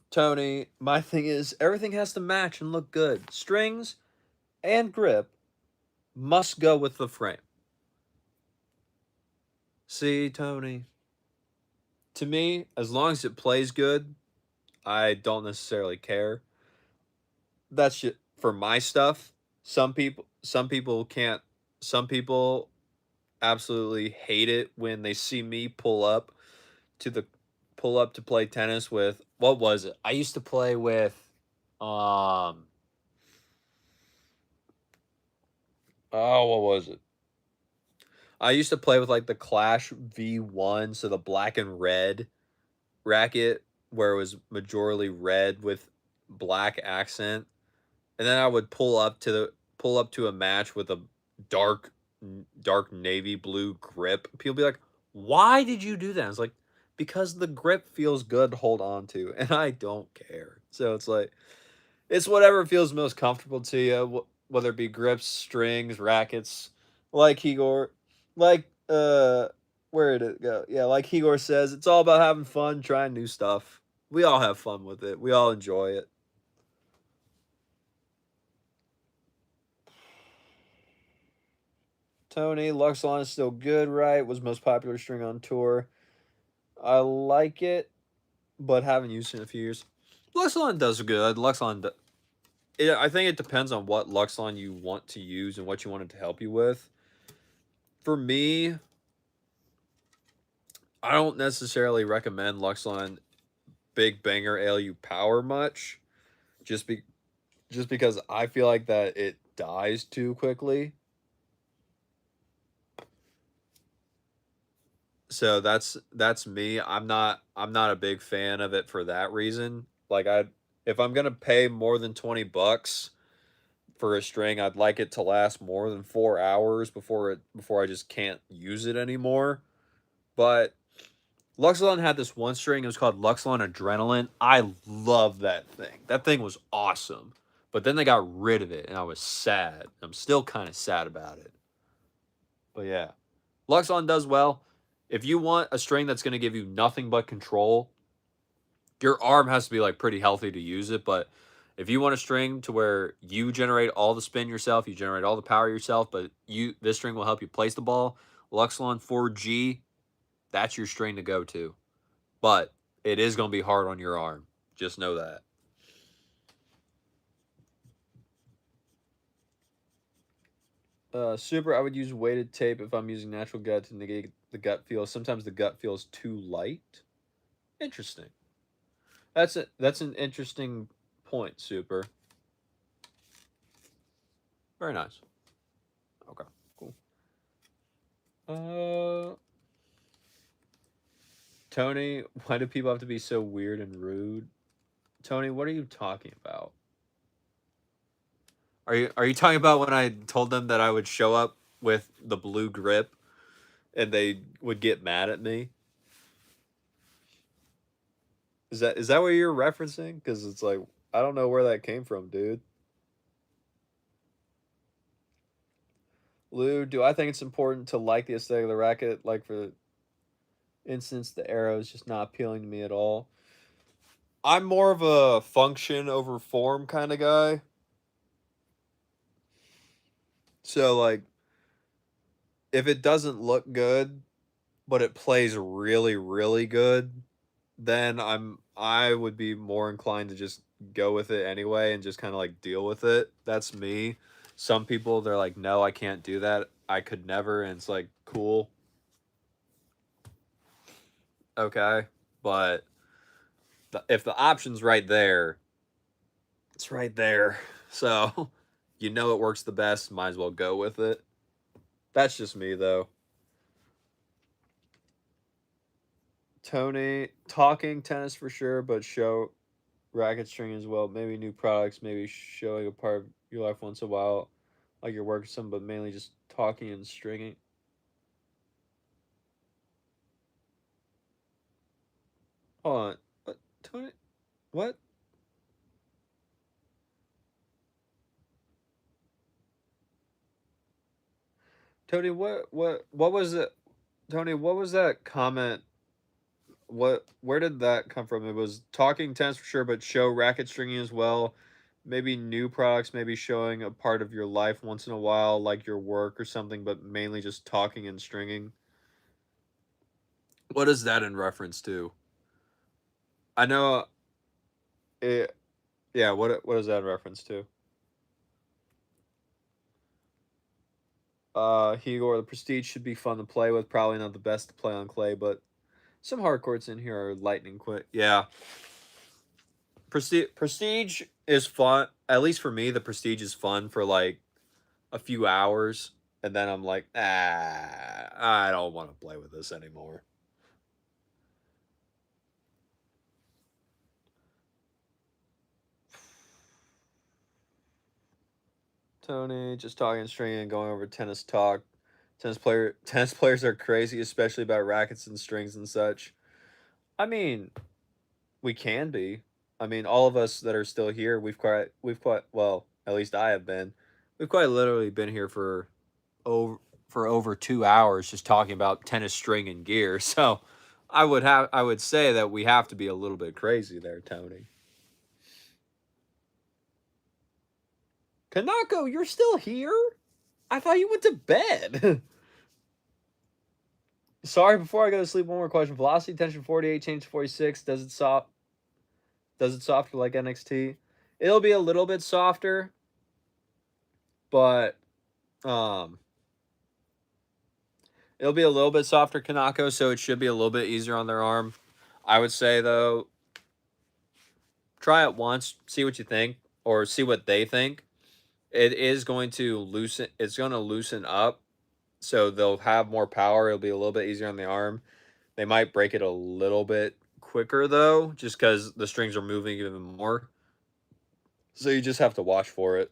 Tony, my thing is everything has to match and look good. Strings and grip must go with the frame. See, Tony, to me, as long as it plays good, I don't necessarily care. That's just for my stuff. Some people can't, some people absolutely hate it when they see me to the pull up to play tennis with what was it? I used to play with um oh what was it? I used to play with like the Clash V1, so the black and red racket where it was majorly red with black accent. And then I would pull up to a match with a dark dark navy blue grip. People be like, "Why did you do that?" It's like because the grip feels good to hold on to, and I don't care. So it's like it's whatever feels most comfortable to you. whether it be grips, strings, rackets, like Igor, like where did it go? Yeah, like Igor says, it's all about having fun, trying new stuff. We all have fun with it. We all enjoy it. Tony, Luxon is still good, right? Was most popular string on tour. I like it, but haven't used it in a few years. Luxon does good. I think it depends on what Luxon you want to use and what you want it to help you with. For me, I don't necessarily recommend Luxon Big Banger ALU Power much, just be just because I feel like that it dies too quickly. So that's me. I'm not a big fan of it for that reason. Like I if I'm going to pay more than 20 bucks for a string, I'd like it to last more than 4 hours before I just can't use it anymore. But Luxilon had this one string. It was called Luxilon Adrenaline. I love that thing. That thing was awesome. But then they got rid of it, and I was sad. I'm still kind of sad about it. But yeah, Luxilon does well. If you want a string that's going to give you nothing but control, your arm has to be like pretty healthy to use it. But if you want a string to where you generate all the spin yourself, you generate all the power yourself, but this string will help you place the ball, Luxilon 4G, that's your string to go to. But it is going to be hard on your arm. Just know that. Super, I would use weighted tape if I'm using natural gut to negate the gut feel. Sometimes the gut feels too light. Interesting. That's an interesting point, Super. Very nice. Okay, cool. Uh, Tony, why do people have to be so weird and rude? Tony, what are you talking about? Are you talking about when I told them that I would show up with the blue grip and they would get mad at me? Is that what you're referencing? Because it's like I don't know where that came from, dude. Lou, do I think it's important to like the aesthetic of the racket? Like for instance, the arrow is just not appealing to me at all. I'm more of a function over form kind of guy. So like if it doesn't look good, but it plays really, really good, then I would be more inclined to just go with it anyway and just kind of like deal with it. That's me. Some people they're like, no, I can't do that. I could never, and it's like cool, okay, but if the option's right there, it's right there. So you know it works the best. Might as well go with it. That's just me though. Tony, talking tennis for sure, but show racket string as well. Maybe new products, maybe showing a part of your life once in a while, like your work or something, but mainly just talking and stringing. Hold on. What? Tony? What? Tony, what was it? Tony, what was that comment? Where did that come from? It was talking tennis for sure, but show racket stringing as well. Maybe new products, maybe showing a part of your life once in a while, like your work or something, but mainly just talking and stringing. What is that in reference to? I know it. Yeah, what is that in reference to? Higor, the Prestige should be fun to play with. Probably not the best to play on clay, but some hard courts in here are lightning quick. Yeah, Prestige is fun. At least for me, the Prestige is fun for like a few hours, and then I'm like, I don't want to play with this anymore. Tony, just talking string and going over tennis talk. Tennis players are crazy, especially about rackets and strings and such. I mean, we can be. I mean, all of us that are still here, we've quite well, at least I have been. we've quite literally been here over over 2 hours just talking about tennis string and gear. So I would say that we have to be a little bit crazy there, Tony. Kanako, you're still here? I thought you went to bed. Sorry, before I go to sleep, one more question. Velocity tension 48, change to 46. Does it soft? Does it softer like NXT? It'll be a little bit softer, but um, it'll be a little bit softer, Kanako, so it should be a little bit easier on their arm. I would say though, try it once, see what you think, or see what they think. It is going to loosen. It's going to loosen up, so they'll have more power. It'll be a little bit easier on the arm. They might break it a little bit quicker though, just because the strings are moving even more. So you just have to watch for it.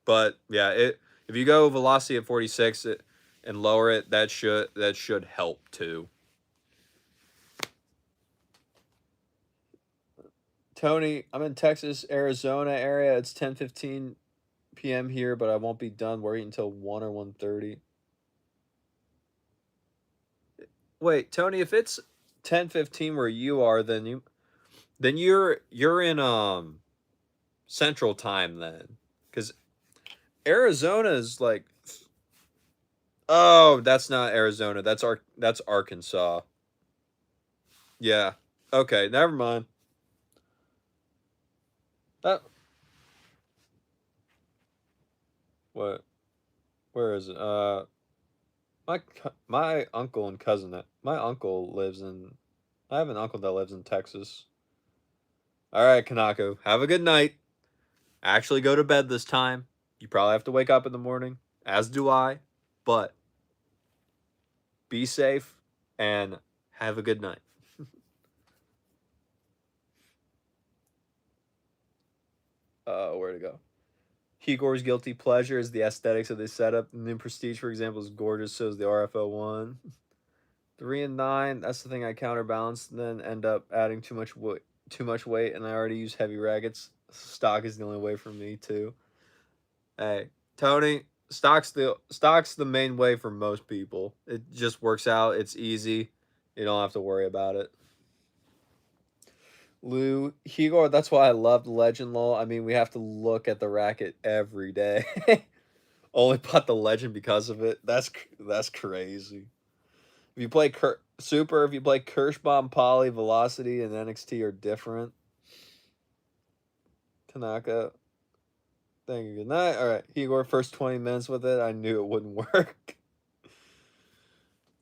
But yeah, if you go velocity at 46 and lower it, that should help too. Tony, I'm in Texas, Arizona area. It's 10:15 p.m. here, but I won't be done working until 1 or 1:30. Wait, Tony, if it's 10:15 where you are, then you're in Central Time then. Cuz Arizona is like, oh, that's not Arizona. That's Arkansas. Yeah. Okay, never mind. That what? Where is it? My uncle and cousin. My uncle lives in. I have an uncle that lives in Texas. All right, Kanako. Have a good night. Actually, go to bed this time. You probably have to wake up in the morning, as do I. But be safe and have a good night. Where to go? Higor's guilty pleasure is the aesthetics of this setup. The new Prestige, for example, is gorgeous. So is the RFO1. 3 and 9. That's the thing I counterbalance. Then end up adding too much weight, and I already use heavy rackets. Stock is the only way for me too. Hey, Tony, stock's the main way for most people. It just works out. It's easy. You don't have to worry about it. Lou Higor, that's why I love the Legend lol. I mean, we have to look at the racket every day. Only bought the Legend because of it. That's crazy. If you play Super, if you play Kirschbaum, Poly, Velocity, and NXT are different. Tanaka, thank you. Good night. All right, Igor, first 20 minutes with it. I knew it wouldn't work.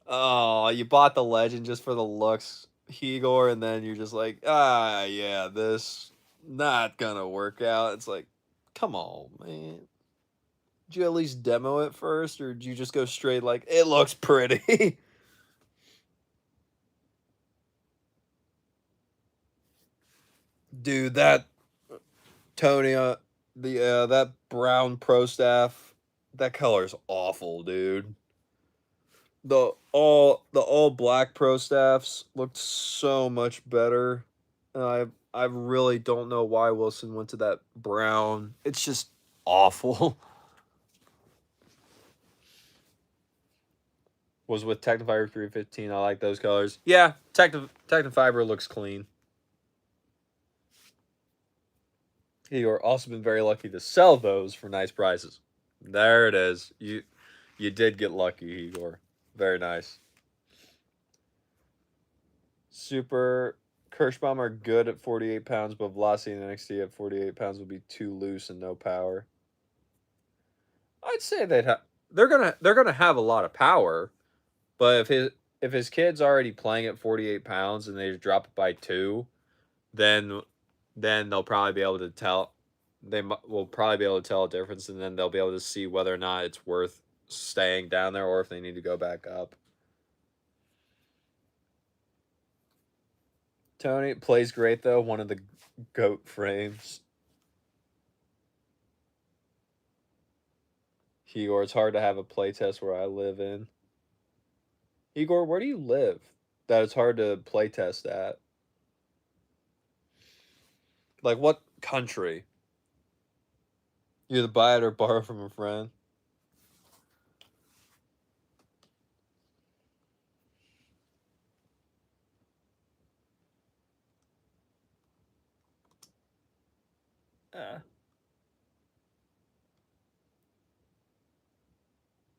Oh, you bought the Legend just for the looks, Igor, and then you're just like, yeah, this not gonna work out. It's like, come on, man. Did you at least demo it first, or did you just go straight like, it looks pretty? Dude, that Tony, that brown pro staff, that color is awful, dude. The all black pro staffs looked so much better. And I really don't know why Wilson went to that brown. It's just awful. Was with Technofiber 315. I like those colors. Yeah, Technofiber looks clean. You've also been very lucky to sell those for nice prices. There it is. You did get lucky, Igor. Very nice. Super Kirschbaum are good at 48 pounds, but Velocity and NXT at 48 pounds would be too loose and no power. I'd say they're gonna have a lot of power, but if his kid's already playing at 48 pounds and they drop it by 2, then they'll probably be able to tell. Will probably be able to tell a difference, and then they'll be able to see whether or not it's worth staying down there or if they need to go back up. Tony plays great though. One of the goat frames. Igor, it's hard to have a playtest where I live in. Igor, where do you live? That it's hard to playtest at. Like what country? You either buy it or borrow from a friend.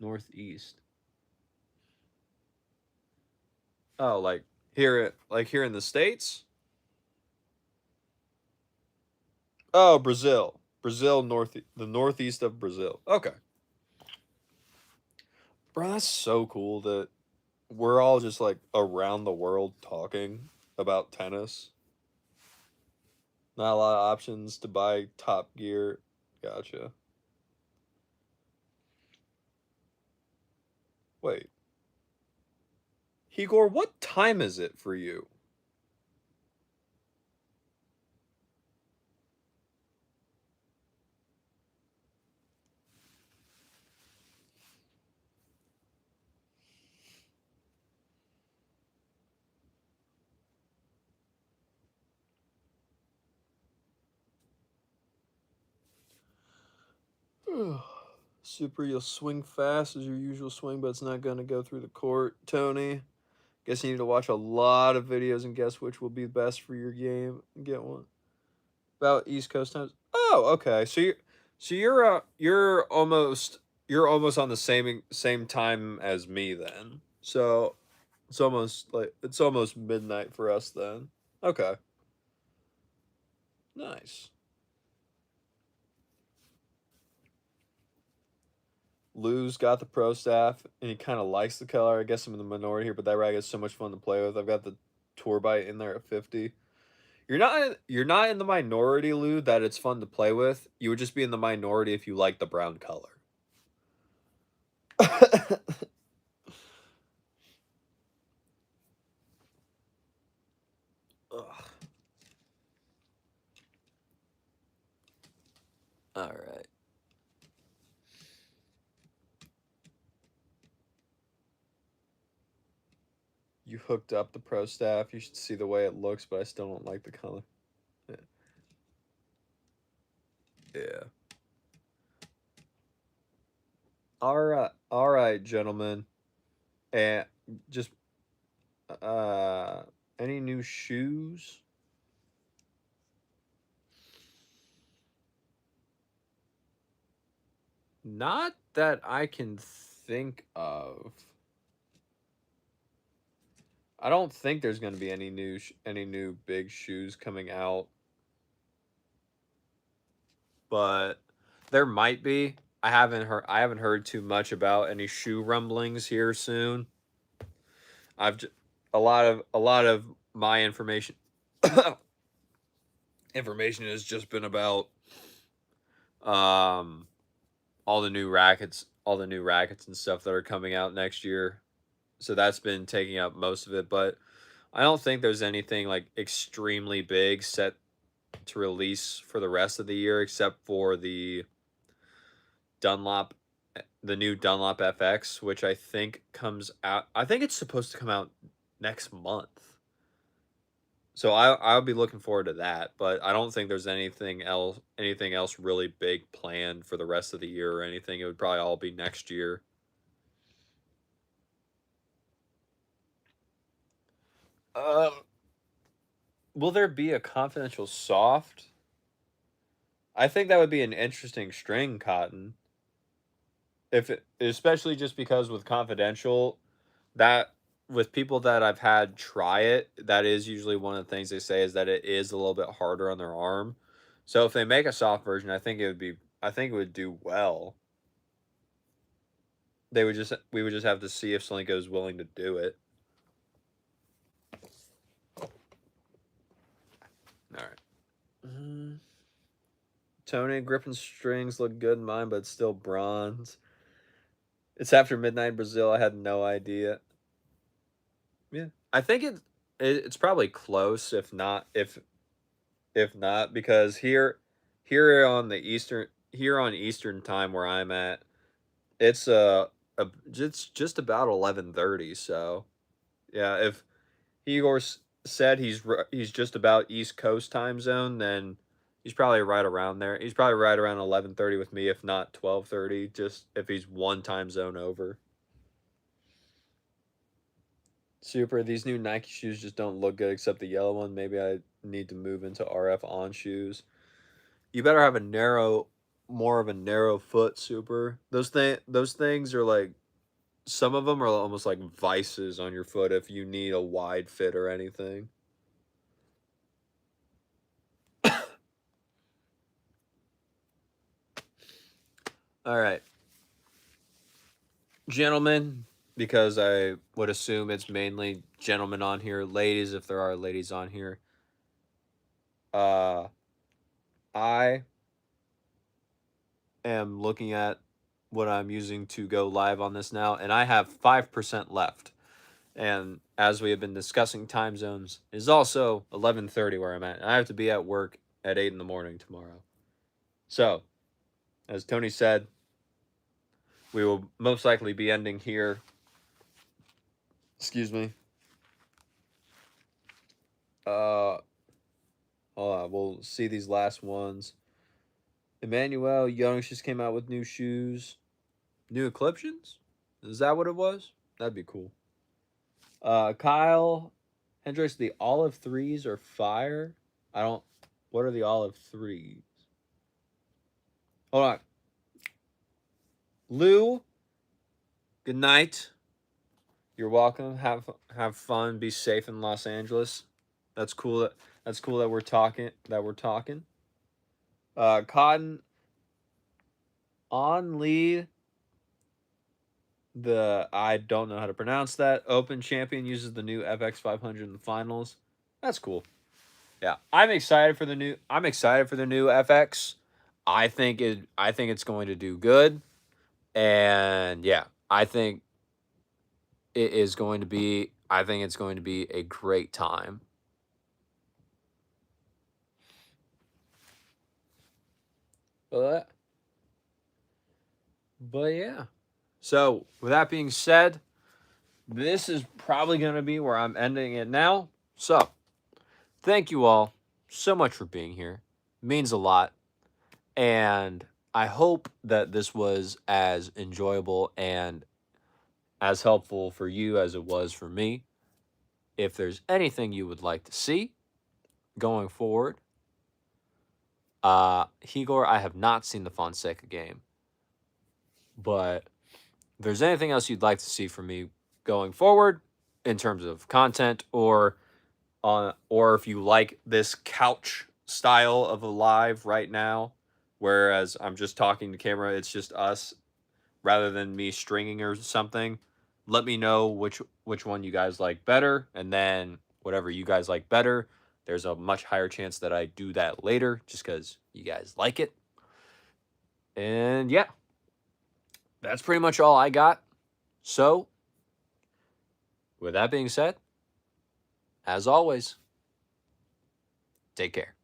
Northeast. Oh, like here in the States? Oh, Brazil. Brazil, the northeast of Brazil. Okay. Bro, that's so cool that we're all just like around the world talking about tennis. Not a lot of options to buy top gear. Gotcha. Wait. Igor, what time is it for you? Super, you'll swing fast as your usual swing, but it's not going to go through the court. Tony, guess you need to watch a lot of videos and guess which will be best for your game. Get one about East Coast times. Oh, okay. You're almost on the same time as me then. So it's almost midnight for us then. Okay. Nice. Lou's got the pro staff and he kind of likes the color. I guess I'm in the minority here, but that racket is so much fun to play with. I've got the tour bite in there at 50. You're not in the minority, Lou, that it's fun to play with. You would just be in the minority if you like the brown color. Ugh. All right. You hooked up the pro staff. You should see the way it looks, but I still don't like the color. Yeah. Yeah. All right, gentlemen. And just uh any new shoes? Not that I can think of. I don't think there's going to be any new big shoes coming out, but there might be. I haven't heard too much about any shoe rumblings here soon. I've j- a lot of my information has just been about um all the new rackets and stuff that are coming out next year. So that's been taking up most of it, but I don't think there's anything like extremely big set to release for the rest of the year except for Dunlop the new Dunlop FX, which I think comes out. I think it's supposed to come out next month. So I'll be looking forward to that, but I don't think there's anything else really big planned for the rest of the year or anything. It would probably all be next year. Um, will there be a confidential soft? I think that would be an interesting string, Cotton. Especially just because with confidential, that with people that I've had try it, that is usually one of the things they say is that it is a little bit harder on their arm. So if they make a soft version, I think it would do well. We would just have to see if Slinko is willing to do it. All right. Tony Griffin's strings look good in mine, but it's still bronze. It's after midnight in Brazil. I had no idea. Yeah, I think it's probably close, if not, because here on the Eastern time where I'm at, it's it's just about 11:30. So yeah, if Igor said he's just about East Coast time zone, then He's probably right around there. He's probably right around 11:30 with me, if not 12:30, just if he's one time zone over. Super. These new Nike shoes just don't look good except the yellow one. Maybe I need to move into RF on shoes. You better have more of a narrow foot, Super. Those things are like, some of them are almost like vices on your foot if you need a wide fit or anything. All right, gentlemen, because I would assume it's mainly gentlemen on here, ladies if there are ladies on here. I am looking at what I'm using to go live on this now, and I have 5% left. And as we have been discussing time zones, it is also 11:30 where I'm at. And I have to be at work at 8 in the morning tomorrow. So, as Tony said, we will most likely be ending here. Excuse me. Hold on, we'll see these last ones. Emmanuel Youngs just came out with new shoes. New Eclipsions? Is that what it was? That'd be cool. Kyle Hendricks, the olive threes are fire. I don't. What are the olive threes? Hold on. Lou, good night. You're welcome. Have fun. Be safe in Los Angeles. That's cool. That's cool that we're talking. Cotton on lead. I don't know how to pronounce that. Open champion uses the new FX 500 in the finals. That's cool. Yeah, I'm excited for the new. I'm excited for the new FX. I think it's going to do good, and yeah, I think it is going to be. I think it's going to be a great time. But yeah. So with that being said, this is probably going to be where I'm ending it now. So thank you all so much for being here. It means a lot. And I hope that this was as enjoyable and as helpful for you as it was for me. If there's anything you would like to see going forward, Higor, I have not seen the Fonseca game, but if there's anything else you'd like to see from me going forward in terms of content, or if you like this couch style of a live right now, whereas I'm just talking to camera, it's just us rather than me stringing or something, let me know which one you guys like better, and then whatever you guys like better, there's a much higher chance that I do that later just because you guys like it. And yeah, that's pretty much all I got. So, with that being said, as always, take care.